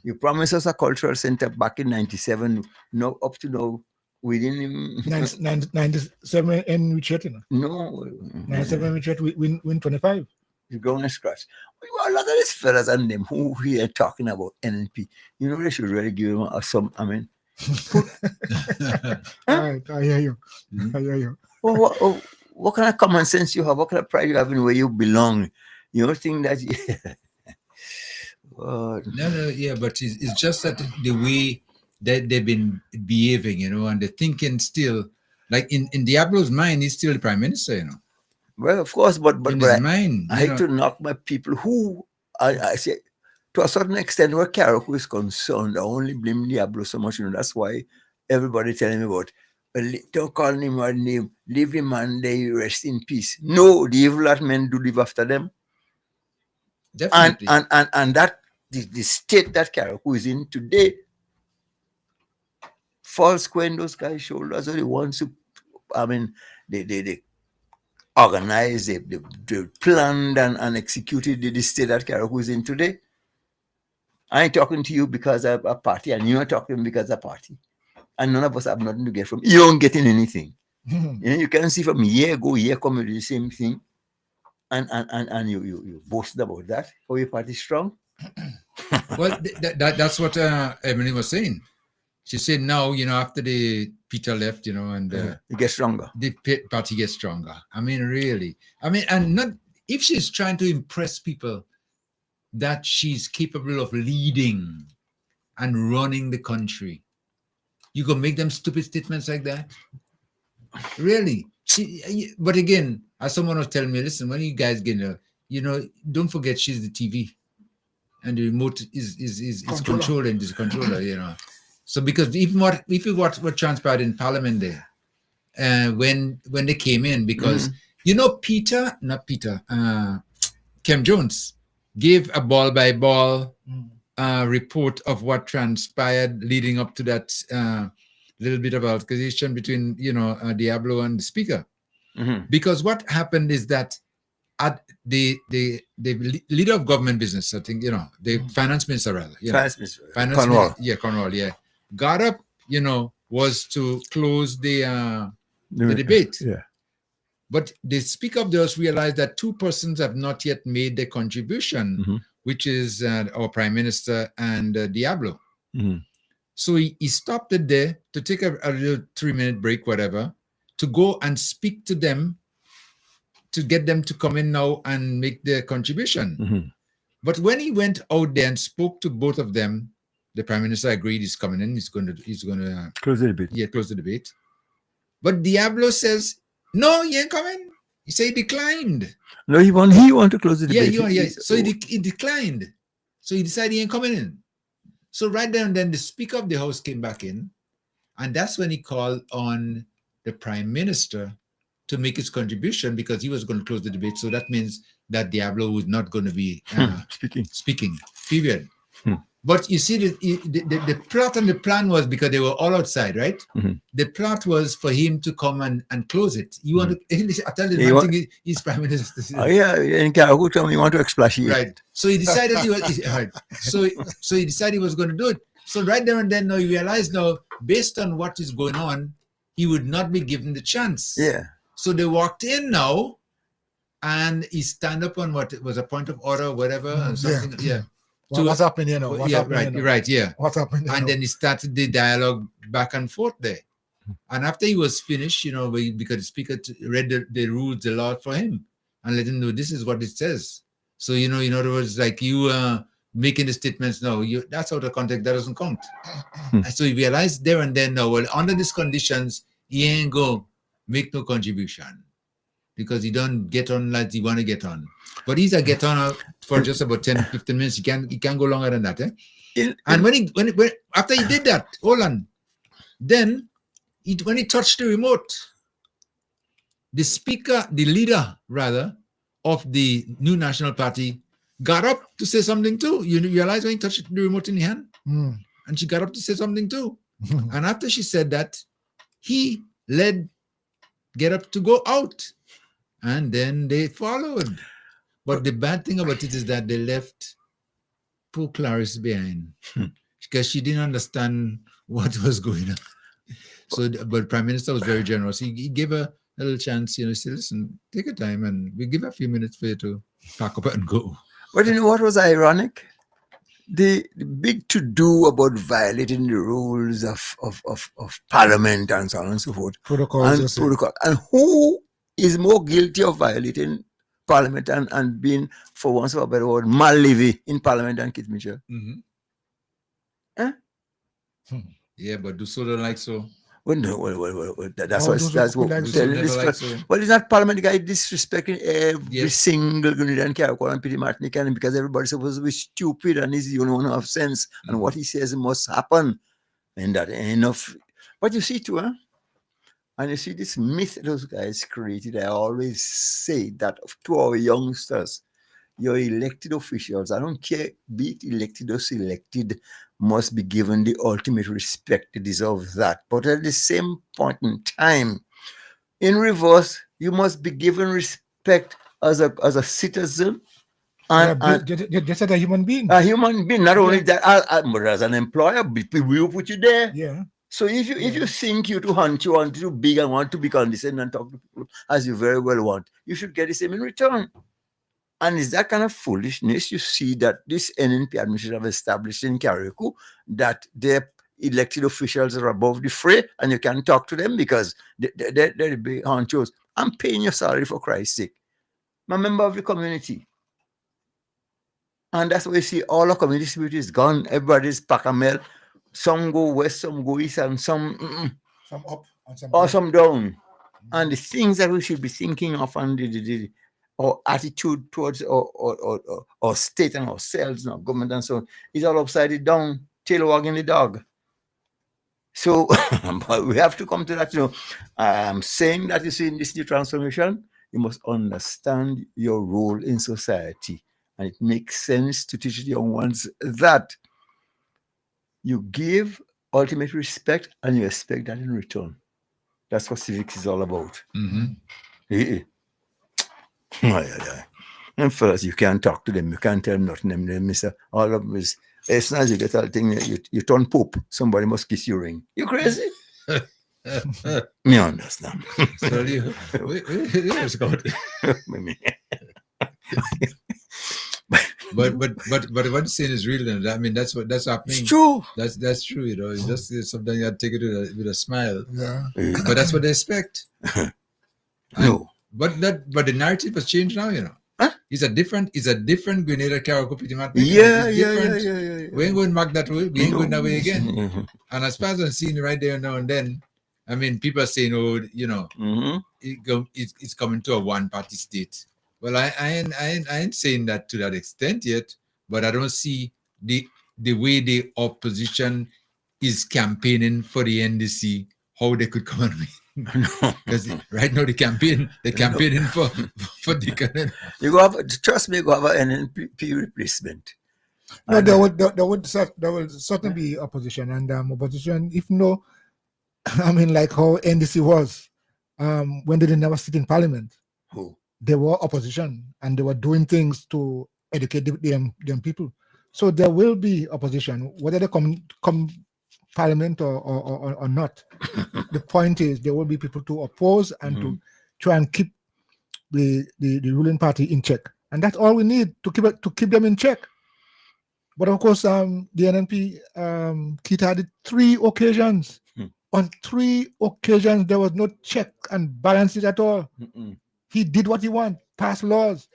You promised us a cultural center back in 97. No, up to now, we didn't. 97 in which yet, you know? No. 97 which yet win 25. You're going to scratch. A lot of these fellas and them who here talking about NNP, you know, they should really give them some, I mean. All right, I hear you. I hear you. What kind of common sense you have? What kind of pride you have in where you belong? You don't think that No, but it's just that the way that they've been behaving, you know, and the thinking still, like in Diablo's mind, he's still the prime minister, you know. Well, of course, but mind, I hate to knock my people who I say to a certain extent where Karaku is concerned, I only blame Diablo so much, you know. That's why everybody telling me about, well, don't call him a name, leave him and they rest in peace. No, the evil that men do live after them. Definitely. And that the state that Karaku is in today falls square in those guys' shoulders are the ones who, I mean, they organized, they planned and executed the state that Karaku is in today. I ain't talking to you because of a party, and you're talking because of a party. And none of us have nothing to get from. You don't get in anything. You know, you can see from year come with the same thing. And you boast about that. How your party strong? Well, that's what Emily was saying. She said now, you know, after the Peter left, you know, and it gets stronger. The party gets stronger. I mean, really. I mean, and not if she's trying to impress people that she's capable of leading and running the country, you gonna make them stupid statements like that? Really? But again, as someone was telling me, listen, when you guys get you know, don't forget she's the TV, and the remote is controlling this controller, you know. So because even what transpired in Parliament there, when they came in, because you know Kem Jones gave a ball by ball report of what transpired leading up to that little bit of altercation between, you know, Diablo and the speaker. Because what happened is that at the leader of government business, I think, you know, the finance minister rather, Cornwall. Cornwall, got up, you know, was to close the debate. Yeah. But the speaker of the House realized that two persons have not yet made their contribution, which is our prime minister and Diablo. So he stopped it there to take a little 3-minute break, whatever, to go and speak to them, to get them to come in now and make their contribution. But when he went out there and spoke to both of them, the prime minister agreed he's coming in. He's going to close the debate. Yeah, close the debate. But Diablo says, no, he ain't coming. He said he declined. No, he want to close the debate. Yeah. So he declined. So he decided he ain't coming in. So right then and then the Speaker of the House came back in, and that's when he called on the Prime Minister to make his contribution because he was going to close the debate. So that means that Diablo was not going to be speaking, period. But you see, the plot and the plan was because they were all outside, right? The plot was for him to come and close it. You want to? I tell you one thing: he's prime minister. Oh yeah, in Karaku, tell me you want to explash it. Right. So he decided he was right. So he decided he was going to do it. So right there and then, now you realize now, based on what is going on, he would not be given the chance. Yeah. So they walked in now, and he stand up on what was a point of order, or whatever, and something. Yeah. What's happening, you know? What's happening? Yeah. What's happening? And then he started the dialogue back and forth there. And after he was finished, because the speaker read the rules, the law for him, and let him know this is what it says. So, in other words, like you making the statements, no, that's out of context, that doesn't count. And so he realized there and then, no, well, under these conditions, he ain't go make no contribution because he don't get on like he want to get on. But he's a get on for just about 10, 15 minutes. He can't go longer than that. And when after he did that, hold on, then when he touched the remote, the leader rather, of the New National Party got up to say something too. You realize when he touched the remote in the hand? And she got up to say something too. And after she said that, he get up to go out. And then they followed. But the bad thing about it is that they left poor Clarice behind because she didn't understand what was going on. So, but Prime Minister was very generous. He gave her a little chance, he said, listen, take your time and we give a few minutes for you to pack up and go. But you know what was ironic? The big to-do about violating the rules of Parliament and so on and so forth. Protocol. And who is more guilty of violating Parliament and being, for once of a better word, mal-livy in Parliament than Keith Mitchell? Yeah, but do so don't like so. Well, no, that's what. Well, it's not Parliament guy disrespecting every single Grenadian Caracol and Pity Martinique, and because everybody's supposed to be stupid and he's the only one who have sense, and what he says must happen, and that ain't enough. But you see too, and you see this myth those guys created. I always say that to our youngsters, your elected officials, I don't care, be it elected or selected, must be given the ultimate respect they deserve that. But at the same point in time, in reverse, you must be given respect as a citizen and just as a human being. A human being, not only that, but as an employer, we will put you there. Yeah. So if you think you to hunt, you want to be big and want to be condescending and talk to people as you very well want, you should get the same in return. And it's that kind of foolishness you see that this NNP administration have established in Carriacou, that their elected officials are above the fray and you can talk to them because they're big honchos. I'm paying your salary for Christ's sake. I'm a member of the community. And that's why you see all our community spirit is gone. Everybody's pack-a-mel. Some go west, some go east, and some up and some down. And the things that we should be thinking of and our attitude towards our state and ourselves and our government and so on is all upside down, tail wagging the dog. So but we have to come to that. I'm saying that you see in this new transformation, you must understand your role in society. And it makes sense to teach the young ones that you give ultimate respect and you expect that in return. That's what civics is all about. And fellas, you can't talk to them, you can't tell them nothing. Them mister, all of them is, as soon as you get all thing, you turn poop, somebody must kiss your ring. You crazy? Me understand. Sorry, where's God? But what you're saying is real, then. I mean, that's happening. It's true. That's true. It's just something you have to take it with a smile. Yeah. But that's what they expect. No. But the narrative has changed now. It's a different Grenada Caracou Pity Martinique. Yeah. We ain't going back that way. We ain't going that way again. And as far as I'm seeing right there now and then, I mean, people are saying, it's coming to a one-party state. Well, I ain't saying that to that extent yet, but I don't see the way the opposition is campaigning for the NDC, how they could come and win. Because right now they're campaigning for the Canada. You go have, trust me, you go have an NNP replacement. No, there would certainly be opposition, and opposition, if no, I mean, like how NDC was when they never sit in Parliament. Who? They were opposition and they were doing things to educate them people. So there will be opposition, whether they come Parliament or not. The point is there will be people to oppose and to try and keep the ruling party in check. And that's all we need to keep them in check. But of course, the NNP, Keith had 3 occasions On 3 occasions, there was no check and balances at all. He did what he wanted, pass laws,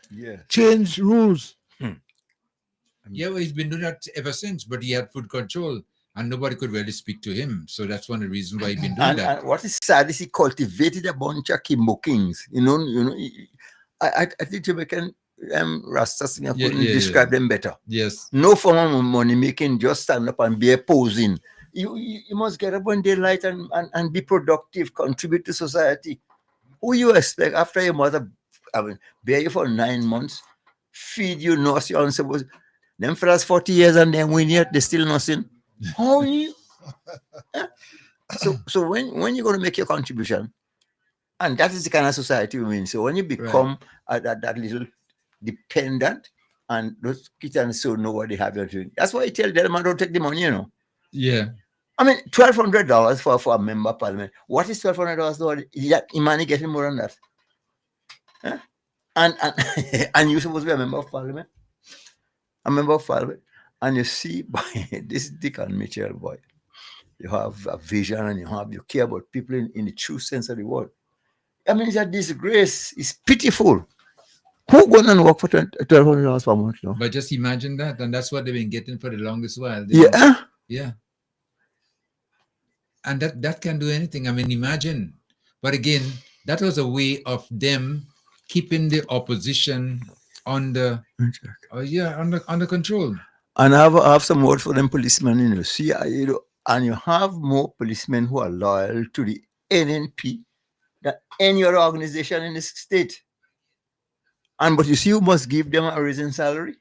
change rules. Yeah, well, he's been doing that ever since, but he had food control and nobody could really speak to him. So that's one of the reasons why he's been doing that. And what is sad is he cultivated a bunch of Kimbo Kings. I think Jamaican Rastas couldn't describe them better. Yes. No form of money making, just stand up and be opposing. You must get up one day light and be productive, contribute to society. Who you expect after your mother, bear you for 9 months, feed you, nurse you, unsupposed. Them for us 40 years and then win yet, they still nothing. How you? So when you're going to make your contribution, and that is the kind of society we mean. So when you become that little dependent, and those kids so know what they have to do. That's why I tell them, man, don't take the money, Yeah. I mean, $1,200 for a member of parliament. What is $1,200? That Imani getting more than that? Huh? And you're supposed to be a member of parliament? A member of parliament. And you see, boy, this Dick and Mitchell, boy, you have a vision and you care about people in the true sense of the word. I mean, it's a disgrace. It's pitiful. Who going to work for $1,200 per month? No? But just imagine that, and that's what they've been getting for the longest while. Yeah. And that can do anything. I mean, imagine. But again, that was a way of them keeping the opposition under control. And I have some words for them policemen, See, and you have more policemen who are loyal to the NNP than any other organization in this state. But you see, you must give them a raise in salary.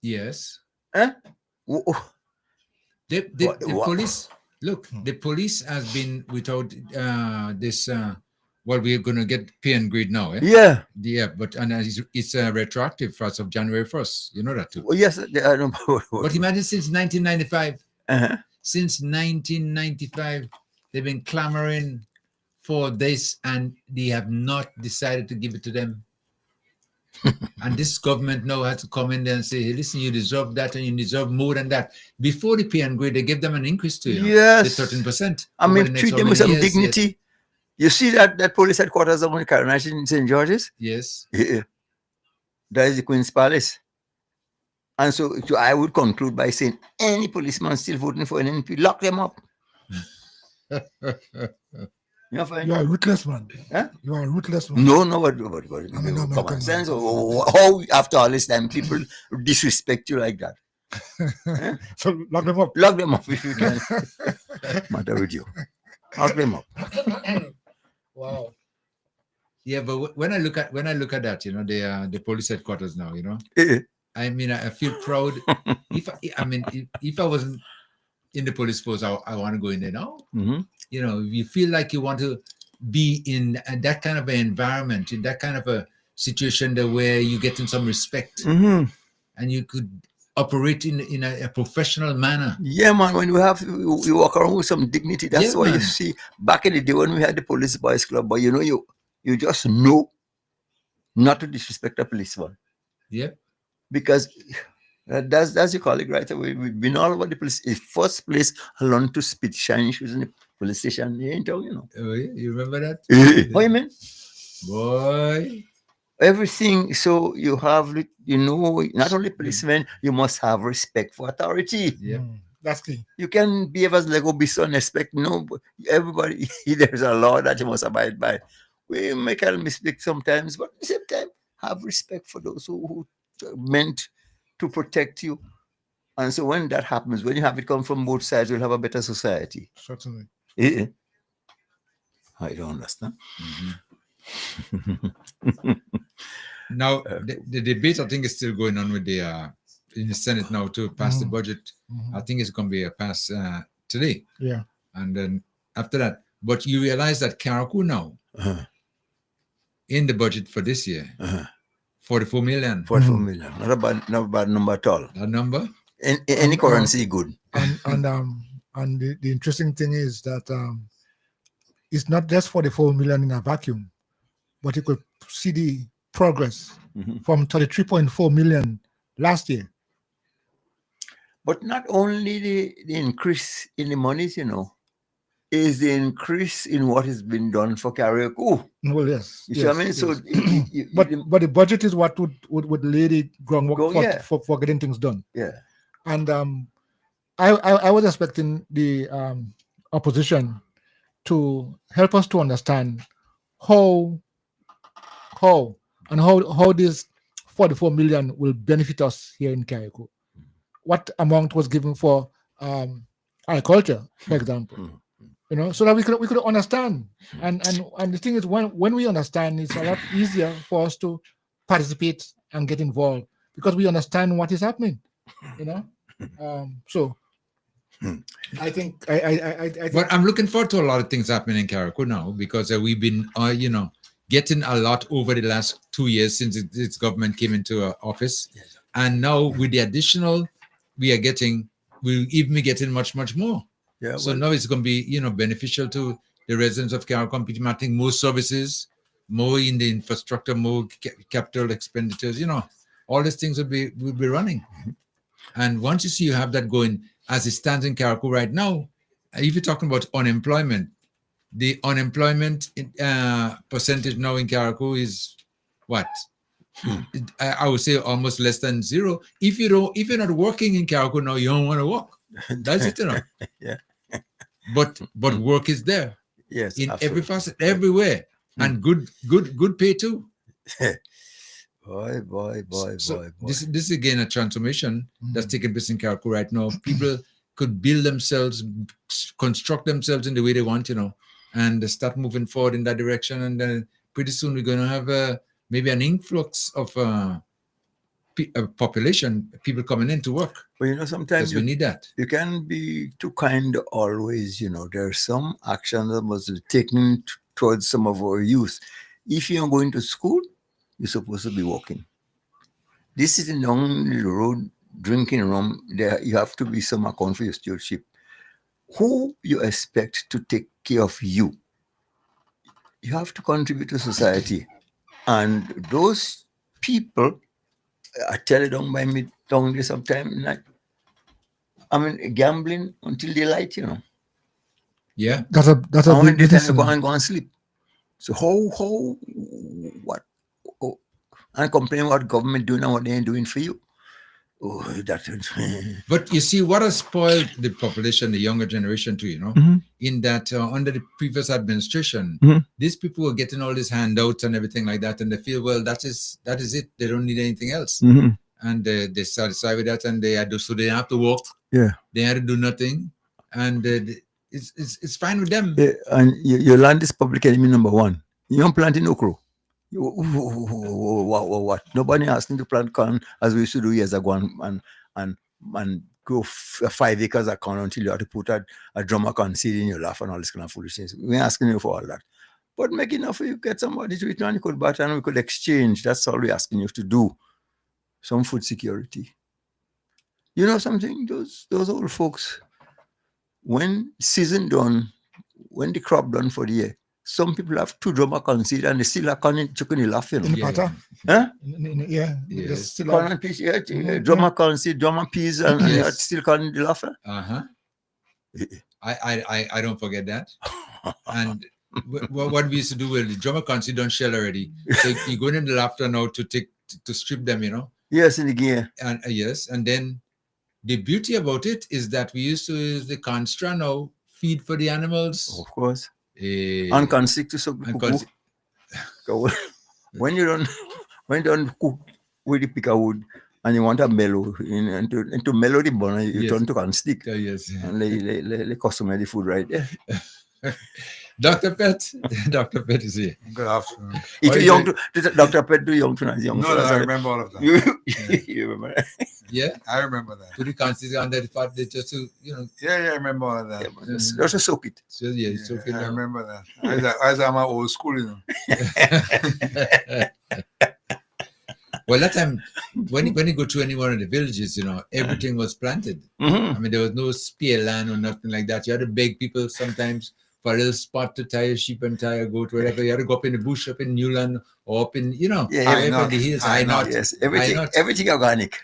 Yes. The police. Look, the police has been without this. Well, we're going to get pay and grade now. Yeah. Yeah, but it's retroactive as of January 1st. You know that too. Well, yes, I know. But imagine since 1995. Uh-huh. Since 1995, they've been clamoring for this, and they have not decided to give it to them. And this government now has to come in there and say, hey, listen, you deserve that and you deserve more than that. Before the pay and grade, they give them an increase to Yes. the 13%. I mean, treat them with some dignity. Yes. You see that police headquarters of the coronation in St. George's? Yes. Yeah. That is the Queen's Palace. And so I would conclude by saying any policeman still voting for an NP, lock them up. You are a ruthless man. Huh? You are a ruthless man. No, common sense. How after all this time people disrespect you like that? So lock them up. Lock them up if you can. Matter with you. Lock them up. Wow. Yeah, but when I look at that, the police headquarters now, I mean, I feel proud. If I wasn't in the police force, I want to go in there now. Mm-hmm. You feel like you want to be in that kind of an environment, in that kind of a situation where you get in some respect, mm-hmm. and you could operate in a professional manner. Yeah, man. When you walk around with some dignity, that's what you see. Back in the day when we had the police boys club, but you just know not to disrespect a policeman. Yeah. Because that's your colleague right away. We've been all over the place. In first place, I learned to spit shiny shoes in the police station in town, Oh, yeah? You remember that? What you mean? Boy. Everything. So you have, not only policemen, you must have respect for authority. Yeah. That's key. You can behave as Lego Bison, expect everybody. There's a law that you must abide by. We make a mistake sometimes, but at the same time, have respect for those who meant to protect you. And so when that happens, when you have it come from both sides, we'll have a better society. Certainly. I don't understand. Mm-hmm. Now, the debate, I think, is still going on with in the Senate now to pass the budget. Mm-hmm. I think it's going to be a pass today. Yeah. And then after that, but you realize that Karaku now, in the budget for this year, 44 million. 44 million. Not a bad number at all. That number? Any currency good. And the interesting thing is that it's not just 44 million in a vacuum, but you could see the progress from 33.4 million last year. But not only the increase in the monies, is the increase in what has been done for karaoke. Well, yes. You see what I mean? Yes. So, but the budget is what would lay the groundwork yeah. for getting things done. Yeah. And I was expecting the opposition to help us to understand how this 44 million will benefit us here in Carriacou. What amount was given for agriculture, for example, so that we could understand. And the thing is, when we understand, it's a lot easier for us to participate and get involved because we understand what is happening. So I think But I'm looking forward to a lot of things happening in Carriacou now because we've been getting a lot over the last 2 years since its government came into office. Yes. And now with the additional we'll even be getting much more. Yeah, so now it's going to be beneficial to the residents of Carriacou. I think more services, more in the infrastructure, more capital expenditures, all these things will be running. And once you have that going as it stands in Carriacou right now, if you're talking about unemployment, the unemployment percentage now in Carriacou is what? I would say almost less than zero. If you're not working in Carriacou now, you don't want to work. That's it, Yeah. But work is there. Yes. In absolutely. every facet, everywhere, and good pay too. boy. This is again a transformation that's taking place in Carriacou right now. People could build themselves, construct themselves in the way they want, and start moving forward in that direction. And then pretty soon we're going to have maybe an influx of population, people coming in to work. But sometimes we need that. You can't be too kind always. There's some action that must be taken towards some of our youth. If you're going to school, you're supposed to be walking. This is along the road, drinking rum. There, you have to be some account for your stewardship. Who you expect to take care of you? You have to contribute to society. And those people are telling down by me down there sometime night. Gambling until daylight, Yeah. That's a when big they time decision. go and sleep. So what? Oh, and complain what government doing and what they ain't doing for you. Oh, that. But you see, what has spoiled the population, the younger generation too, in that under the previous administration, these people were getting all these handouts and everything like that, and they feel, well, that is it. They don't need anything else, and they're satisfied with that, and they have to work. Yeah, they had to do nothing, and it's fine with them. Yeah, and your land is public enemy number one. You don't plant in okra. What? Nobody asking to plant corn as we used to do years ago and grow 5 acres of corn until you have to put a drum of corn seed in your laugh and all this kind of foolishness. We're asking you for all that. But make enough for you get somebody to return, you could barter and we could exchange. That's all we're asking you to do. Some food security. You know something? Those old folks, when season done, when the crop done for the year, some people have 2 drum of corn seed and they still have corn chicken in laugh, In the patter? Huh? Yeah. Yes. Still Corn have- and peas, drum of corn seed, drum of peas, and you Yes. still corn in the laugh. I don't forget that. And what we used to do, well, the drummer can't sit on shell already. So you go in the laughter now to strip them, Yes, in the gear. And yes, and then the beauty about it is that we used to use the constra now, feed for the animals. Of course. And can stick to some when you don't cook with the picker wood and you want a mellow into mellow the bun, you Yes. turn to can stick. Yes. And they customize the food right there. Dr. Pet is here. Good afternoon. Dr. Pet too young tonight. No, I remember all of that. You remember that? Yeah, I remember that. Put the consist under the part they just to Yeah, I remember all of that. Just soak it. So yeah, soak it I down. remember that. As I'm at old school, Well, that time when you go to any one of the villages, everything was planted. Mhm. I mean, there was no spare land or nothing like that. You had to beg people sometimes for a little spot to tie a sheep and tie a goat, whatever. You had to go up in the bush, up in Newland, or up in, wherever in the hills. I know. Yes, everything organic.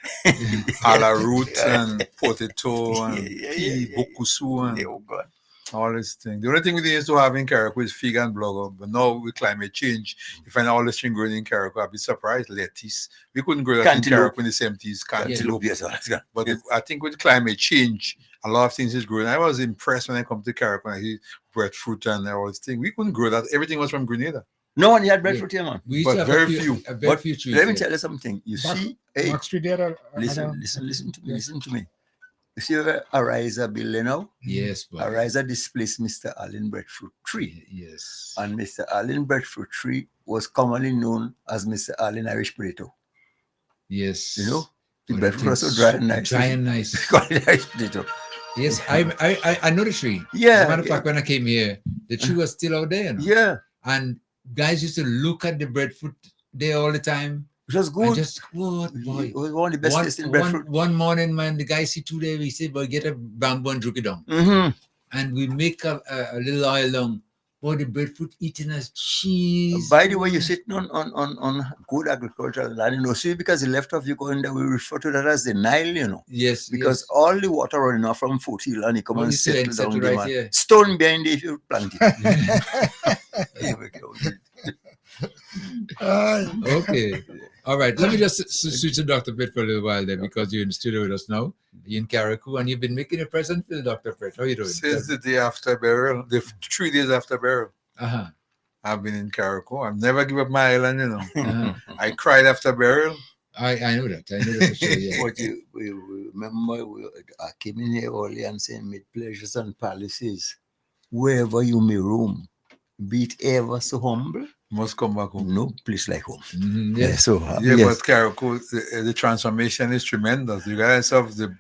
a la root and potato and pea, bokusu and Oh God. All this thing. The only thing we used to have in Carriacou is fig and blogger, but now with climate change, you find all the string growing in Carriacou. I'd be surprised. Lettuce. We couldn't grow that in Carriacou in the 70s. Cantaloupe. Yes, but I think with climate change, a lot of things is growing. I was impressed when I come to Carriacou and I see breadfruit and all this thing. We couldn't grow that. Everything was from Grenada. No one had breadfruit here, man. But very few. But let me tell you something. You see, hey, listen to me. You see where Ariza built, you know? Yes, boy. Ariza displaced Mr. Allen Breadfruit Tree. Yes. And Mr. Allen Breadfruit Tree was commonly known as Mr. Allen Irish Potato. Yes. You know? The breadfruit was so dry and nice. Dry and nice. Called it Irish Potato. Yes, I know the tree. Yeah. As a matter of fact, when I came here, the tree was still out there. You know? Yeah. And guys used to look at the breadfruit there all the time. It was good. Just good, boy. It was one of the best tasting breadfruit. One morning, man, the guy see two there, we said, boy, get a bamboo and drink it down. And we make a little oil down. Boy, the breadfruit eating as cheese. By the way, you're sitting on good agricultural land, you know, see, because the left of you going there, we refer to that as the Nile, you know. Yes. Because all the water running off from Fort Hill and it come and settle down there, right here. Stone behind it if you plant it. Here we go. Okay. All right. Let me just switch to Dr. Pitt for a little while there because you're in the studio with us now. You're in Carriacou and you've been making a present for Dr. Pitt. How are you doing? Since the day after burial, the 3 days after burial. I've been in Carriacou. I've never give up my island, you know. I cried after burial. I know that. I know that for sure, yeah. But we remember, I came in here early and saying, mid pleasures and palaces, wherever you may roam, be it ever so humble, must come back home. No place like home. Yeah. But Carriacou, the transformation is tremendous. Regardless of the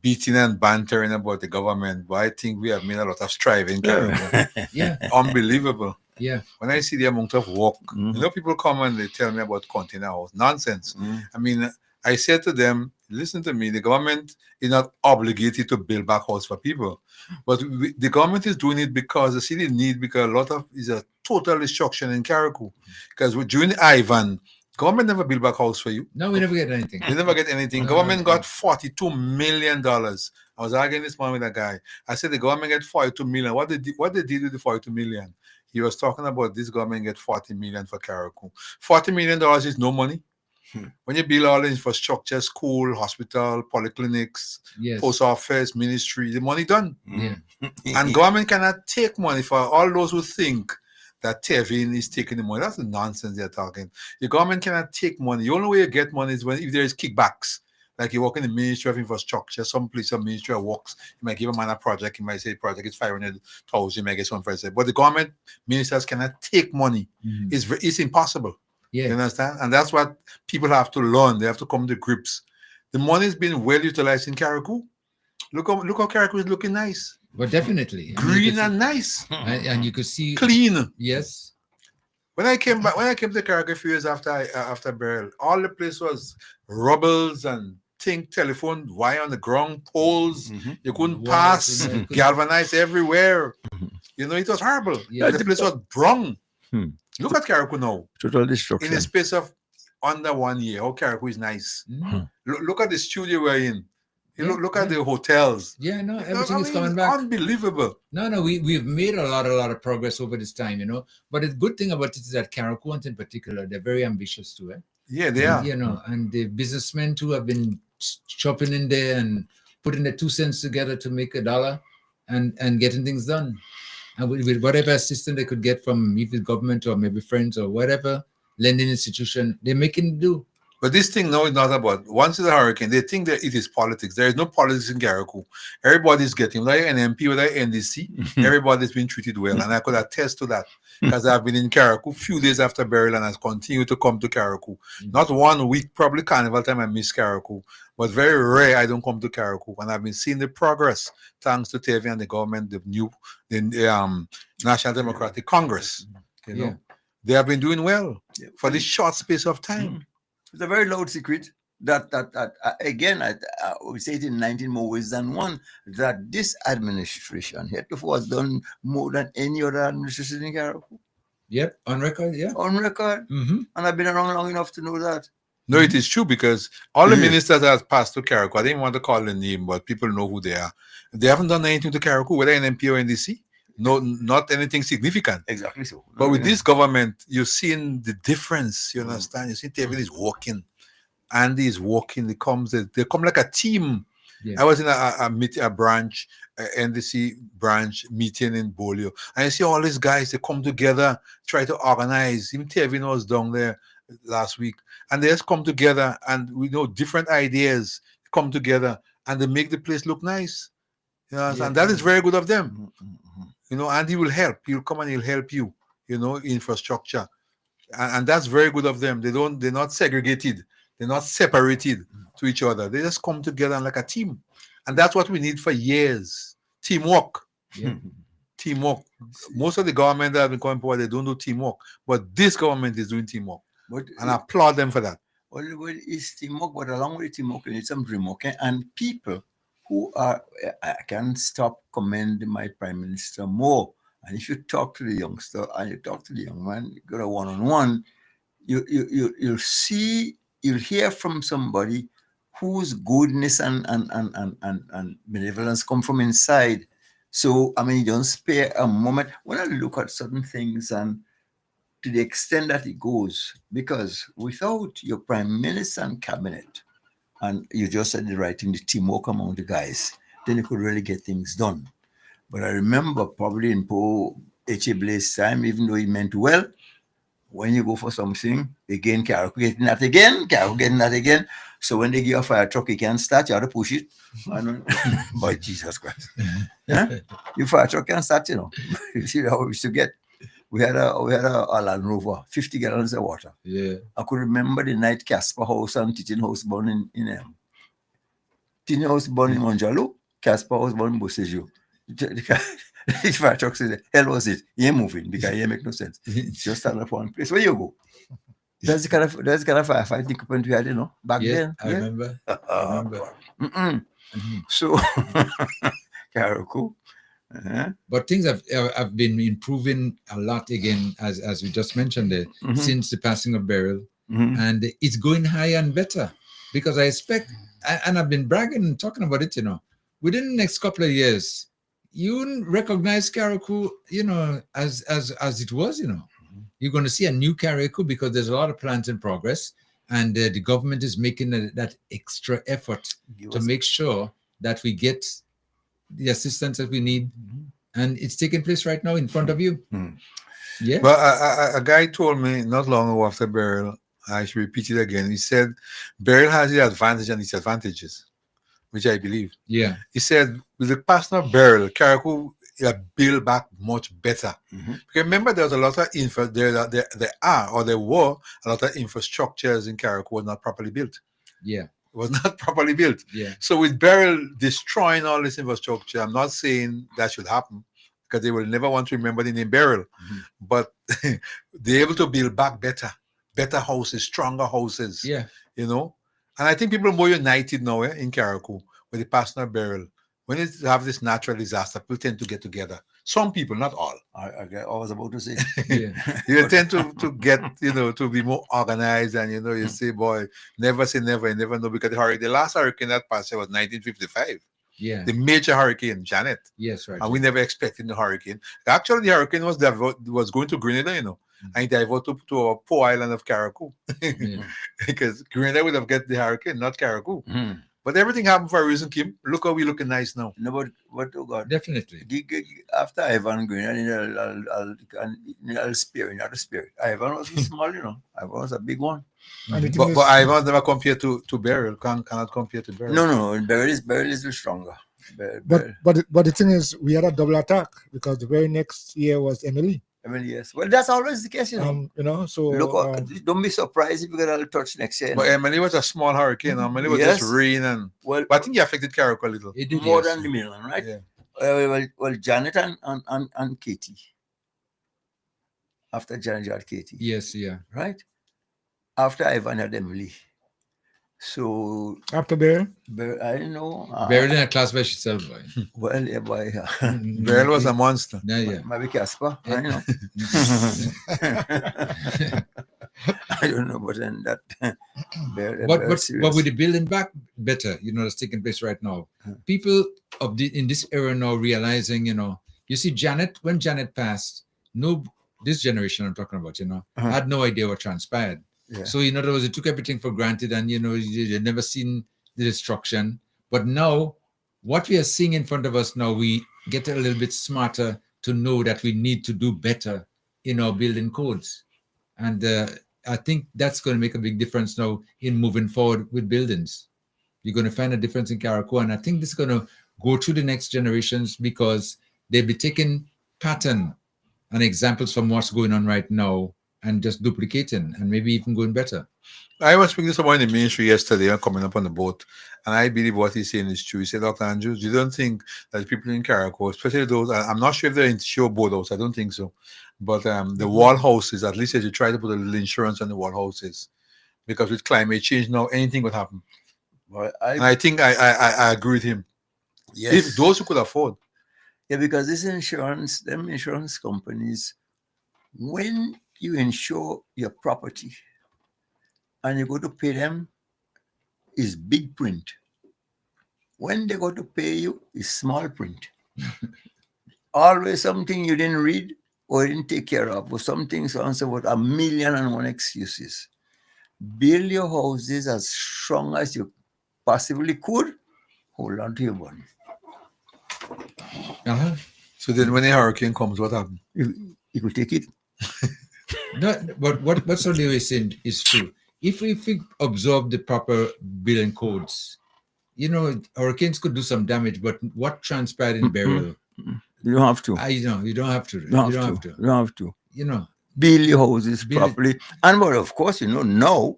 beating and bantering about the government, but I think we have made a lot of strive in Carriacou. Yeah. Unbelievable. Yeah. When I see the amount of work, you know, people come and they tell me about container house. Nonsense. I mean, I said to them, listen to me, the government is not obligated to build back house for people. But the government is doing it because the city need, because a lot of is a total destruction in Carriacou. Because during Ivan, government never built back house for you. No, we never get anything. They never get anything. Government got $42 million. I was arguing this morning with a guy. I said the government get $42 million. What they did with the $42 million? He was talking about this government get $40 million for Carriacou. $40 million is no money. When you build all the infrastructure, school, hospital, polyclinics, post office, ministry, the money done. And government cannot take money. For all those who think that Tevin is taking the money, that's the nonsense they're talking. The government cannot take money. The only way you get money is when if there is kickbacks. Like you work in the Ministry of Infrastructure, some place of Ministry of Works, you might give a man a project, you might say project is 500,000, you might get some for it. But the government ministers cannot take money. It's impossible. Yeah. You understand? And that's what people have to learn. They have to come to grips. The money is being well utilized in Carriacou. Look how Carriacou is looking nice. But definitely. Green and nice. And you could see clean. Yes. When I came to Carriacou a few years after burial, all the place was rubbles and telephone wire on the ground, poles. You couldn't pass, galvanized everywhere. You know, it was horrible. Yeah. The place was brown. Look at Carriacou now. Total destruction. In a space of under 1 year, how Carriacou is nice. Look at the studio we're in. Look at the hotels. Yeah, no, everything is coming back. Unbelievable. No, we've made a lot of progress over this time, you know. But the good thing about it is that Carriacouans in particular, they're very ambitious too, eh? Yeah, they are. You know, and the businessmen too have been chopping in there and putting the 2 cents together to make $1 and getting things done. And with whatever assistance they could get from either government or maybe friends or whatever lending institution, they're making do. But this thing now is not about, once it's a hurricane, they think that it is politics. There is no politics in Carriacou. Everybody's getting, like an MP or like NDC, everybody's been treated well. And I could attest to that because I've been in Carriacou a few days after burial and I've continued to come to Carriacou. Not 1 week, probably carnival time I miss Carriacou, but very rare I don't come to Carriacou. And I've been seeing the progress thanks to Tevi and the government, the National Democratic Congress. You know, they have been doing well for this short space of time. It's a very loud secret that again, I would say it in 19 more ways than one, that this administration heretofore has done more than any other administration in Carriacou. Yep, on record, yeah. On record. And I've been around long enough to know that. No, it is true because all the ministers that have passed to Carriacou, I didn't want to call the name, but people know who they are. They haven't done anything to Carriacou, whether in MP or NDC. No, not anything significant. Exactly so. But with this government, you're seeing the difference. You understand? You see, David is walking, Andy is walking. They come like a team. Yeah. I was in a branch, NDC branch meeting in Bolio, and I see all these guys. They come together, try to organize. Even Tevin was down there last week, and they just come together, and we know different ideas come together, and they make the place look nice. You know, and that is very good of them. You know, and he will help. He'll come and he'll help you. You know, infrastructure, and that's very good of them. They're not segregated. They're not separated to each other. They just come together like a team, and that's what we need for years. Teamwork. Yeah. Teamwork. Most of the government that have been coming forward, they don't do teamwork, but this government is doing teamwork, and I applaud them for that. Well, it's teamwork, but along with teamwork, you need some dreamwork and people who are. I can't stop commending my prime minister more. And if you talk to the youngster and you talk to the young man, you go to one-on-one, you'll see, you'll hear from somebody whose goodness and benevolence come from inside. So, I mean, you don't spare a moment. When I look at certain things and to the extent that it goes, because without your prime minister and cabinet, and you just said the right thing, the teamwork among the guys, then you could really get things done. But I remember probably in Poe H.A. Blaze's time, even though he meant well, when you go for something, again, Carol getting that again, Carol getting that again. So when they give you a fire truck, you can't start, you have to push it. By Jesus Christ. Yeah? Your fire truck can't start, you know. You see how we used to get. We had a Land Rover, 50 gallons of water. Yeah. I could remember the night Casper House and Titin House born in Titin House born in Monjalo, Casper House born in Bosejo. The fire truck said, hell was it? He ain't moving because he ain't make no sense. Just stand up one place. Where you go? That's the kind of firefighting equipment we had, you know, back then. I remember. So, Carol, but things have been improving a lot again, as we just mentioned it, since the passing of Beryl, and it's going higher and better because I expect, and I've been bragging and talking about it, you know, within the next couple of years, you recognize Carriacou, you know, as it was, you know. You're going to see a new Carriacou because there's a lot of plans in progress, and the government is making that extra effort to make sure that we get the assistance that we need, and it's taking place right now in front of you. Yeah. Well, a guy told me not long ago after Beryl, I should repeat it again. He said Beryl has the advantage and disadvantages, which I believe. Yeah. He said with the passing of Beryl, Carriacou build back much better. Because remember, there was a lot of there were a lot of infrastructures in Carriacou was not properly built. Yeah. It was not properly built. Yeah. So with Beryl destroying all this infrastructure, I'm not saying that should happen because they will never want to remember the name Beryl, but they're able to build back better houses, stronger houses. Yeah. You know? And I think people are more united now in Carriacou with the passing of Beryl. When you have this natural disaster, people tend to get together. Some people, not all. I was about to say. You tend to get, you know, to be more organized, and, you know, you say, boy, never say never, you never know, because the last hurricane that passed was 1955. Yeah. The major hurricane, Janet. Yes, right. And we never expected the hurricane. Actually, the hurricane was going to Grenada, you know, and it diverted to a poor island of Carriacou. Because Grenada would have get the hurricane, not Carriacou. But everything happened for a reason, Kim. Look how we looking nice now. No, but oh God. Definitely. After Ivan Green, I'll spare, not a spirit. Ivan was small, you know. Ivan was a big one. But Ivan never compared to Beryl. Cannot compare to Beryl. No. Beryl is stronger. But the thing is, we had a double attack because the very next year was Emily. Yes. Well, that's always the case, you know. You know, so look, don't be surprised if you get a touch next year. But Emily was a small hurricane. Emily was just rain, and but I think it affected Carriacou a little. It did, more than the mainland, right? Yeah. Well, Janet and Katie. After Janet had Katie. Yes, yeah. Right. After Ivan had Emily. So after Beryl, I don't know. Beryl in a class by herself, boy. Well, yeah, boy. Beryl was a monster. Yeah. Maybe Casper. I know. I don't know, but then that. But with the building back better, you know, that's taking place right now. People in this era now realizing, you know, You see, when Janet passed, this generation I'm talking about, had no idea what transpired. Yeah. So, in other words, they took everything for granted and, they'd never seen the destruction. But now, what we are seeing in front of us now, we get a little bit smarter to know that we need to do better in our building codes. And I think that's going to make a big difference now in moving forward with buildings. You're going to find a difference in Carriacou. And I think this is going to go through the next generations because they'll be taking pattern and examples from what's going on right now and just duplicating and maybe even going better. I was speaking to someone in the ministry yesterday and coming up on the boat, and I believe what he's saying is true. He said, Dr. Andrews, you don't think that people in Carriacou, especially those, I'm not sure if they're in show boathouse, I don't think so, but the wall houses, at least as you try to put a little insurance on the wall houses, because with climate change now, anything could happen. Well, I think I agree with him. Yes. If those who could afford. Yeah, because them insurance companies, when you insure your property and you go to pay them, is big print. When they go to pay you, is small print. Always something you didn't read or didn't take care of, or something so and so forth, 1,000,001 excuses. Build your houses as strong as you possibly could. Hold on to your money. So then when a hurricane comes, what happens? You could take it. No, but what Solio is saying is true. If we observe the proper building codes, hurricanes could do some damage, but what transpired in burial? You don't have to. You don't have to. You don't have to. Build your houses properly. And but of course, now,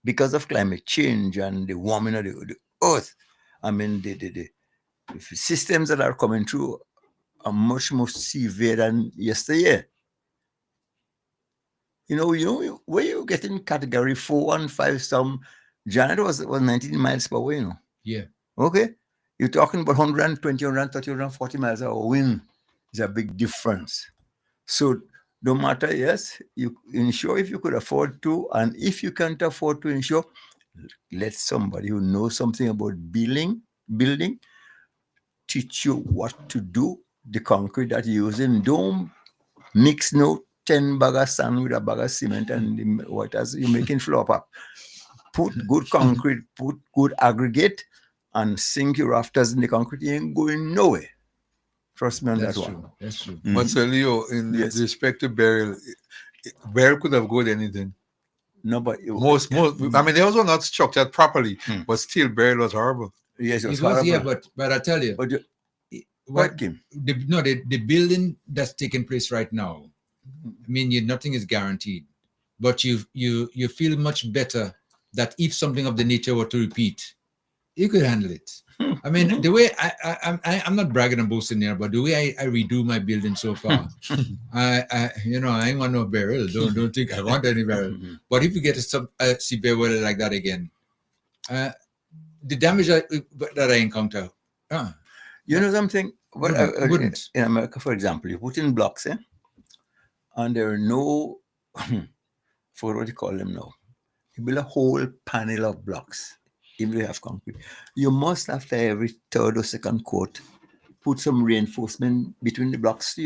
because of climate change and the warming of the earth, I mean, the systems that are coming through are much more severe than yesteryear. Where you getting category 4 and 5 storm, Janet was 19 miles per hour, Yeah. Okay? You're talking about 120, 130, 140 miles per hour wind. It's a big difference. So no matter, yes, you insure if you could afford to, and if you can't afford to insure, let somebody who knows something about building teach you what to do. The concrete that you're using, don't mix no 10 bag of sand with a bag of cement and what else you're making flop up. Put good concrete, put good aggregate, and sink your rafters in the concrete. You ain't going nowhere. Trust me on that one. That's true. Mm-hmm. But Leo, in respect to burial could have got anything. No, but most. I mean, they also not structured properly, but still burial was horrible. Yes, it was horrible. Yeah, but I tell you, the building that's taking place right now. I mean, nothing is guaranteed, but you feel much better that if something of the nature were to repeat, you could handle it. I mean, the way I'm not bragging and boasting here, but the way I redo my building so far, I ain't want no burial. Don't think I want any burial. But if you get a severe weather like that again, the damage that I encounter, something. Wouldn't. In America, for example, you put in blocks, and there are no, for what you call them now, you build a whole panel of blocks. If you have concrete, you must, after every third or second coat, put some reinforcement between the blocks,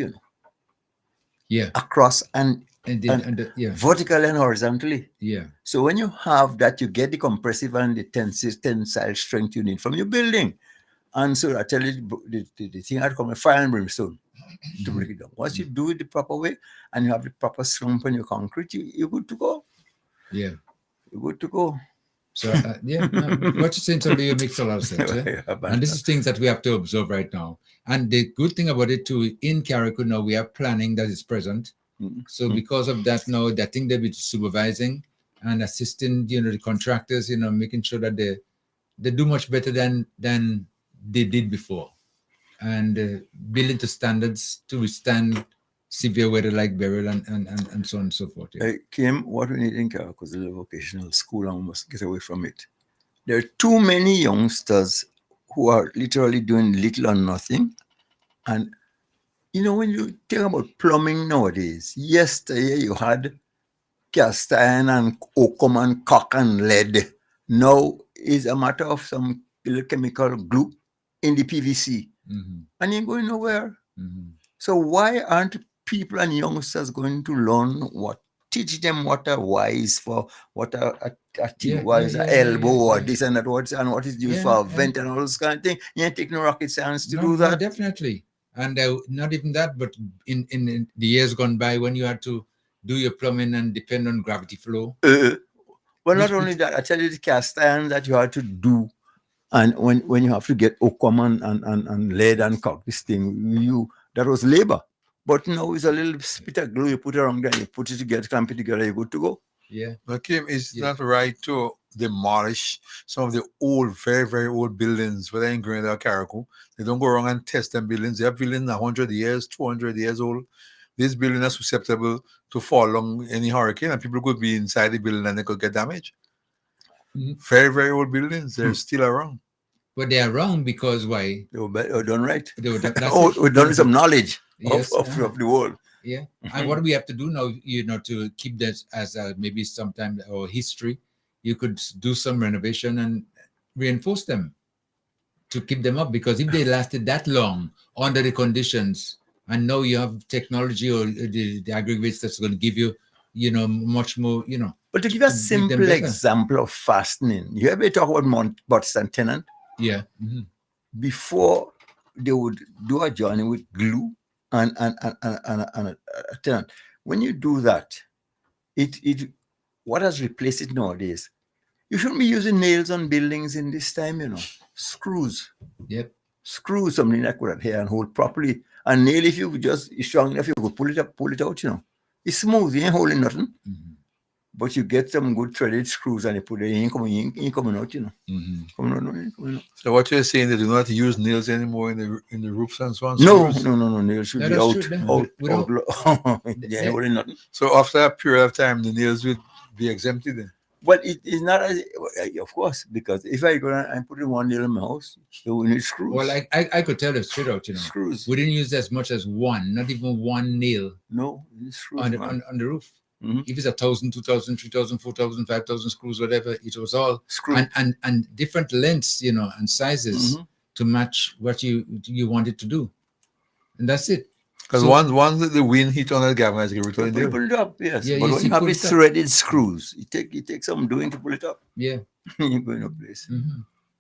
Yeah. Across and vertically and horizontally. Yeah. So when you have that, you get the compressive and the tensile strength you need from your building. And so I tell you, the thing had come fire and brimstone to break it down. Once you do it the proper way and you have the proper slump on your concrete, you're good to go. Yeah. You're good to go. So, what you're saying to me makes a lot of sense. And this is things that we have to observe right now. And the good thing about it too, in Carriacou now, we have planning that is present. So because of that now, I think they'll be supervising and assisting, the contractors, making sure that they do much better than they did before. And building to standards to withstand severe weather like burial and so on and so forth. Yeah. Kim, what we need in Carriacou is a vocational school, and we must get away from it. There are too many youngsters who are literally doing little or nothing. And, when you think about plumbing nowadays, yesterday you had cast iron and oakum and cock and lead. Now it's a matter of some chemical glue in the PVC. And you ain't going nowhere. So why aren't people and youngsters going to learn teach them what a Y is for, what a T, what is a elbow, or this and that, what is used for a vent and all those kind of things. You ain't take no rocket science to do that. No, definitely. And not even that, but in the years gone by when you had to do your plumbing and depend on gravity flow. Well, not only that, I tell you the cast iron that you had to do, and when you have to get oakum and lead and cock this thing, that was labor. But now it's a little bit of glue you put around there, you put it together, clamp it together, you're good to go. Yeah. But Kim, it's not right to demolish some of the old, very, very old buildings, whether in Grenada or Carriacou. They don't go around and test them buildings. They have buildings 100 years, 200 years old. These buildings are susceptible to fall on any hurricane, and people could be inside the building and they could get damaged. Very, very old buildings, they're still around. But they are wrong because why? They were done right. They were done, we're done with some knowledge of the world. Yeah. And what do we have to do now, to keep that as maybe sometime or history? You could do some renovation and reinforce them to keep them up, because if they lasted that long under the conditions, and now you have technology or the aggregates that's going to give you, much more, But to give a simple example of fastening, you ever talk about butts and tenant? Yeah. Before they would do a joining with glue and a tenant. When you do that, what has replaced it nowadays? You shouldn't be using nails on buildings in this time, Screws. Yep. Screw something that could adhere and hold properly. And nail, if you just strong enough, you could pull it out, It's smooth, you ain't holding nothing. But you get some good threaded screws and you put it in, ain't coming out, Coming out. So what you're saying, they do not use nails anymore in the roofs and so on? No, nails should be out. Nothing. So after a period of time, the nails would be exempted then? Well, it is not, of course, because if I go and put in one nail in my house, you will need screws. Well, I could tell you straight out, Screws. We didn't use as much as one, not even one nail. No, screws on the roof. If it's 1,000, 2,000, 3,000, 4,000, 5,000 screws, whatever, it was all screws and different lengths, and sizes to match what you wanted to do, and that's it. Because once the wind hit on that galvanized, you return it. Pull it up, yes. Yeah, but when you have it threaded screws, it takes some doing to pull it up. Yeah, you go in a place.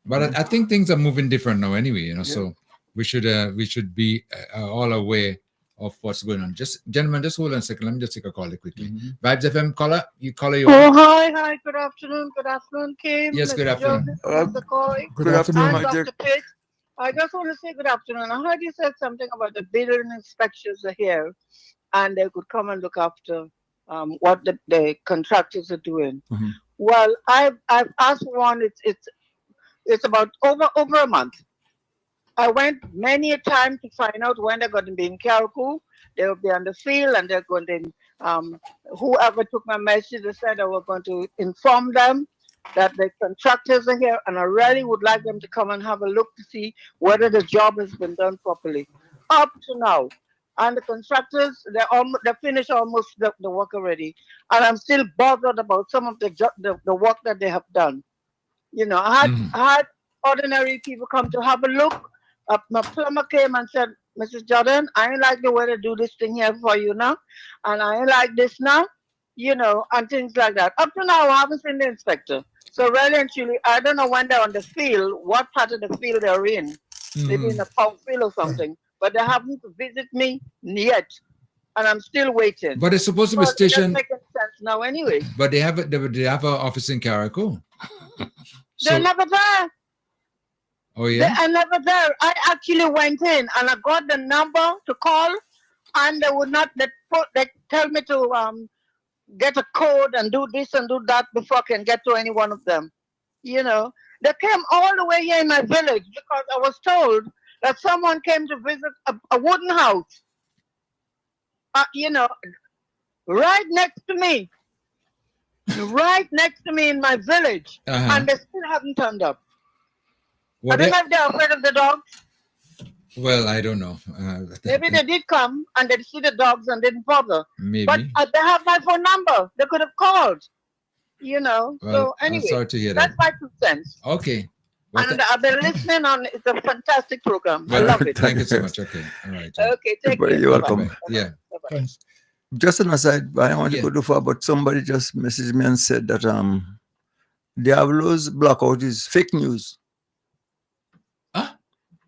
But I think things are moving different now, anyway. So we should be all aware of what's going on. Gentlemen, just hold on a second. Let me just take a call quickly. Vibes FM caller, you caller. Hi. Good afternoon, Kim. Yes, good afternoon. Good afternoon, I'm Dr. Pitt. I just want to say good afternoon. I heard you said something about the building inspectors are here, and they could come and look after what the contractors are doing. Well, I've asked one. It's about over a month. I went many a time to find out when they're going to be in Carriacou. They'll be on the field, and they're going to, whoever took my message, they said I was going to inform them that the contractors are here, and I really would like them to come and have a look to see whether the job has been done properly. Up to now. And the contractors, they finished almost the work already. And I'm still bothered about some of the work that they have done. I had ordinary people come to have a look. My plumber came and said, Mrs. Jordan, I ain't like the way to do this thing here for you now. And I ain't like this now, and things like that. Up to now, I haven't seen the inspector. So really and truly, I don't know when they're on the field, what part of the field they're in. Maybe in a power field or something. But they haven't visit me yet. And I'm still waiting. But it's supposed to be stationed. It's making sense now anyway. But they have an office in Carriacou. They're never there. Oh, yeah? They are never there. I actually went in and I got the number to call, and they would not, they tell me to get a code and do this and do that before I can get to any one of them. They came all the way here in my village because I was told that someone came to visit a wooden house, right next to me. Right next to me in my village. And they still haven't turned up. I don't know if they're afraid of the dogs. Well, I don't know. Maybe they did come and they see the dogs and didn't bother. Maybe. But they have my phone number. They could have called. Well, so anyway, I'm sorry to hear that's that. my 2 cents. Okay. And I've been listening on. It's a fantastic program. I Well, love it. thank you so much. Okay. All right. Okay, take care. You're welcome. Bye-bye. Yeah. Bye-bye. Thanks. Just an aside, I don't want to Yeah. go too far, but somebody just messaged me and said that Diablo's blackout is fake news. Huh?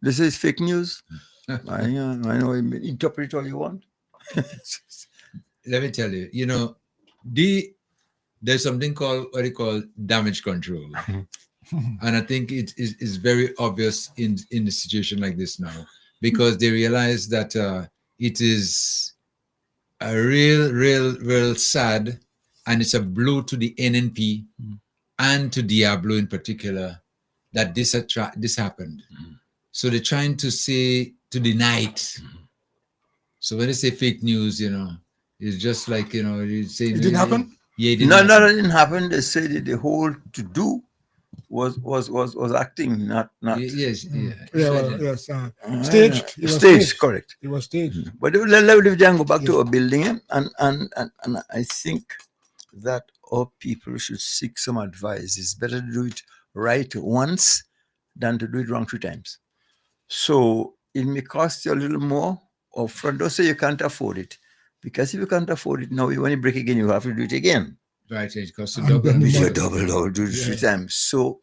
This is fake news. I know, interpret it all you want. Let me tell you, there's something called what they call damage control. And I think it is very obvious in a situation like this now, because they realize that it is a real sad, and it's a blow to the NNP and to Diablo in particular that this happened. So they're trying to deny it. So when they say fake news, it's just like, you say It didn't happen? Yeah, it No, it didn't happen. They said that the whole to do was acting, not. Yes, yeah. Yes. Staged. It was Staged, correct. It was staged. But let me go back to a building, and I think that all people should seek some advice. It's better to do it right once than to do it wrong 3 times. So it may cost you a little more upfront. Don't say you can't afford it, because if you can't afford it now, when you break again, you have to do it again. Right, it costs you double. Do it 3 times. So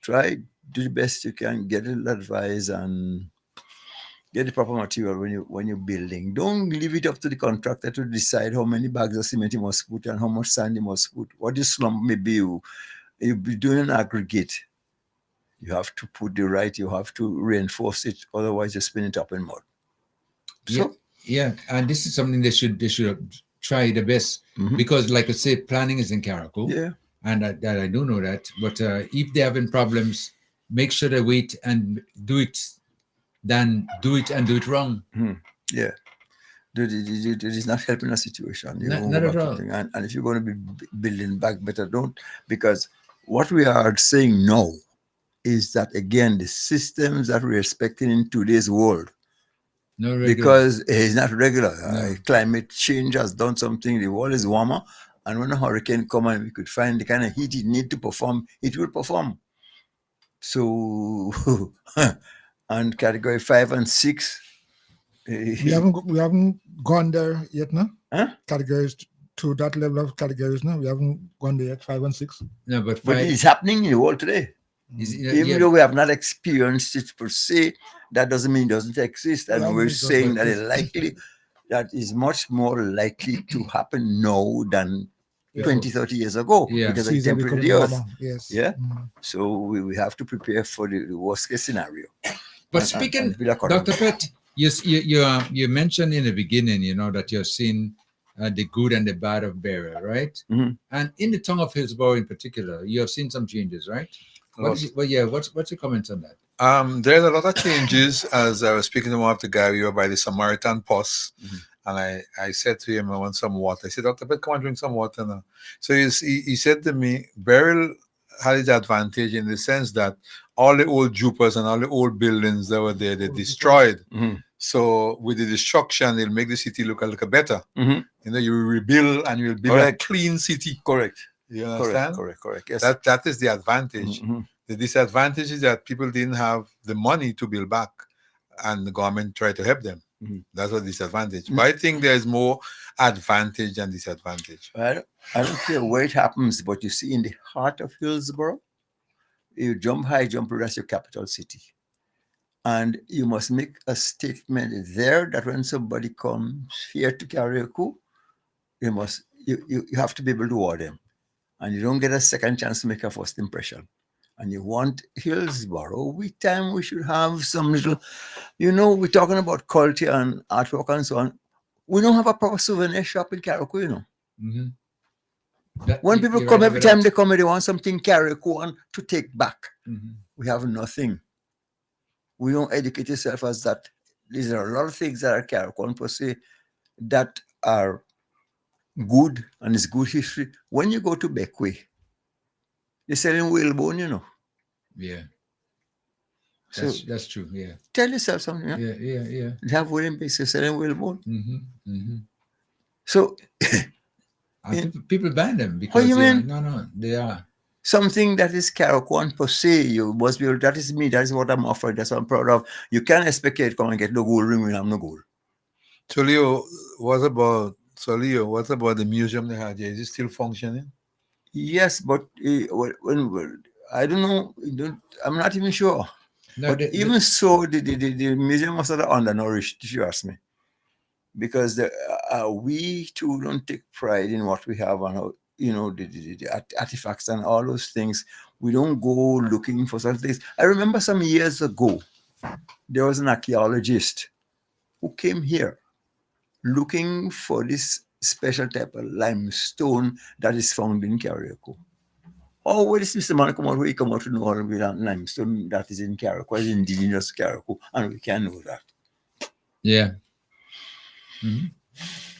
try, do the best you can, get a little advice and get the proper material when you're building. Don't leave it up to the contractor to decide how many bags of cement you must put and how much sand you must put. What the slump may be, you'll be doing an aggregate. You have to put you have to reinforce it, otherwise you spin it up in mud. So, yeah, and this is something they should try the best, because, like I say, planning is in Caracol. Yeah, and I do know that. But if they're having problems, make sure they wait and do it, than do it and do it wrong. Yeah, it is not helping a situation. Not at all. And if you're going to be building back better, don't, because what we are saying now is that, again, the systems that we're expecting in today's world, because it's not regular. Climate change has done something. The world is warmer, and when a hurricane comes and we could find the kind of heat it needs to perform, it will perform. So, and category 5 and 6, we haven't gone there yet, no? Huh? Categories to that level of categories, no? We haven't gone there yet, 5 and 6. No, but it's happening in the world today. Even though we have not experienced it per se, that doesn't mean it doesn't exist. And we're saying that that is much more likely to happen now than 20, 30 years ago, because of the temperature of the earth. Yes. Yeah. So we have to prepare for the worst case scenario. But speaking, Dr. Pett, you mentioned in the beginning, that you're seeing the good and the bad of burial, right? And in the tongue of Hillsborough in particular, you have seen some changes, right? What's your comments on that? There's a lot of changes. As I was speaking to one of the guy, we were by the Samaritan Post, and I said to him, I want some water. I said, Dr. Pett, come on, drink some water now. So he said to me, burial had its advantage in the sense that all the old jupers and all the old buildings that were there, they destroyed. So with the destruction, it'll make the city look a little better. You will rebuild and you'll build a clean city. Correct. You understand? Correct. Yes. That is the advantage. The disadvantage is that people didn't have the money to build back, and the government tried to help them. That's a disadvantage. But I think there's more advantage than disadvantage. I don't care where it happens, but you see, in the heart of Hillsborough, you jump high, jump low, that's your capital city. And you must make a statement there that when somebody comes here to Carriacou, you have to be able to ward them. And you don't get a second chance to make a first impression. And you want Hillsborough, with time we should have some little, we're talking about culture and artwork and so on. We don't have a proper souvenir shop in Carriacou, When people come, every time they come, they want something Carriacou to take back. We have nothing. We don't educate yourself as that. These are a lot of things that are Carriacou per se that are good, and it's good history. When you go to Beckway, they're selling whalebone, Yeah. So that's true, yeah. Tell yourself something, Yeah. They have wooden bases selling whalebone. So people ban them because you mean? No, they are. something that is Carriacou per se. You must be able, that is me, that is what I'm offering, that's what I'm proud of. You can't expect it to come and get no gold ring when I'm no gold. So Leo, what about the museum they had here? Is it still functioning? Yes, but I don't know. I'm not even sure. No, but even so, the museum was sort of undernourished, if you ask me, because we too don't take pride in what we have and how, the artifacts and all those things. We don't go looking for certain things. I remember some years ago, there was an archaeologist who came here looking for this special type of limestone that is found in Carriacou. Oh, where is Mr. Man come out? Where he come out to know all of that limestone that is in Carriacou, is indigenous Carriacou, and we can know that. Yeah. Mm-hmm.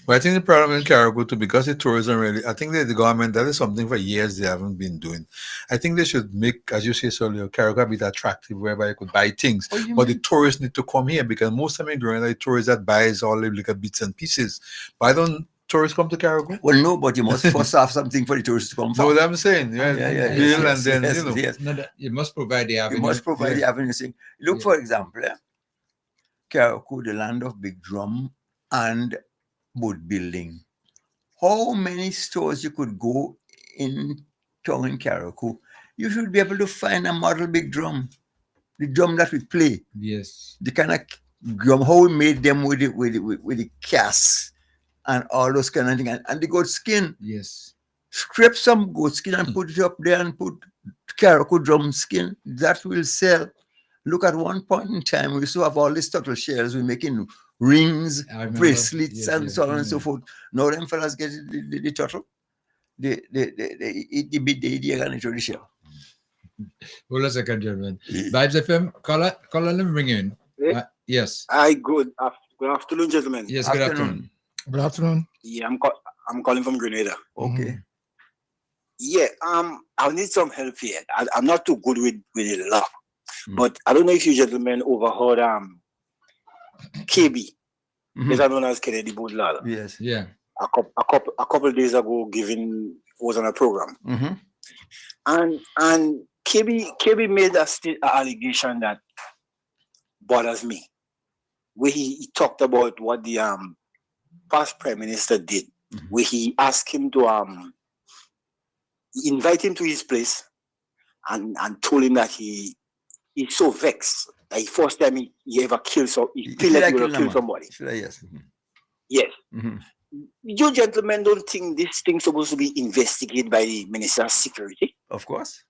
But I think the problem in Carriacou too, because the tourism really, I think that the government, that is something for years they haven't been doing. I think they should make, as you say so, Carriacou a bit attractive whereby you could buy things. But the tourists need to come here because most of them in Grenada, the tourists that buys all the little bits and pieces. Why don't tourists come to Carriacou? Well, no, but you must first have something for the tourists to come from. Know what I'm saying? Yeah, bill and then, you must provide the avenue. You must provide the avenue. Look, for example, Carriacou, the land of big drum and boat building. How many stores you could go in town in Carriacou? You should be able to find a model big drum, the drum that we play. Yes. The kind of drum, how we made them with the cast and all those kind of things, and the goat skin. Yes. Scrape some goat skin and put it up there and put Carriacou drum skin. That will sell. Look, at one point in time, we used to have all these turtle shells. We're making rings, bracelets, and so on and so forth. Now them fellas get the turtle. They eat the bit, they eat the egg and they throw the shell. Hold a second, gentlemen. Vibes FM, caller, let me bring you in. Yes. Hi, good afternoon, gentlemen. Yes, good afternoon. Good afternoon. Yeah, I'm calling from Grenada. Okay. Yeah, I'll need some help here. I'm not too good with the law, but I don't know if you gentlemen overheard KB, better known as Kennedy Boudlal. Yes. Yeah. A couple of days ago, was on a program, and KB made a allegation that bothers me, where he talked about what the past prime minister did, where he asked him to invite him to his place and told him that he's so vexed. Like first time he ever killed he feel like he will kill somebody. Yes. Yes. You gentlemen don't think this thing's supposed to be investigated by the Minister of Security? Of course,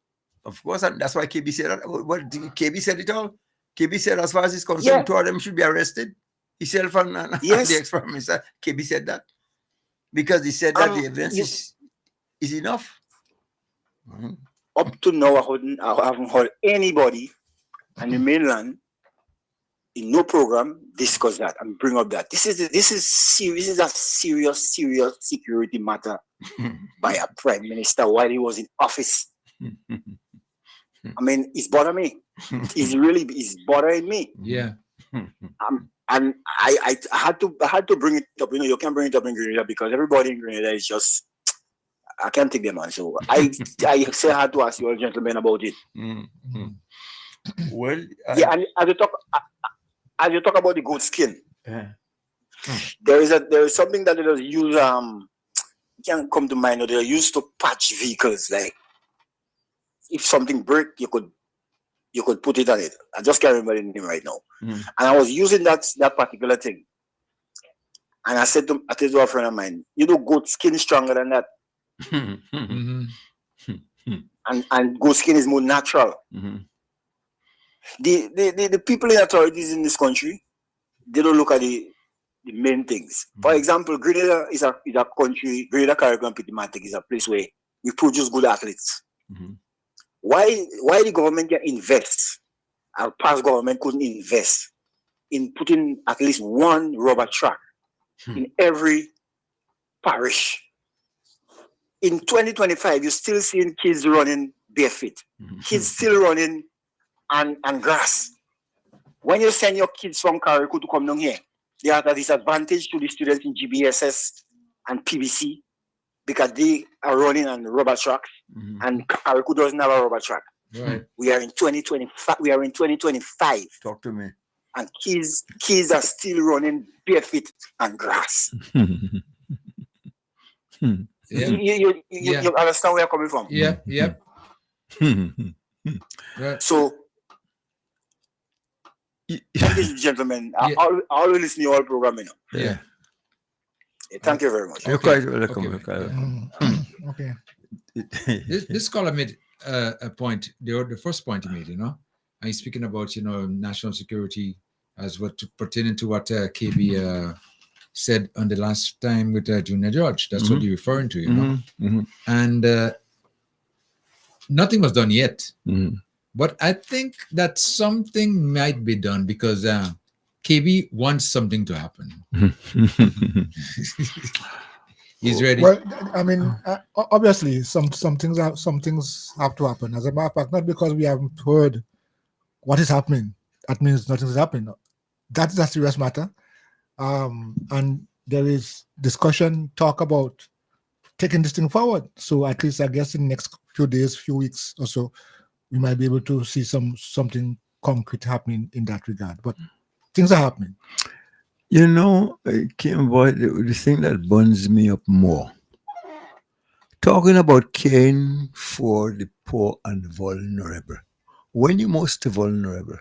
and that's why KB said that. What KB said it all. KB said, as far as he's concerned, two of them should be arrested. Himself and the ex-prime minister. KB said that because he said that the evidence is enough. Up to now, I haven't heard anybody on the mainland in no program discuss that and bring up that. This is a serious security matter by a prime minister while he was in office. I mean, it's bothering me. It's bothering me. Yeah. And I had to bring it up. You can bring it up in Grenada because everybody in Grenada is just, I can't take them on. So I say I had to ask you all gentlemen about it. Well, yeah, and as you talk about the goat skin, there is something that they just use. Can't come to mind. Or they're used to patch vehicles. Like if something break, you could put it on it. I just can't remember the name right now. And I was using that particular thing, and I said to a friend of mine, goat skin is stronger than that. And goat skin is more natural. The people in authorities in this country, they don't look at the main things. For example, Grenada is a country, Grenada, Carriacou, and Pitimatic is a place where we produce good athletes. Why the government can invest, our past government couldn't invest in putting at least one rubber track in every parish? In 2025, you're still seeing kids running barefoot, kids still running and grass. When you send your kids from Carriacou to come down here, they are at a disadvantage to the students in GBSS and PBC because they are running on rubber tracks, and Carriacou doesn't have a rubber track. Right. We are in 2025. We are in 2025. Talk to me. And kids are still running barefoot on grass. You understand where I'm coming from? Yeah. Right. So, ladies and gentlemen, I will listen to your program. Yeah. Thank you very much. You're quite welcome. Okay. This caller made a point, the first point he made, and he's speaking about, national security as what pertaining to what KB said on the last time with Junior George. That's what you're referring to, And nothing was done yet. But I think that something might be done because KB wants something to happen. He's ready. Well, I mean, obviously, some things have to happen. As a matter of fact, not because we haven't heard what is happening, that means nothing is happening. That's a serious matter. And there is discussion, talk about taking this thing forward. So at least I guess in the next few days, few weeks or so, we might be able to see something concrete happening in that regard. But things are happening. Kimboy, the thing that burns me up more, talking about caring for the poor and vulnerable. When you're most vulnerable,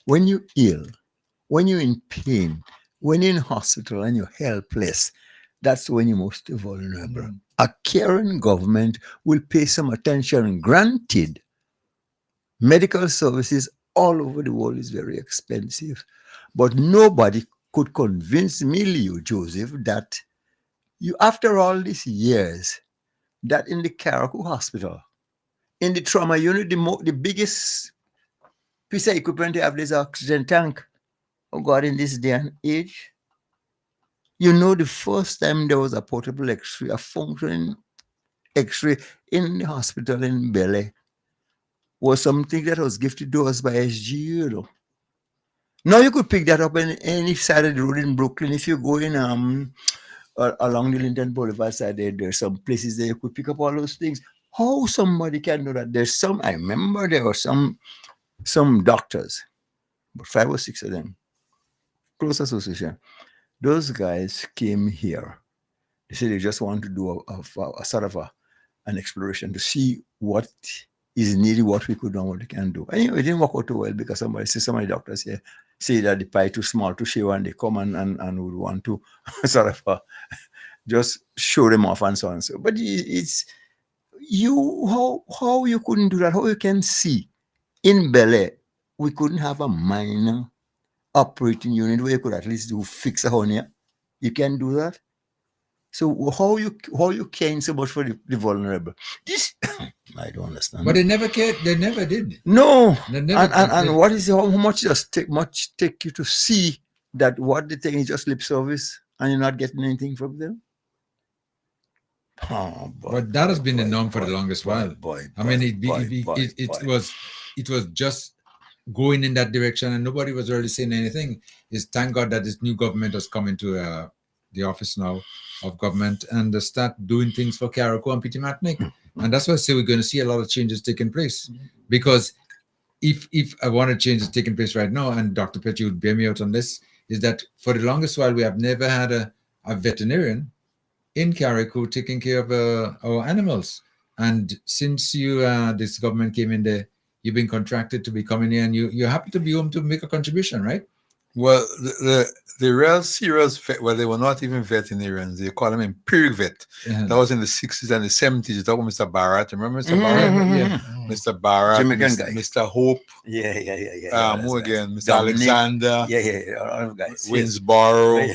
when you're ill, when you're in pain, when you're in hospital and you're helpless, that's when you're most vulnerable. A caring government will pay some attention. Granted, medical services all over the world is very expensive, but nobody could convince me, Leo Joseph, that you, after all these years, that in the Carriacou Hospital, in the trauma unit, the biggest piece of equipment you have is an oxygen tank. Oh God, in this day and age, the first time there was a portable X-ray, a functioning X-ray in the hospital in Bele, was something that was gifted to us by SGU. Now you could pick that up on any side of the road in Brooklyn. If you go in along the Linton Boulevard side, there's some places there you could pick up all those things. How somebody can do that? I remember there were some doctors, but 5 or 6 of them, close association. Those guys came here. They said they just want to do a sort of an exploration to see what is needed, what we could do, and what we can do. And it didn't work out too well because some of the doctors here say that the pie too small to show, and they come and would want to sort of just show them off and so on. So, but it's how you couldn't do that? How you can see in Bel Air we couldn't have a minor operating unit where you could at least fix a hernia? You can do that. So how you caring so much for the vulnerable? This I don't understand. But they never cared. They never did. No. They never and what is how much take you to see that what they think is just lip service and you're not getting anything from them? Oh, boy, but that has been the norm for the longest while. It was just going in that direction, and nobody was really saying anything. It's thank God that this new government has come into the office now of government and start doing things for Carriacou and Petit Martinique. And that's why I say we're going to see a lot of changes taking place. Because if I want to change is taking place right now, and Dr. Petty would bear me out on this, is that for the longest while we have never had a veterinarian in Carriacou taking care of our animals. And since this government came in there, you've been contracted to be coming here, and you're happy to be home to make a contribution, right? Well, the real serious vet, well, they were not even veterinarians. They called them empiric vet. Yeah. That was in the 60s and the 70s. You talk about Mr. Barrett. Remember Mr. Barrett? Yeah. Mr. Barrett, Mr. Hope. Yeah. Who again? Mr. Dominic. Alexander. Yeah. All of guys. Winsboro.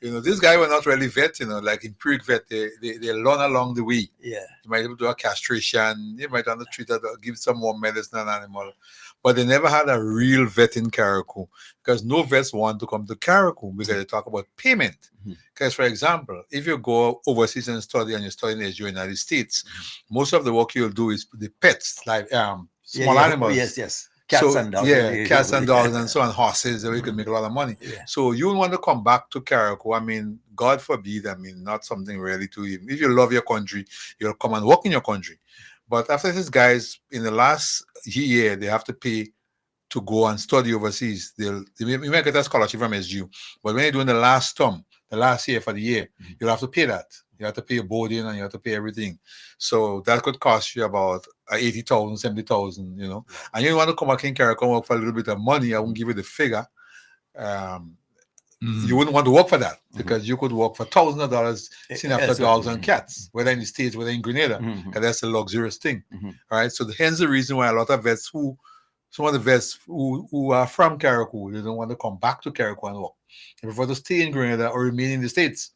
These guys were not really vet, like empiric vet. They learn along the way. Yeah. You might do a castration. You might treat it or give some more medicine an animal. But they never had a real vet in Carriacou because no vets want to come to Carriacou because they talk about payment. Because, for example, if you go overseas and study and you study in the United States, most of the work you'll do is the pets, like small animals. Yes. Cats and dogs. Cats and dogs and so on, horses, where you can make a lot of money. Yeah. So you want to come back to Carriacou. I mean, God forbid, I mean, not something really to you. If you love your country, you'll come and work in your country. But after these guys, in the last year, they have to pay to go and study overseas. You might get a scholarship from SGU. But when you're doing the last term, the last year for the year, you'll have to pay that. You have to pay your boarding and you have to pay everything. So that could cost you about 80,000, 70,000, you know. And you want to come back in Carriacou and work for a little bit of money. I won't give you the figure. You wouldn't want to work for that because you could work for thousands of dollars seeing after dogs and cats, whether in the States, whether in Grenada, because that's a luxurious thing. All right. So hence the reason why a lot of vets some of the vets who are from Carriacou, they don't want to come back to Carriacou and work. They prefer to stay in Grenada or remain in the States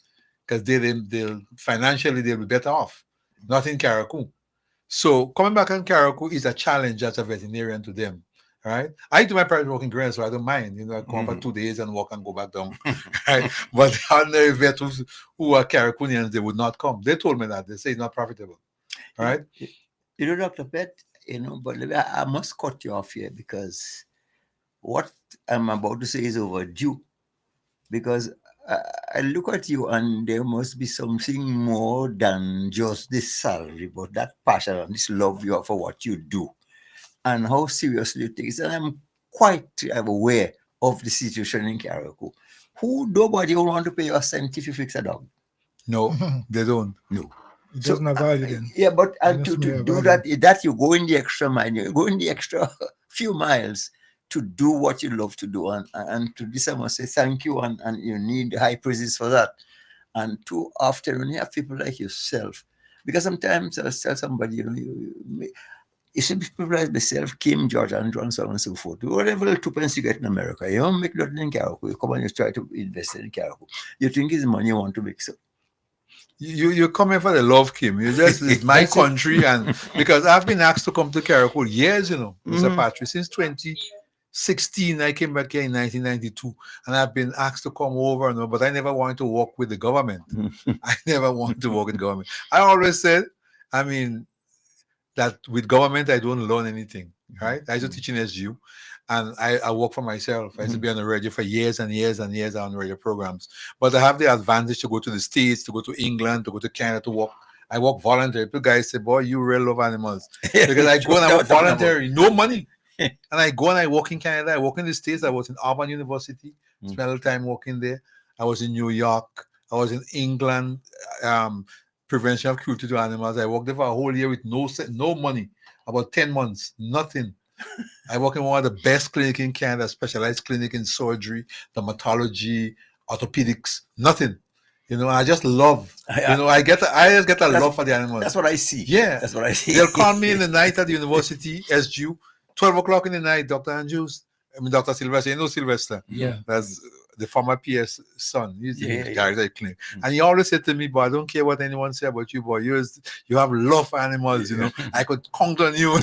because they'll financially they'll be better off, not in Carriacou. So coming back in Carriacou is a challenge as a veterinarian to them. Right? I do my private work in Grenada, so I don't mind. You know, I come for 2 days and walk and go back down. Right? But ordinary vets who are Carriacouians, they would not come. They told me that. They say it's not profitable. All right? You know, Dr. Pett, you know, but I must cut you off here because what I'm about to say is overdue. Because I look at you and there must be something more than just this salary, but that passion and this love you have for what you do. And how seriously you take it. And I'm quite aware of the situation in Carriacou. Nobody will want to pay you a cent if you fix a dog. No, they don't. No. It doesn't have value then. Yeah, but to do that you go in the extra mile, you go in the extra few miles to do what you love to do. And to this I must say thank you, and you need high praises for that. And too often when you have people like yourself, because sometimes I'll tell somebody, you know, you see people like myself, Kim, George, Andrew, and so on and so forth. Whatever little 2 pence you get in America, you don't make nothing in Carriacou. You come and you try to invest in Carriacou. You think it's money you want to make. So you're coming for the love, Kim. You just it's my country, and because I've been asked to come to Carriacou years, you know, Mr. Patrick, since 2016. I came back here in 1992, and I've been asked to come over and over, but I never wanted to work with the government. I never wanted to work in government. I always said, I mean, that with government, I don't learn anything, right? I used to teach in SGU, and I work for myself. I used to be on the radio for years and years and years on radio programs. But I have the advantage to go to the States, to go to England, to go to Canada to work. I work voluntary. People guys say, boy, you really love animals. Because I go and I work voluntary, no money. And I go and I work in Canada. I work in the States. I was in Auburn University, spent a little time working there. I was in New York. I was in England. Prevention of cruelty to animals. I worked there for a whole year with no money, about 10 months, nothing. I work in one of the best clinics in Canada, specialized clinic in surgery, dermatology, orthopedics, nothing. You know, I just love, you know, I just get a love for the animals. That's what I see. Yeah. That's what I see. They'll call me in the night at the university, SGU, 12 o'clock in the night, Dr. Andrews. I mean, Dr. Sylvester, you know Sylvester? Yeah. That's the former PS son. He's the director of the clinic. And he always said to me, boy, I don't care what anyone say about you, boy. You have love for animals, you know. I could count on you.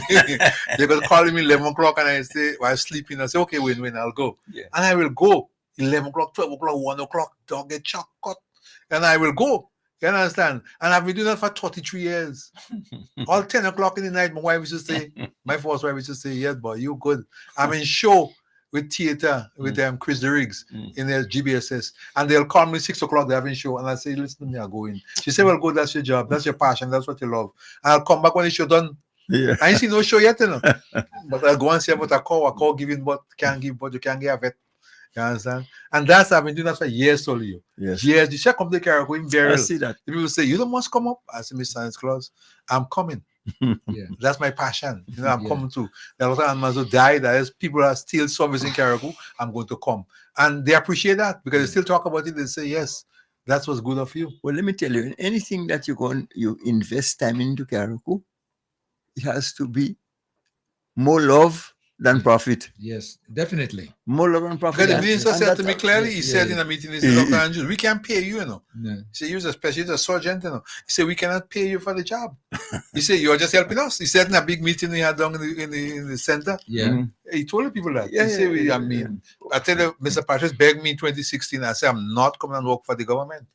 They could call me 11 o'clock and I say, while sleeping, I say, okay, win, I'll go. Yeah. And I will go. 11 o'clock, 12 o'clock, 1 o'clock, dog get shot, cut. And I will go. You understand? And I've been doing that for 33 years. All 10 o'clock in the night, my wife used to say, my first wife used to say, yes, boy, you good. I'm in show with theater with Chris Riggs in their GBSS, and they'll call me 6 o'clock. They're having show, and I say, "Listen to me, I'll go in." She said, "Well, good. That's your job. That's your passion. That's what you love." And I'll come back when the show done. Yeah. I ain't seen no show yet, you know. But I'll go and see about a cow giving, but can't give, but you can't get a vet. You understand? And that's I've been doing that for years, Solio. Yes. Years. You check up the Carriacou in burial. I see that. The people say, "You don't must come up." I say, "Miss Science Claus, I'm coming." Yeah, that's my passion. You know, I'm coming to. There are a lot of animals who died. There's people are still servicing Carriacou. I'm going to come, and they appreciate that because they still talk about it. They say, "Yes, that's what's good of you." Well, let me tell you, anything that you invest time into Carriacou, it has to be more love than profit. Yes, definitely. More love than profit. Because the minister said to me clearly, he said in a meeting, he said, "Dr. Andrews, we can't pay you, you know." No. He said, "You're a specialist, a surgeon, you know." He said, "We cannot pay you for the job." He said, "You're just helping us." He said in a big meeting we had down in the center. Yeah. He told the people that. He said, I tell you, Mr. Patrick begged me in 2016. I said, "I'm not coming and work for the government."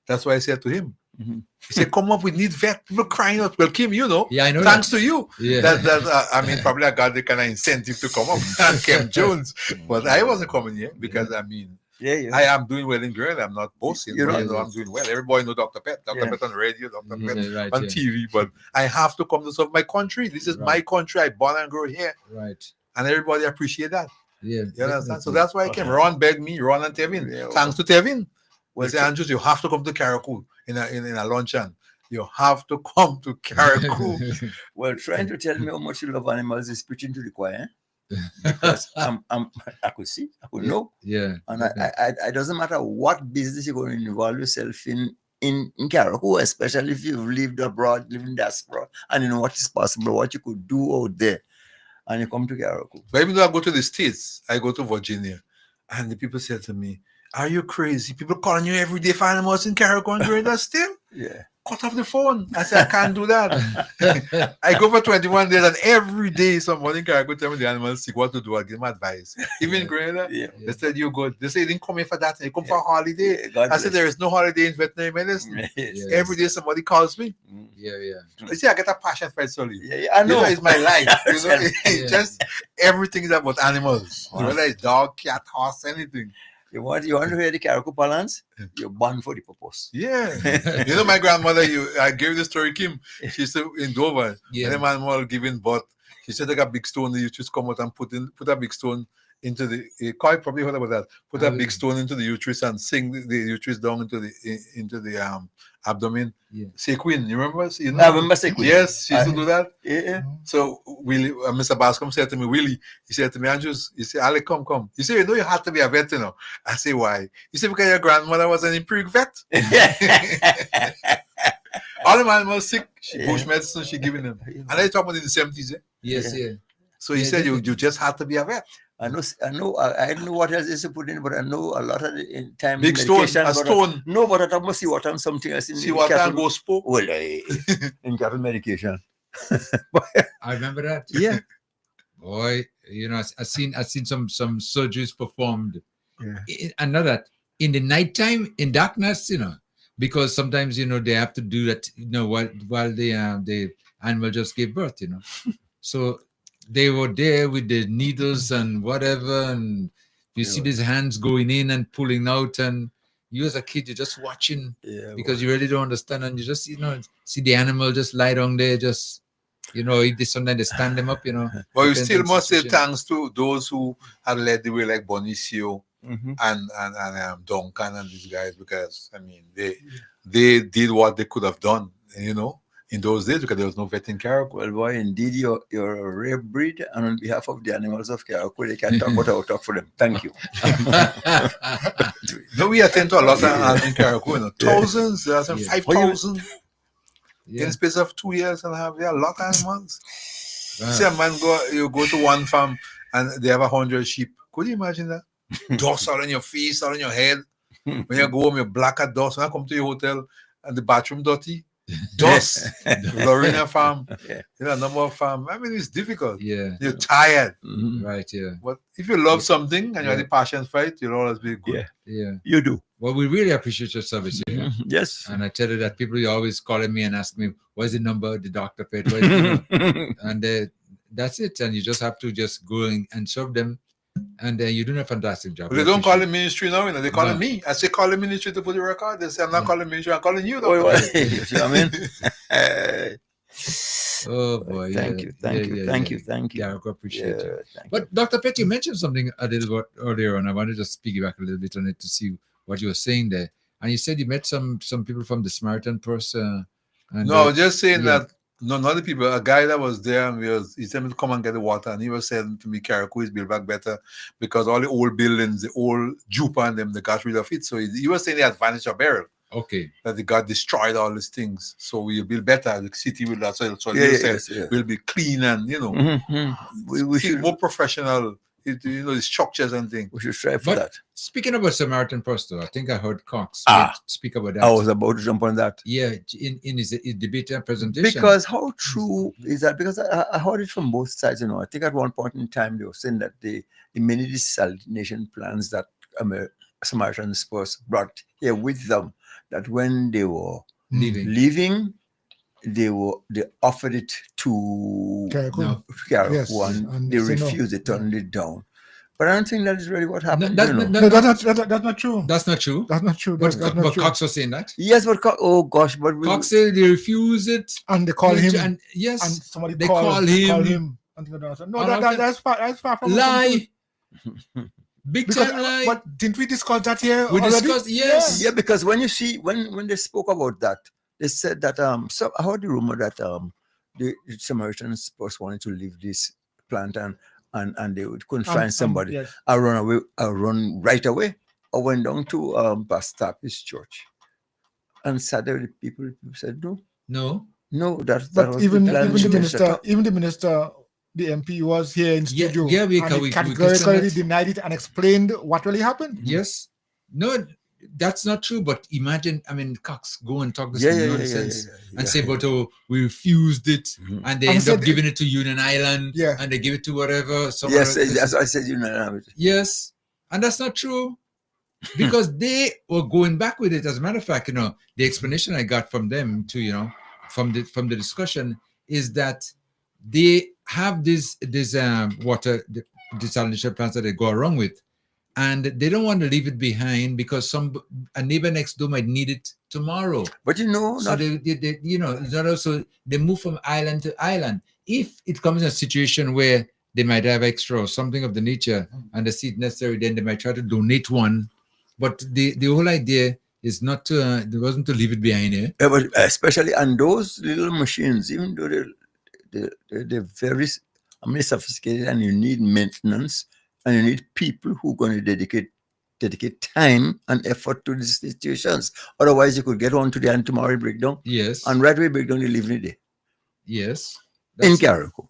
That's why I said to him. He said, come up, we need vet. People crying out. Well, Kim, you know, Yeah, I know thanks that. to you. Yeah. I mean, probably I got the kind of incentive to come up and Kim Jones. But I wasn't coming here because, I mean, I am doing well in Grenada. I'm not boasting, but I know I'm doing well. Everybody know Dr. Pet. Dr. Pet on the radio, Dr. Pet on TV. But I have to come to serve my country. This is my country. I born and grow here. Right. And everybody appreciate that. Yeah. You understand? So that's why I came. Ron begged me, Ron and Tevin. Thanks to Tevin. Well, say, Andrews, you have to come to Carriacou in a luncheon. You have to come to Carriacou. Well, trying to tell me how much you love animals is preaching to the choir. Because I could see, I could know. Yeah. And it doesn't matter what business you're going to involve yourself in Carriacou, especially if you've lived abroad, lived in diaspora, and you know what is possible, what you could do out there, and you come to Carriacou. But even though I go to the States, I go to Virginia, and the people said to me, are you crazy? People calling you every day for animals in Carriacou and Grenada still? Yeah. Cut off the phone. I said, I can't do that. I go for 21 days, and every day somebody in Carriacou tell me the animals sick, what to do. I give them advice. Even in Grenada, they said, you're good. They say, you didn't come here for that. You come for a holiday. I said, there is no holiday in veterinary medicine. Every day somebody calls me. Yeah. You see, I get a passion for it, Sully. Yeah, I know. You know, it's my life. You know, just everything is about animals. Wow. Whether it's dog, cat, horse, anything. You want to hear the Carriacou balance? You're born for the purpose. Yeah. You know, my grandmother, I gave the story, Kim. She's in Dover. Yeah. And the man giving birth. She said, take a big stone, you just come out and put a big stone into the, Koi probably heard about that. Put a big stone into the uterus and sink the uterus down into the abdomen. Yeah. Sequin, you remember? You know? I remember Sequin. Yes, she used to do that. Yeah. So Willie, Mr. Bascom said to me, Willie, he said to me, Andrews, he said, Ali, come. He said, you know you had to be a vet, you know. I say, why? He said, because your grandmother was an empiric vet. All the animals sick, bush medicine she giving them. And I talking about in the 70s, eh? Yes, yeah. So he said, you just had to be a vet. I know. I don't know what else is to put in, but I know a lot of the time. Big stone, a stone. No, but I talk about seawater and something else in seawater and go spoke. Well, in cattle medication. I remember that. Yeah. Boy, you know, I seen some surgeries performed. Yeah. I know that in the nighttime, in darkness, you know, because sometimes you know they have to do that, you know, while the animal just gave birth, you know, so. They were there with the needles and whatever, and you see these hands going in and pulling out, and you as a kid, you're just watching because you really don't understand, and you just, you know, see the animal just lie down there, just, you know, sometimes they stand them up, you know. But you still must say thanks to those who had led the way, like Bonicio and Duncan and these guys, because I mean they did what they could have done, you know. In those days, because there was no vet in Carriacou. Well, boy, indeed, you're a rare breed, and on behalf of the animals of Carriacou, they can't talk, but I'll talk for them. Thank you. No, we attend to a lot of animals in Carriacou, you know, thousands, there are some 5,000 in the space of 2 years and a half. There are a lot of animals. See a man you go to one farm and they have 100 sheep. Could you imagine that? Dust all on your face, all on your head. When you go home, you're black at dust. When I come to your hotel and the bathroom dirty. Dust, Lorena farm, you know, number of farm. I mean, it's difficult. Yeah, you're tired, right? Yeah, but if you love something and you have the passion for it, you'll always be good. Yeah, you do. Well, we really appreciate your service here. Yes, and I tell you that people are always calling me and asking me, "What's the number? The doctor paid?" You know? And that's it. And you just have to just go and serve them. And you're doing a fantastic job. But they don't call it ministry now, you know. They call it me. I say call the ministry to put the record. They say I'm not calling ministry. I'm calling you. You see what I mean? Oh boy! Thank you. Yeah, I appreciate you. But Dr. Pett, you mentioned something a little bit earlier, and I wanted to just piggyback a little bit on it to see what you were saying there. And you said you met some people from the Samaritan Purse. No, I was just saying that. No, not the people. A guy that was there, and he said to come and get the water, and he was saying to me, Carriacou is built back better because all the old buildings, the old Jupa and them, they got rid of it. So he was saying the advantage of Beryl. Okay. That they got destroyed all these things. So we build better. The city will will be clean and, you know, we should more professional. You know, the structures and things. We should strive for that. Speaking about Samaritan Purse, though, I think I heard Cox speak about that. I was about to jump on that. Yeah, in his debate and presentation. Because how true is that? Because I heard it from both sides. You know, I think at one point in time they were saying that the many desalination plants that Samaritan Purse brought here with them, that when they were Leaving, they offered it to Carriacou, and they refused. They turned it down. But I don't think that is really what happened. That's not true. That's not true. That's not true. But That's not true. Cox was saying that. Yes, but Cox said they refuse it, and they call him. And yes, and somebody they call him. No, that's far from lie. Big time lie. But didn't we discuss that here? We discussed, yes. Yeah, because when you see when they spoke about that, they said that so I heard the rumor that the Samaritans first wanted to leave this plant and they couldn't find somebody. Yes. I run right away. I went down to Pastor Tappy's church, and suddenly people said no. That was even the minister, the MP was here in studio. Yeah, we categorically denied it and explained what really happened. Yes, no, that's not true. But imagine, Cox go and talk this nonsense and say, but we refused it, and they end up giving it to Union Island, and they give it to whatever. Yes, that's I said Union Island. Yes, and that's not true. Because they were going back with it. As a matter of fact, the explanation I got from them too, from the discussion is that they have this water desalination plants that they go along with, and they don't want to leave it behind because a neighbor next door might need it tomorrow. But so they move from island to island. If it comes in a situation where they might have extra or something of the nature and they see it necessary, then they might try to donate one. But the whole idea is not to wasn't to leave it behind here. Yeah, but especially on those little machines, even though they're very sophisticated, and you need maintenance, and you need people who are going to dedicate time and effort to these situations. Otherwise, you could get on to the and tomorrow breakdown. Yes. And right away breakdown, you live in the day. Yes. In Carriacou.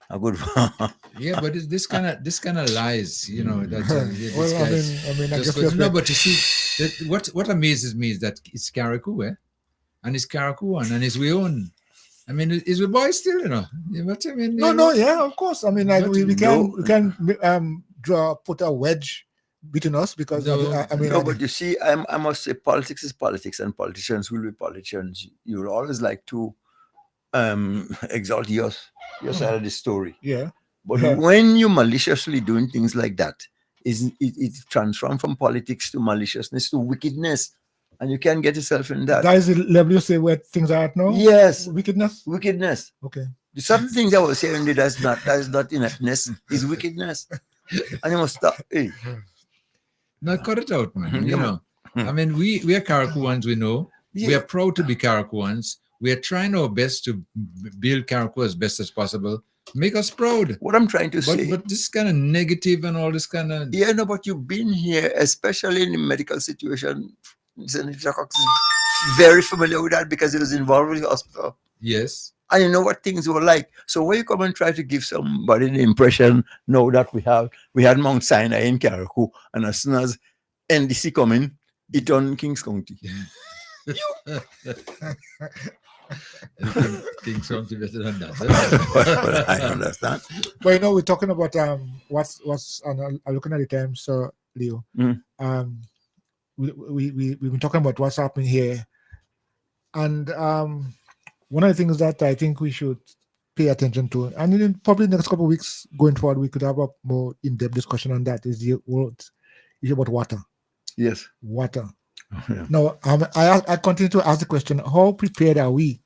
A good one. Yeah, but it's this kind of lies, That, no, but you see, what amazes me is that it's Carriacou, and it's Carriacou, and it's we own. Is we boys still, What I mean? No, yeah, of course. We can put a wedge between us because but you see, I must say, politics is politics, and politicians will be politicians. You will always like to exalt your side of the story. Yeah. But when you're maliciously doing things like that, it transforms from politics to maliciousness to wickedness. And you can't get yourself in that. That is the level you say where things are at now? Yes. Wickedness? Okay. The certain things I was saying that is not ineptness, is wickedness. And you must stop. Hey. No, cut it out, man. We are Carriacouans, we know. Yeah. We are proud to be Carriacouans. We are trying our best to build Carriacou as best as possible. Make us proud. What I'm trying to say. But this kind of negative and all this kind of... Yeah, no, but you've been here, especially in the medical situation. Senator Cox is very familiar with that because he was involved with the hospital. Yes. And you know what things were like. So when you come and try to give somebody the impression now that we had Mount Sinai in Carriacou, and as soon as NDC come in, it turned Kings County. Kings County better than that. I understand. But we're talking about what's I'm looking at the time, so Leo. We've been talking about what's happening here, and one of the things that I think we should pay attention to, and in probably the next couple of weeks going forward, we could have a more in-depth discussion on that, is the whole issue about water. Yes. Water. Oh, yeah. Now, I continue to ask the question, how prepared are we?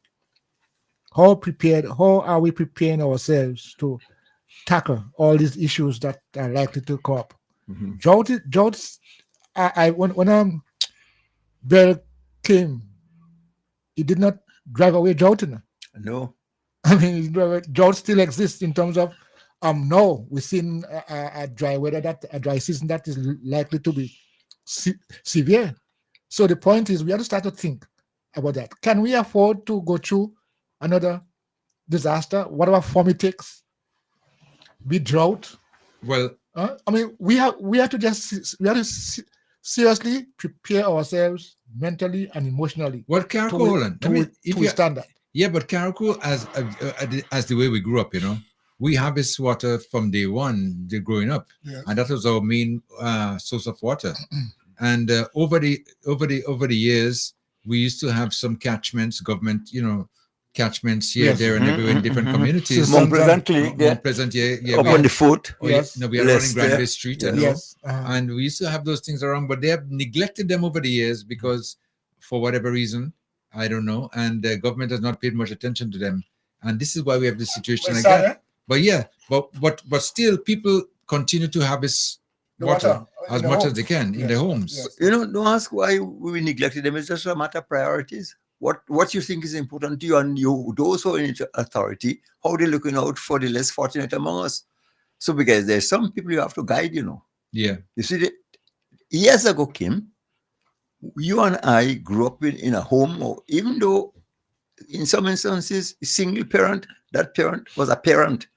How are we preparing ourselves to tackle all these issues that are likely to come up? Mm-hmm. Drought, when Bell came, he did not drive away drought. No. Drought still exists in terms of no, we've seen a dry weather, a dry season that is likely to be severe. So the point is, we have to start to think about that. Can we afford to go through another disaster, whatever form it takes? Be drought. Well, we have to seriously prepare ourselves mentally and emotionally. Well, Carriacou, to withstand that. Yeah, but Carriacou, as the way we grew up, we harvest water from day one, growing up, and that was our main source of water. And over the years, we used to have some catchments, government, catchments here, there, and everywhere in different communities. Mount Pleasant Clinic, Mount Pleasant, yeah. Up on the foot. We had one in Granby Street, Yes. and we used to have those things around, but they have neglected them over the years because, for whatever reason, I don't know, and the government has not paid much attention to them, and this is why we have this situation like that. But yeah, but still, people continue to harvest water as much as they can in their homes. Yes. Don't ask why we neglected them. It's just a matter of priorities. What you think is important to you, and those who are in authority, how they're looking out for the less fortunate among us. So because there's some people you have to guide, Yeah. You see, years ago, Kim, you and I grew up in a home, or even though in some instances, a single parent, that parent was a parent.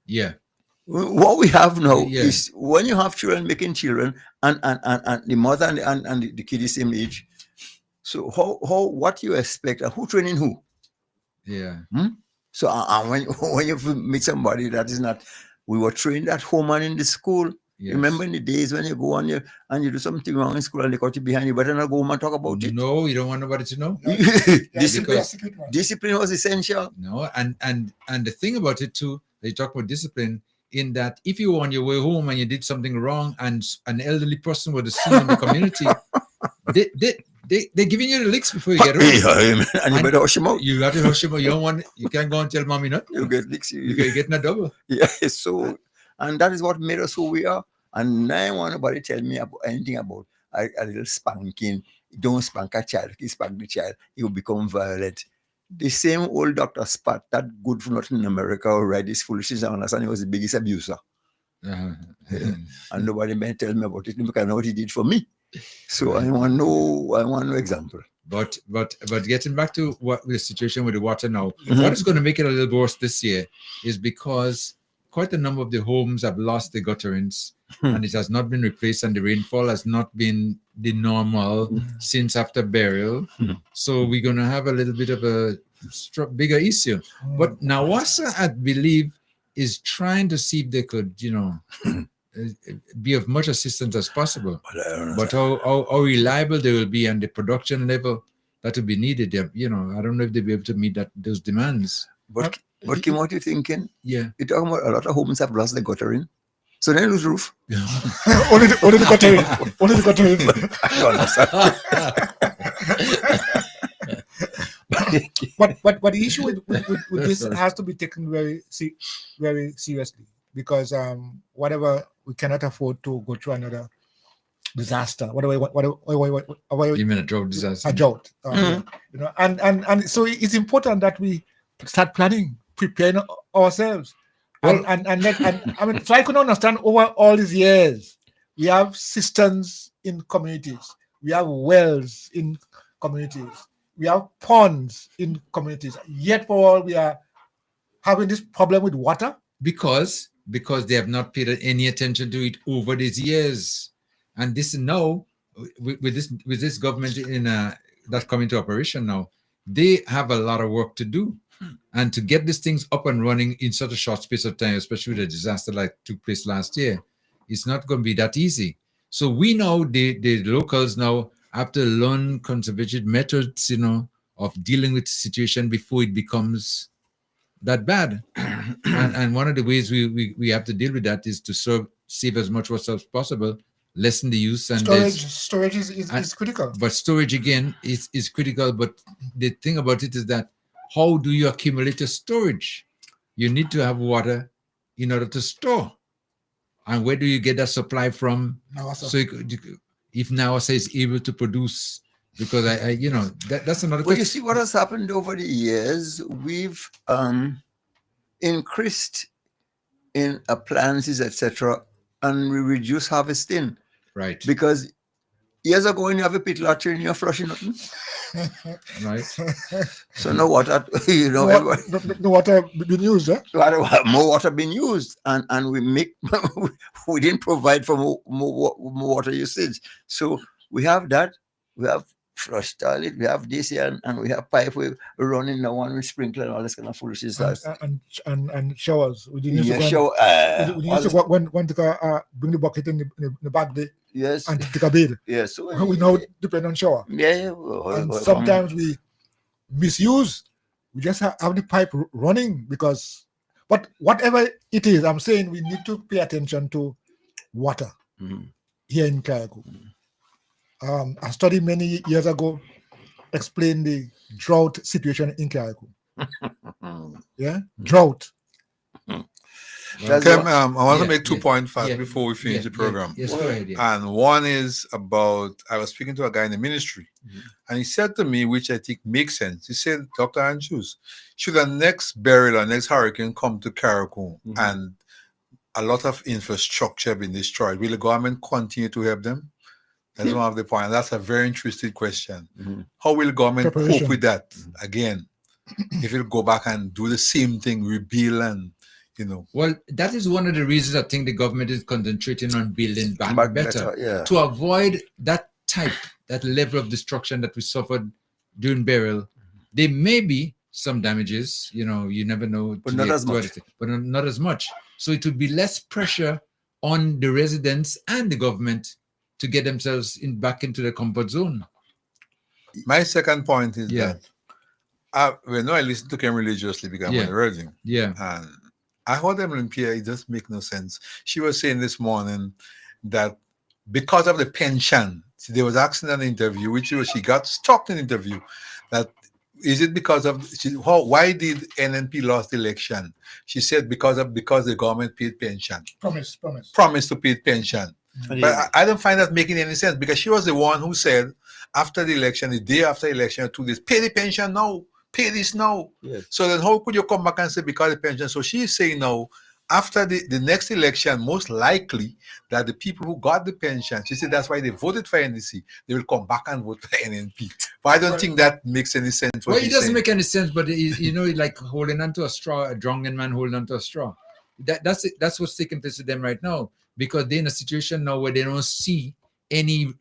Yeah. What we have now is when you have children making children, and the mother and the kid is same age. So what you expect? Who training who? Yeah. So when you meet somebody that is not, we were trained at home and in the school. Yes. Remember in the days when you go on and you do something wrong in school and they got you behind, you better not go home and talk about it. No, you don't want nobody to know. Discipline was essential. No, and the thing about it too, they talk about discipline in that if you were on your way home and you did something wrong and an elderly person would have seen in the community, they're giving you the licks before you get home. And you better hush them out. You have to hush them out. You can't go and tell mommy nothing. You get licks. You're getting a double. Yeah, so, and that is what made us who we are. And now I want nobody tell me about anything about a little spanking. Don't spank a child. If you spank the child, he will become violent. The same old Dr. Spat, that good for nothing in America, who write this foolishness on us, and he was the biggest abuser. And nobody may tell me about it because I know what he did for me. So I want no example. But getting back to what the situation with the water now, what is going to make it a little worse this year is because quite a number of the homes have lost the gutterings and it has not been replaced, and the rainfall has not been the normal since after burial. So we're going to have a little bit of a bigger issue. But Nawasa, I believe, is trying to see if they could, be of much assistance as possible. But how reliable they will be and the production level that will be needed, I don't know if they'll be able to meet those demands. But Kim, what you thinking? Yeah. You're talking about a lot of homes have lost the guttering. So they lose roof. Yeah. only the guttering. Only the guttering. But the issue with this has to be taken very seriously, because whatever, we cannot afford to go through another disaster. Whatever you mean a drought disaster? A drought. And so it's important that we start planning, preparing ourselves. So I could understand over all these years, we have cisterns in communities, we have wells in communities, we have ponds in communities. Yet for all, we are having this problem with water because they have not paid any attention to it over these years. And this now, with this government that's coming to operation now, they have a lot of work to do. And to get these things up and running in such a short space of time, especially with a disaster like took place last year, it's not going to be that easy. So we know the locals now have to learn conservative methods, of dealing with the situation before it becomes that bad. and one of the ways we have to deal with that is to save as much water as possible, lessen the use. And storage is critical. But storage, again, is critical. But the thing about it is that how do you accumulate your storage? You need to have water in order to store. And where do you get that supply from? So if Nawasa is able to produce, because that's another question. Well, you see what has happened over the years. We've increased in appliances, etc., and we reduce harvesting. Right. Because years ago, when you have a pit latrine, you're flushing nothing. Right. So no water, no water being used, eh? More water being used, and we didn't provide for more water usage. So we have that. We have flush toilet, we have this here, and we have pipe we running the one with sprinkler and all this kind of foolishness. And showers. We didn't Yeah, used to shower. we used to go when to bring the bucket in the back day. Yes. And take a bed. Yes. So we now depend on shower. Yeah. And sometimes we misuse. We just have the pipe running because, but whatever it is, I'm saying we need to pay attention to water here in Carriacou. A study many years ago explained the drought situation in Carriacou. Yeah, drought. Okay, I want to make 2 points before we finish the program. Yes, go ahead. And one is about, I was speaking to a guy in the ministry, and he said to me, which I think makes sense. He said, Dr. Andrews, should the next burial or next hurricane come to Carriacou and a lot of infrastructure been destroyed, will the government continue to help them? That's one of the points. That's a very interesting question. How will the government cope with that again? If it'll go back and do the same thing, rebuild and, Well, that is one of the reasons I think the government is concentrating on building back better. To avoid that level of destruction that we suffered during burial. There may be some damages, you never know. But not as much. But not as much. So it would be less pressure on the residents and the government to get themselves back into the comfort zone. My second point is that I listen to Ken religiously because I'm on the radio. Yeah. And I heard Evelyn Pierre, it doesn't make no sense. She was saying this morning that because of the pension, there was asking an interview, she got stopped in an interview, that is it because of why did NNP lost the election? She said because the government paid pension. Promise to pay pension. But I don't find that making any sense because she was the one who said after the election, the day after the election, 2 days, pay the pension now, pay this now. Yes. So then how could you come back and say because of the pension? So she's saying now, after the next election, most likely that the people who got the pension, she said that's why they voted for NDC, they will come back and vote for NNP. But I don't think that makes any sense. Well, it doesn't make any sense, but like holding onto a straw, a drunken man holding onto a straw. That's what's taking place with them right now, because they're in a situation now where they don't see any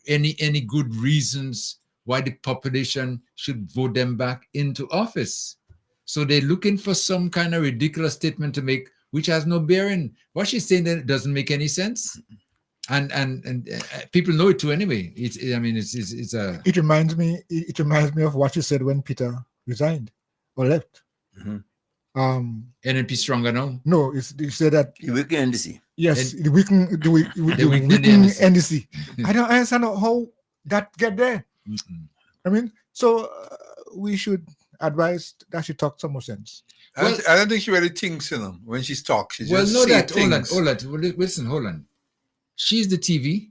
good reasons why the population should vote them back into office. So they're looking for some kind of ridiculous statement to make, which has no bearing. What she's saying then doesn't make any sense, and people know it too anyway. It reminds me of what she said when Peter resigned or left. NNP stronger now. No, he said that the weakened NDC. Yes, the weakened NDC. I don't understand how that get there. I mean, so we should advise that she talk some more sense. I don't think she really thinks, when she talks. She just hold on. Listen, hold on. She's the TV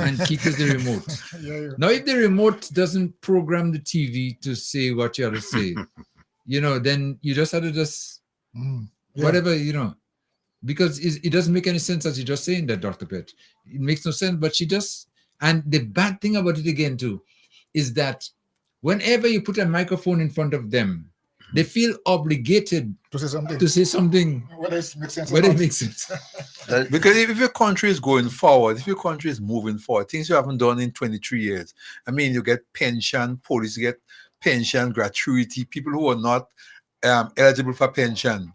and Keith is the remote. Now, if the remote doesn't program the TV to say what you have to say, then you just have to whatever, because it doesn't make any sense as you're just saying that, Dr. Pett. It makes no sense, but she just, and the bad thing about it again too, is that whenever you put a microphone in front of them, they feel obligated to say something. Whether it makes sense. Because if your country is going forward, if your country is moving forward, things you haven't done in 23 years. I mean, you get pension, police get pension, gratuity, people who are not eligible for pension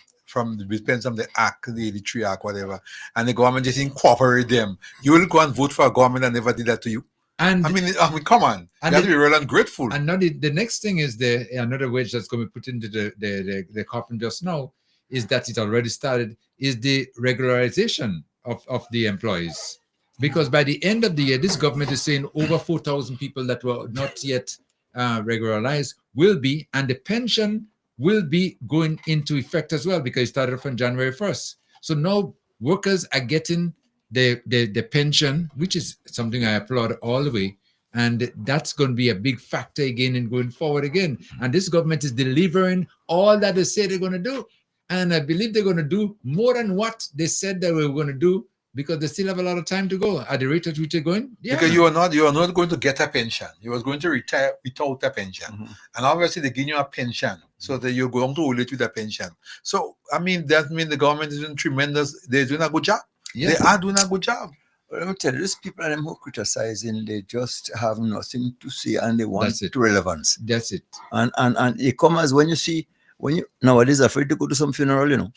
depends on the Act, the 83 Act, whatever, and the government just incorporate them. You will go and vote for a government that never did that to you. And I mean, come on. You have to be real ungrateful. And now the next thing is another wedge that's going to be put into the coffin just now is that it already started, is the regularization of the employees. Because by the end of the year, this government is saying over 4,000 people that were not yet regularized will be, and the pension will be going into effect as well because it started from January 1st. So now workers are getting the pension, which is something I applaud all the way. And that's going to be a big factor again in going forward again. And this government is delivering all that they say they're going to do. And I believe they're going to do more than what they said they were going to do because they still have a lot of time to go at the rate at which they're going. Yeah. Because you are not going to get a pension. You are going to retire without a pension. And obviously they give you a pension so that you're going to relate with a pension. So, I mean, that means the government is doing tremendous. They're doing a good job. Yeah. They are doing a good job. Let me tell you, these people and them who criticizing, they just have nothing to say and they want That's it. relevance. That's it. And it comes when you nowadays afraid to go to some funeral, you know.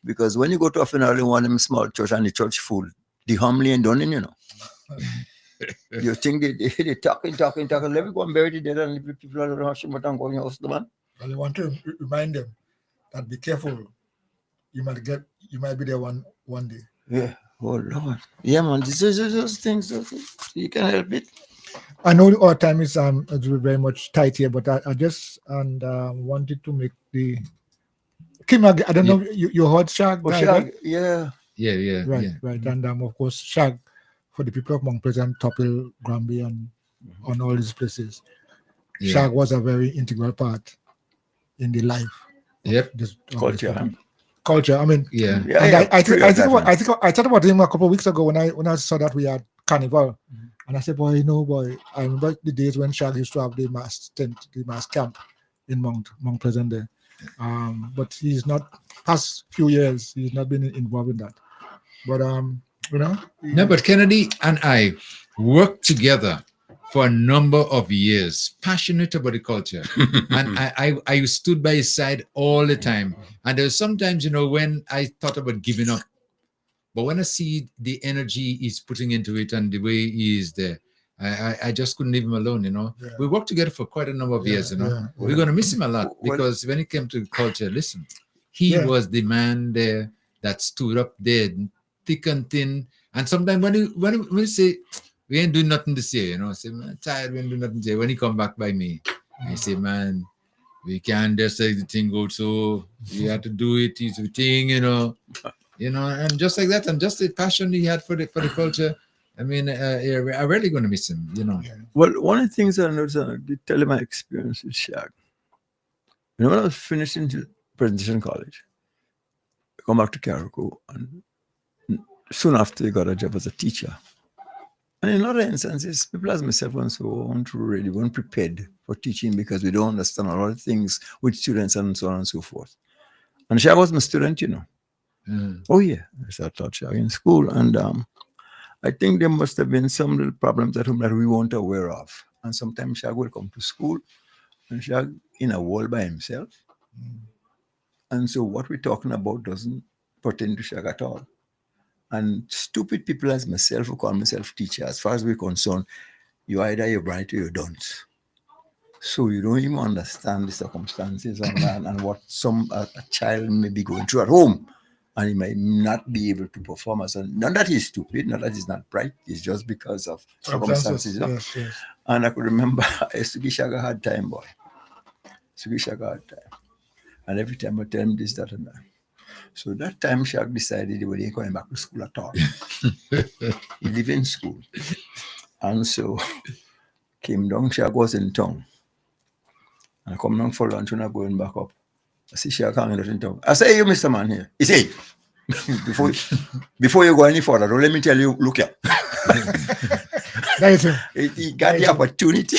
Because when you go to a funeral in one of them small church and the church full, the homely and done, you know. You think they talking, let me go and bury the dead and leave people around Hashimoto and go in your house, man. Well, I want to remind them that be careful. You might be there one day. Yeah. Oh Lord. Yeah, man. Those things. You can help it. I know our time is very much tight here, but I just wanted to make the Kim. I don't know. You heard Shag? Oh, Guy, Shag. right? Yeah. Right. And of course, Shag for the people of Mount Pleasant, Topil, Granby, and on all these places. Yeah. Shag was a very integral part in the life. Yep. This Culture. Culture. I mean, and I thought about him a couple of weeks ago when I saw that we had Carnival, and I said, boy, I remember the days when Shag used to have the mass tent, the mass camp in Mount Pleasant there. But he's not past few years. He's not been involved in that. But No, but Kennedy and I worked together for a number of years, passionate about the culture. And I stood by his side all the time. And there was sometimes, when I thought about giving up. But when I see the energy he's putting into it and the way he is there, I just couldn't leave him alone, Yeah. We worked together for quite a number of years, We're going to miss him a lot because when it came to culture, listen, he was the man there that stood up there, thick and thin. And sometimes when we say, we ain't doing nothing this year, I say, man, tired, we ain't doing nothing this year. When he come back by me, I say, man, we can't just let the thing go so. We have to do it, it's a thing, and just like that, and just the passion he had for the culture. I mean, I'm really going to miss him, Well, one of the things I noticed, I did tell you my experience with Shag. When I was finishing presentation college, I come back to Carriacou, and soon after, I got a job as a teacher. And in other instances, people as myself and so weren't prepared for teaching because we don't understand a lot of things with students and so on and so forth. And Shag was my student, Oh yeah, I taught Shag in school, and I think there must have been some little problems at home that we weren't aware of. And sometimes Shag will come to school, and Shag in a world by himself. And so what we're talking about doesn't pertain to Shag at all. And stupid people as myself who call myself teacher, as far as we're concerned, you're bright or you don't. So you don't even understand the circumstances and what a child may be going through at home. And he might not be able to perform not that he's stupid, not that he's not bright, it's just because of circumstances. Yes. And I could remember I used to give Shag a hard time, boy. And every time I tell him this, that, and that. So that time Shag decided he wasn't going back to school at all. He lived in school. And so came down, Shag was in town. And I come down for lunch when I'm going back up. I see Shag hanging out in town. I say, hey, you Mr. Man here. He say, before you go any further, don't let me tell you, look here. He got the opportunity.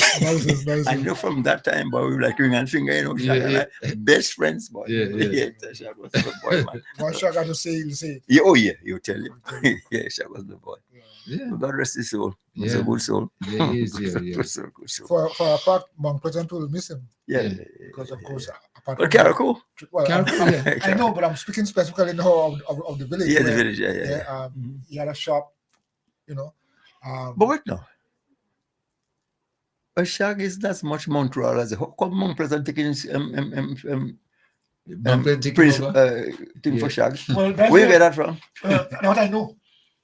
And from that time, boy, we were like ring and finger, Shag best friends, boy. Shag was the boy, man. Once Shag got to say, you say. Yeah, oh yeah, he'll tell you. Yeah, Shag was the boy. Yeah. God rest his soul. He's a good soul. Yeah, he is. Good soul. For a fact, Mount Pleasant will miss him. Yeah. Because of course, apart from Carriacou. Well, I know, but I'm speaking specifically now of the village. Yeah, the village. Yeah. He had a shop, but wait now. A Shag is not as much Mount Royal as how come Mount Pleasant taking thing for Shag? Well, where you get that from? Not I know.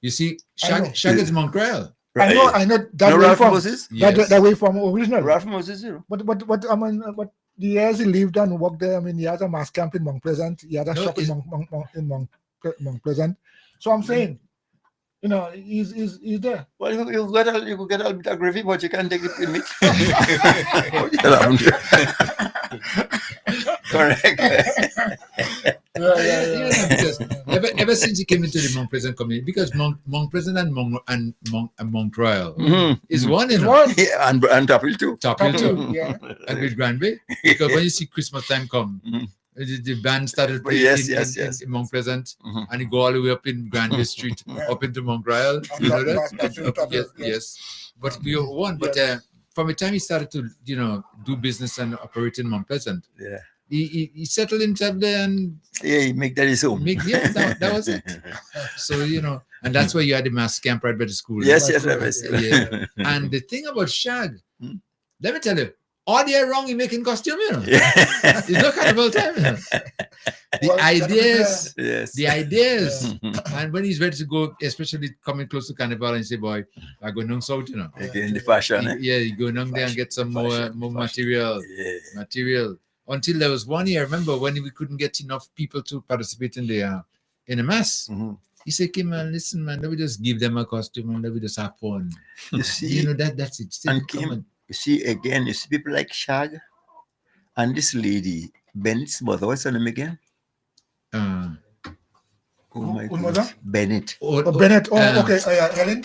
You see, Shag is Mount Royal. Right. I know that way from Moses. That way from original. Ralph Moses, But I mean, but the years he lived and worked there, I mean, he has a mass camp in Mount Pleasant. He has a shop in Mount Pleasant. So I'm saying, he's there. Well, you could get a bit of gravy, but you can't take it with meat. Correct. Because ever since he came into the Mount Pleasant community, because Mount Pleasant and Mount Royal is one, Yeah, and Topil too. And with Granby, because when you see Christmas time come, The band started playing in Mount Pleasant, and it go all the way up in Granby Street, up into Mount Royal. You know that? Yes. But we won. But from the time he started to, do business and operate in Mount Pleasant, he settled himself there and he make that his home. That was it. So and that's why you had the mass camp right by the school. Yes. And the thing about Shag, let me tell you, all year wrong he making costume, It's not carnival time, The ideas. And when he's ready to go, especially coming close to carnival, and say, boy, I go down south, Again, the fashion, you go down there and get some more material. Until there was one year, I remember, when we couldn't get enough people to participate in the mass. He said, "Kim, man, listen, man, let me just give them a costume and let me just have fun." You see, that's it. And Kim, you see people like Shag and this lady, Bennett's mother. What's her name again? Oh my goodness. Bennett. Bennett. Okay. Ellen.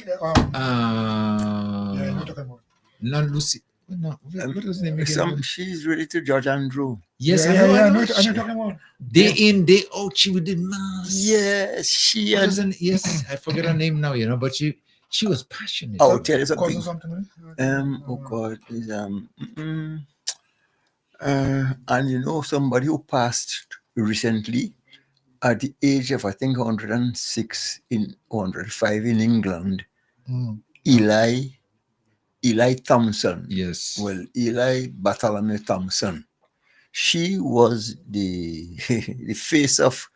You're talking about. Not Lucy. No, what was the name again? She's related to George Andrew. Yes, I know talking about. Day in, day out, she would do mass. Yes, she yes, I forget her name now, but she was passionate. I'll tell you something. Oh God, and somebody who passed recently at the age of I think 106 in 105 in England, Eli Thompson. Yes. Well, Eli Bartholomew Thompson. She was the the face of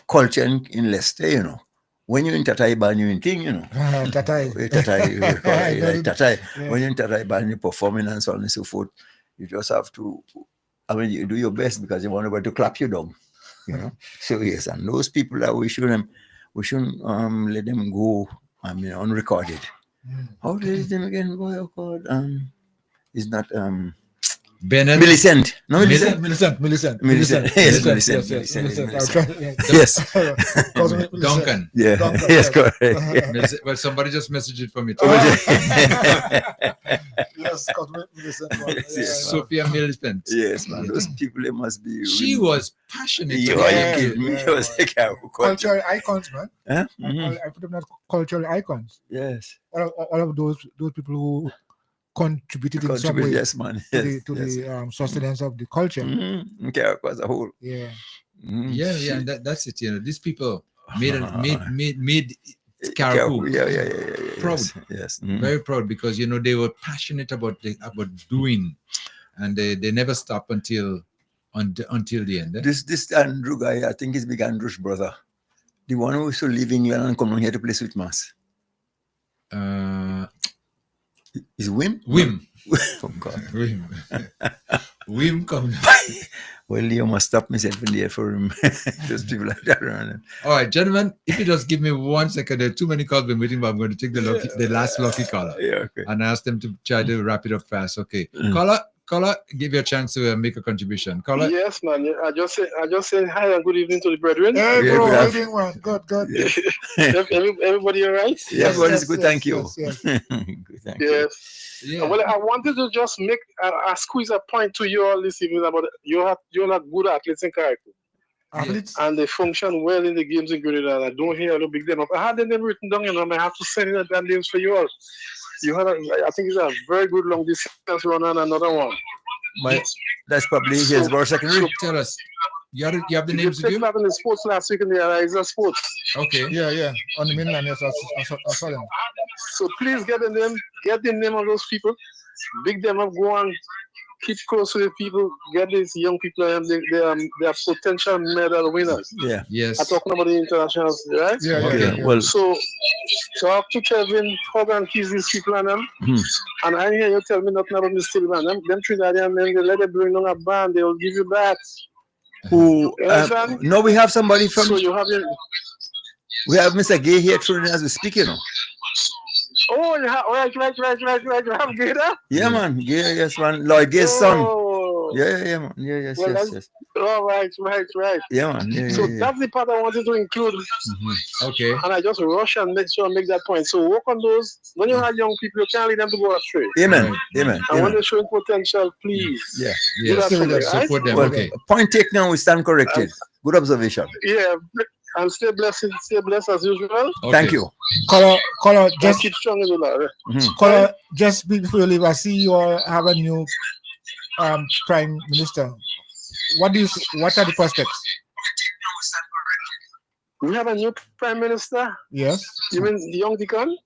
culture in Leicester, When you're in Tatai Ban, you're in thing, Tatai. Tatai. When you're in Tatai Ban, you're performing and so on and so forth. You just have to, you do your best because you want to clap you down, So yes, and those people that we shouldn't let them go, unrecorded. How is them again, boy? Oh God, it's not Bennett. Millicent. No, Millicent. Yes, Millicent. Yes. Duncan. Yeah. Duncan, Yes, correct. Well, somebody just messaged it for me. Yes, Millicent. Sophia Millicent. Yes, man. Those people, they must be. She was passionate. You kidding me? She was like cultural icons, man. Huh? I put them as cultural icons. Yes. All of those people who contributed in some way to the sustenance of the culture. Okay, as a whole. Yeah. And that's it. These people made Caribou proud. Yes. Very proud because they were passionate about doing, and they never stopped until the end. This Andrew guy, I think he's big Andrew's brother, the one who used to leave England and come here to play sweet mass. Is Wim? Oh God. Wim come. Well, Leo must stop myself in there for him. Those people like that around. All right, gentlemen, if you just give me 1 second, there are too many calls been waiting, but I'm going to take the last lucky caller. Yeah, okay. And ask them to try to wrap it up fast. Okay. Caller, give you a chance to make a contribution. Caller. Yes, man. I just said hi and good evening to the brethren. Hey, bro. How you doing, man? Good. Yeah. Everybody all right? Yes, everybody's good. Thank you. Yes. Good, thank you. Yes. Yeah. Well, I wanted to just make a squeeze a point to you all this evening about you're not good athletes in Caribou. Athletes? And they function well in the games in Grenada. I don't hear no big them up. I had them written down, I have to send in the names for you all. You had I think it's a very good long distance runner and another one. That's probably his bar secondary. So tell us. You have the names of you? You in the sports last week in the Ariza Sports. Okay. Yeah. On the mainland, yes, I saw them. So please get the name of those people, big them up, go on, keep close to the people, get these young people, they are potential medal winners. Yeah. Yes. I'm talking about the internationals, right? Yeah. Okay. Well, so talk to Kevin, hug and kiss these people and them. And I hear you tell me nothing about Mr. Taliban. Them Trinidadian men, they let them bring on a band, they will give you back. No, we have somebody from. So you have we have Mr. Gay here as we speak, Oh, you have, right. You have Gay there? Yeah, man. Gay, yes, man. Lloyd Gay's son. Oh. Yeah, man. Yes. All right. Yeah, man. So that's the part I wanted to include. Okay. And I just rush and make that point. So work on those. When you have young people, you can't lead them to go astray. Amen. And Amen. when they're showing potential, please. Yeah. Do that for me, right? Well, point taken, we stand corrected. Good observation. Yeah. And stay blessed as usual. Thank you. Caller, just keep strong in the Caller, just before you leave, I see you all have a new prime minister. What are the prospects? We have a new prime minister. Yes. You mean the young deacon?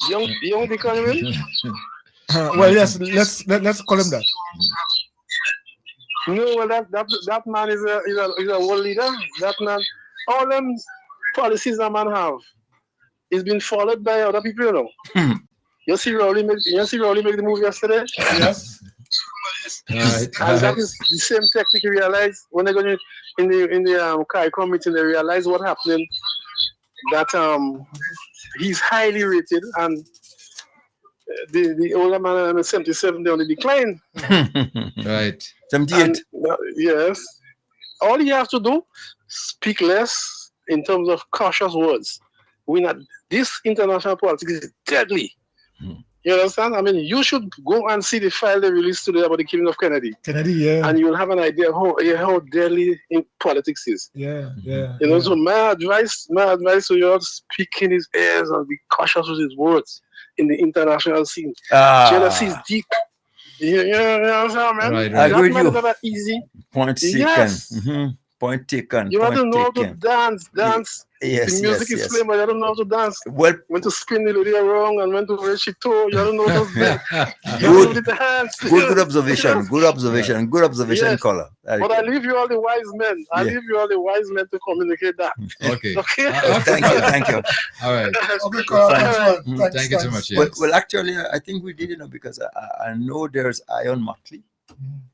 Young deacon, you mean? Well, yes. Let's call him that. No, well, that man is a world leader. That man, all them policies that man have, is being followed by other people. You know. You see Rowley make the move yesterday. Yes. And that is the same technique. You realize when they go in the CARICOM meeting, they realize what happened. That he's highly rated, and the older man at 77, they're on the decline. Right. 78. Yes. All you have to do, speak less in terms of cautious words. This international politics is deadly. You understand? I mean, you should go and see the file they released today about the killing of Kennedy. Yeah. And you'll have an idea of how deadly politics is. Yeah. You know, so my advice to you all, speak in his ears and be cautious with his words in the international scene. Jealousy is deep. You know what I'm saying, man? Right. I agree with you. Not that easy. Point taken. Yes. Point taken. You have to know how to dance. Yes, the music is playing, but you don't know how to dance. Well, when to spin the lady around and when to raise she toe, you don't know how to do. Good observation. Good observation, yes. Caller. But I leave you all the wise men. I leave you all the wise men to communicate that. Okay. Thank you. All right. Okay, Caller. Thank you so much. Yes. Well, actually, I think we did, because I know there's Ion Motley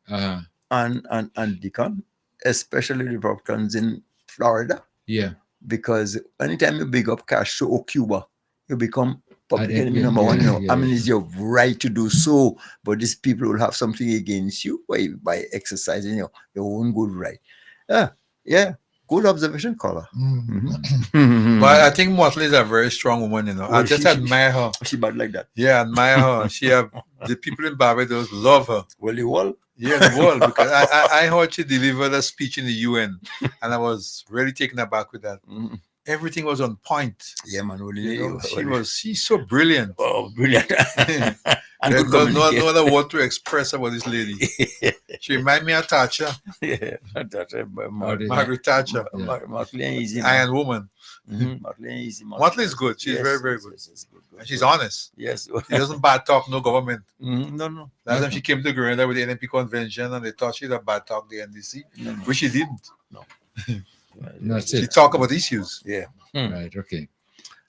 and Deacon, especially the Republicans in Florida. Yeah. Because anytime you big up Castro or Cuba, you become public enemy number one. I mean, it's your right to do so, but these people will have something against you by exercising your own good right. Yeah. Good observation, Caller. But I think Motley is a very strong woman, Well, I just admire her. She bad like that. Yeah, admire her. The people in Barbados love her. Well, the world? Yeah, the world. Because I heard she delivered a speech in the UN, and I was really taken aback with that. Everything was on point. Yeah, man. She's so brilliant. Oh, brilliant. And There's good no other word to express about this lady. She reminds me of Thatcher. Yeah, Margaret Thatcher. Iron Woman. Motley is good. She's very, very good. And she's honest. Yes. She doesn't bad talk no government. No. Last time she came to Grenada with the NMP convention and they thought she'd have bad talk the NDC, which she didn't. No. That's it. She talk about issues. Yeah. Right. Okay.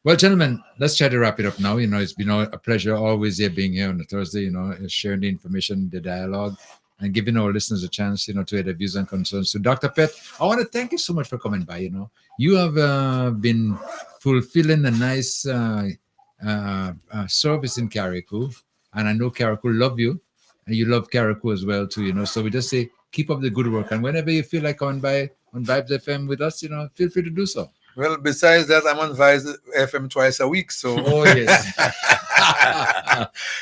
Well, gentlemen, let's try to wrap it up now. It's been a pleasure always being here on a Thursday, sharing the information, the dialogue, and giving our listeners a chance, to hear their views and concerns. So, Dr. Pett, I want to thank you so much for coming by. You have been fulfilling a nice service in Carriacou, and I know Carriacou love you, and you love Carriacou as well too. So we just say keep up the good work, and whenever you feel like coming by on Vibes FM with us, feel free to do so. Well, besides that, I'm on Vibes FM twice a week, so yes.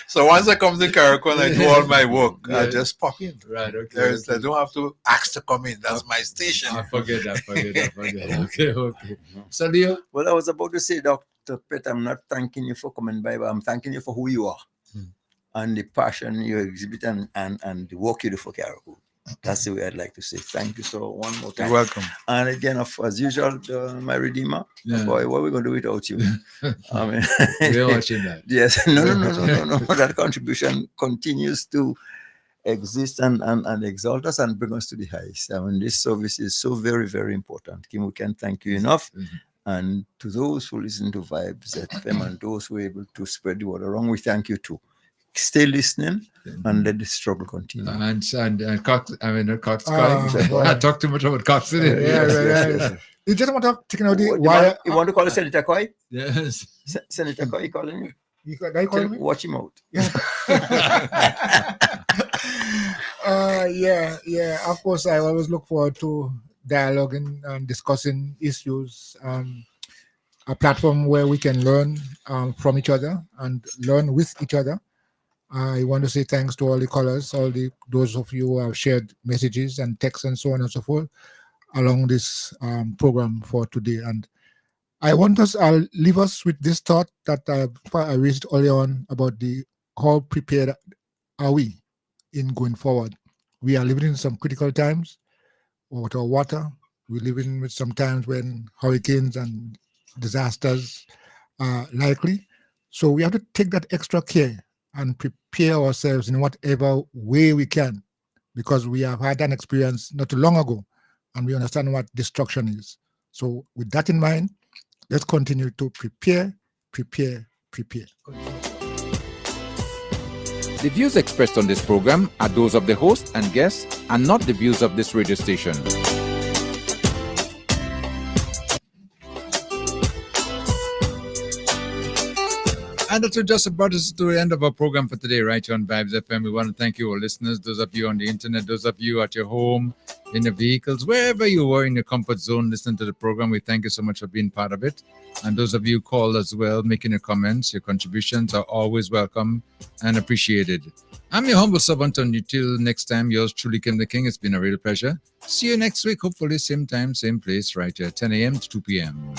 So once I come to Carriacou and I do all my work, I just pop in. Right. Okay. I don't have to ask to come in. That's my station. I forget that. Okay. So, Leo? Well, I was about to say, Dr. Pett, I'm not thanking you for coming by, but I'm thanking you for who you are and the passion you exhibit and the work you do for Carriacou. That's the way I'd like to say. Thank you so one more time. You're welcome. And again, as usual, my Redeemer, boy, what are we going to do without you? I mean, we're watching that. Yes, no. That contribution continues to exist and exalt us and bring us to the highest. I mean, this service is so very, very important. Kim, we can't thank you enough. And to those who listen to Vibes FM and those who are able to spread the word around, we thank you too. Stay listening and let the struggle continue. And Cox, I talk too much about Cox. Yeah. You just want to take out the you want to call Senator Coy? Yes. Senator Coy calling you? You calling me? Watch him out. Yeah. Yeah. Of course, I always look forward to dialoguing and discussing issues. A platform where we can learn from each other and learn with each other. I want to say thanks to all the callers, those of you who have shared messages and texts and so on and so forth along this program for today. And I'll leave us with this thought that I raised earlier on about how prepared are we in going forward. We are living in some critical times with our water. We're living with some times when hurricanes and disasters are likely. So we have to take that extra care and prepare ourselves in whatever way we can, because we have had an experience not too long ago and we understand what destruction is. So with that in mind, let's continue to prepare. The views expressed on this program are those of the host and guests and not the views of this radio station. And that's just brought us to the end of our program for today, right here on Vibes FM. We want to thank you, all listeners, those of you on the internet, those of you at your home, in the vehicles, wherever you were in your comfort zone listening to the program. We thank you so much for being part of it. And those of you called as well, making your comments, your contributions are always welcome and appreciated. I'm your humble servant, and until next time, yours truly, Kim the King. It's been a real pleasure. See you next week, hopefully same time, same place, right here, 10 a.m. to 2 p.m.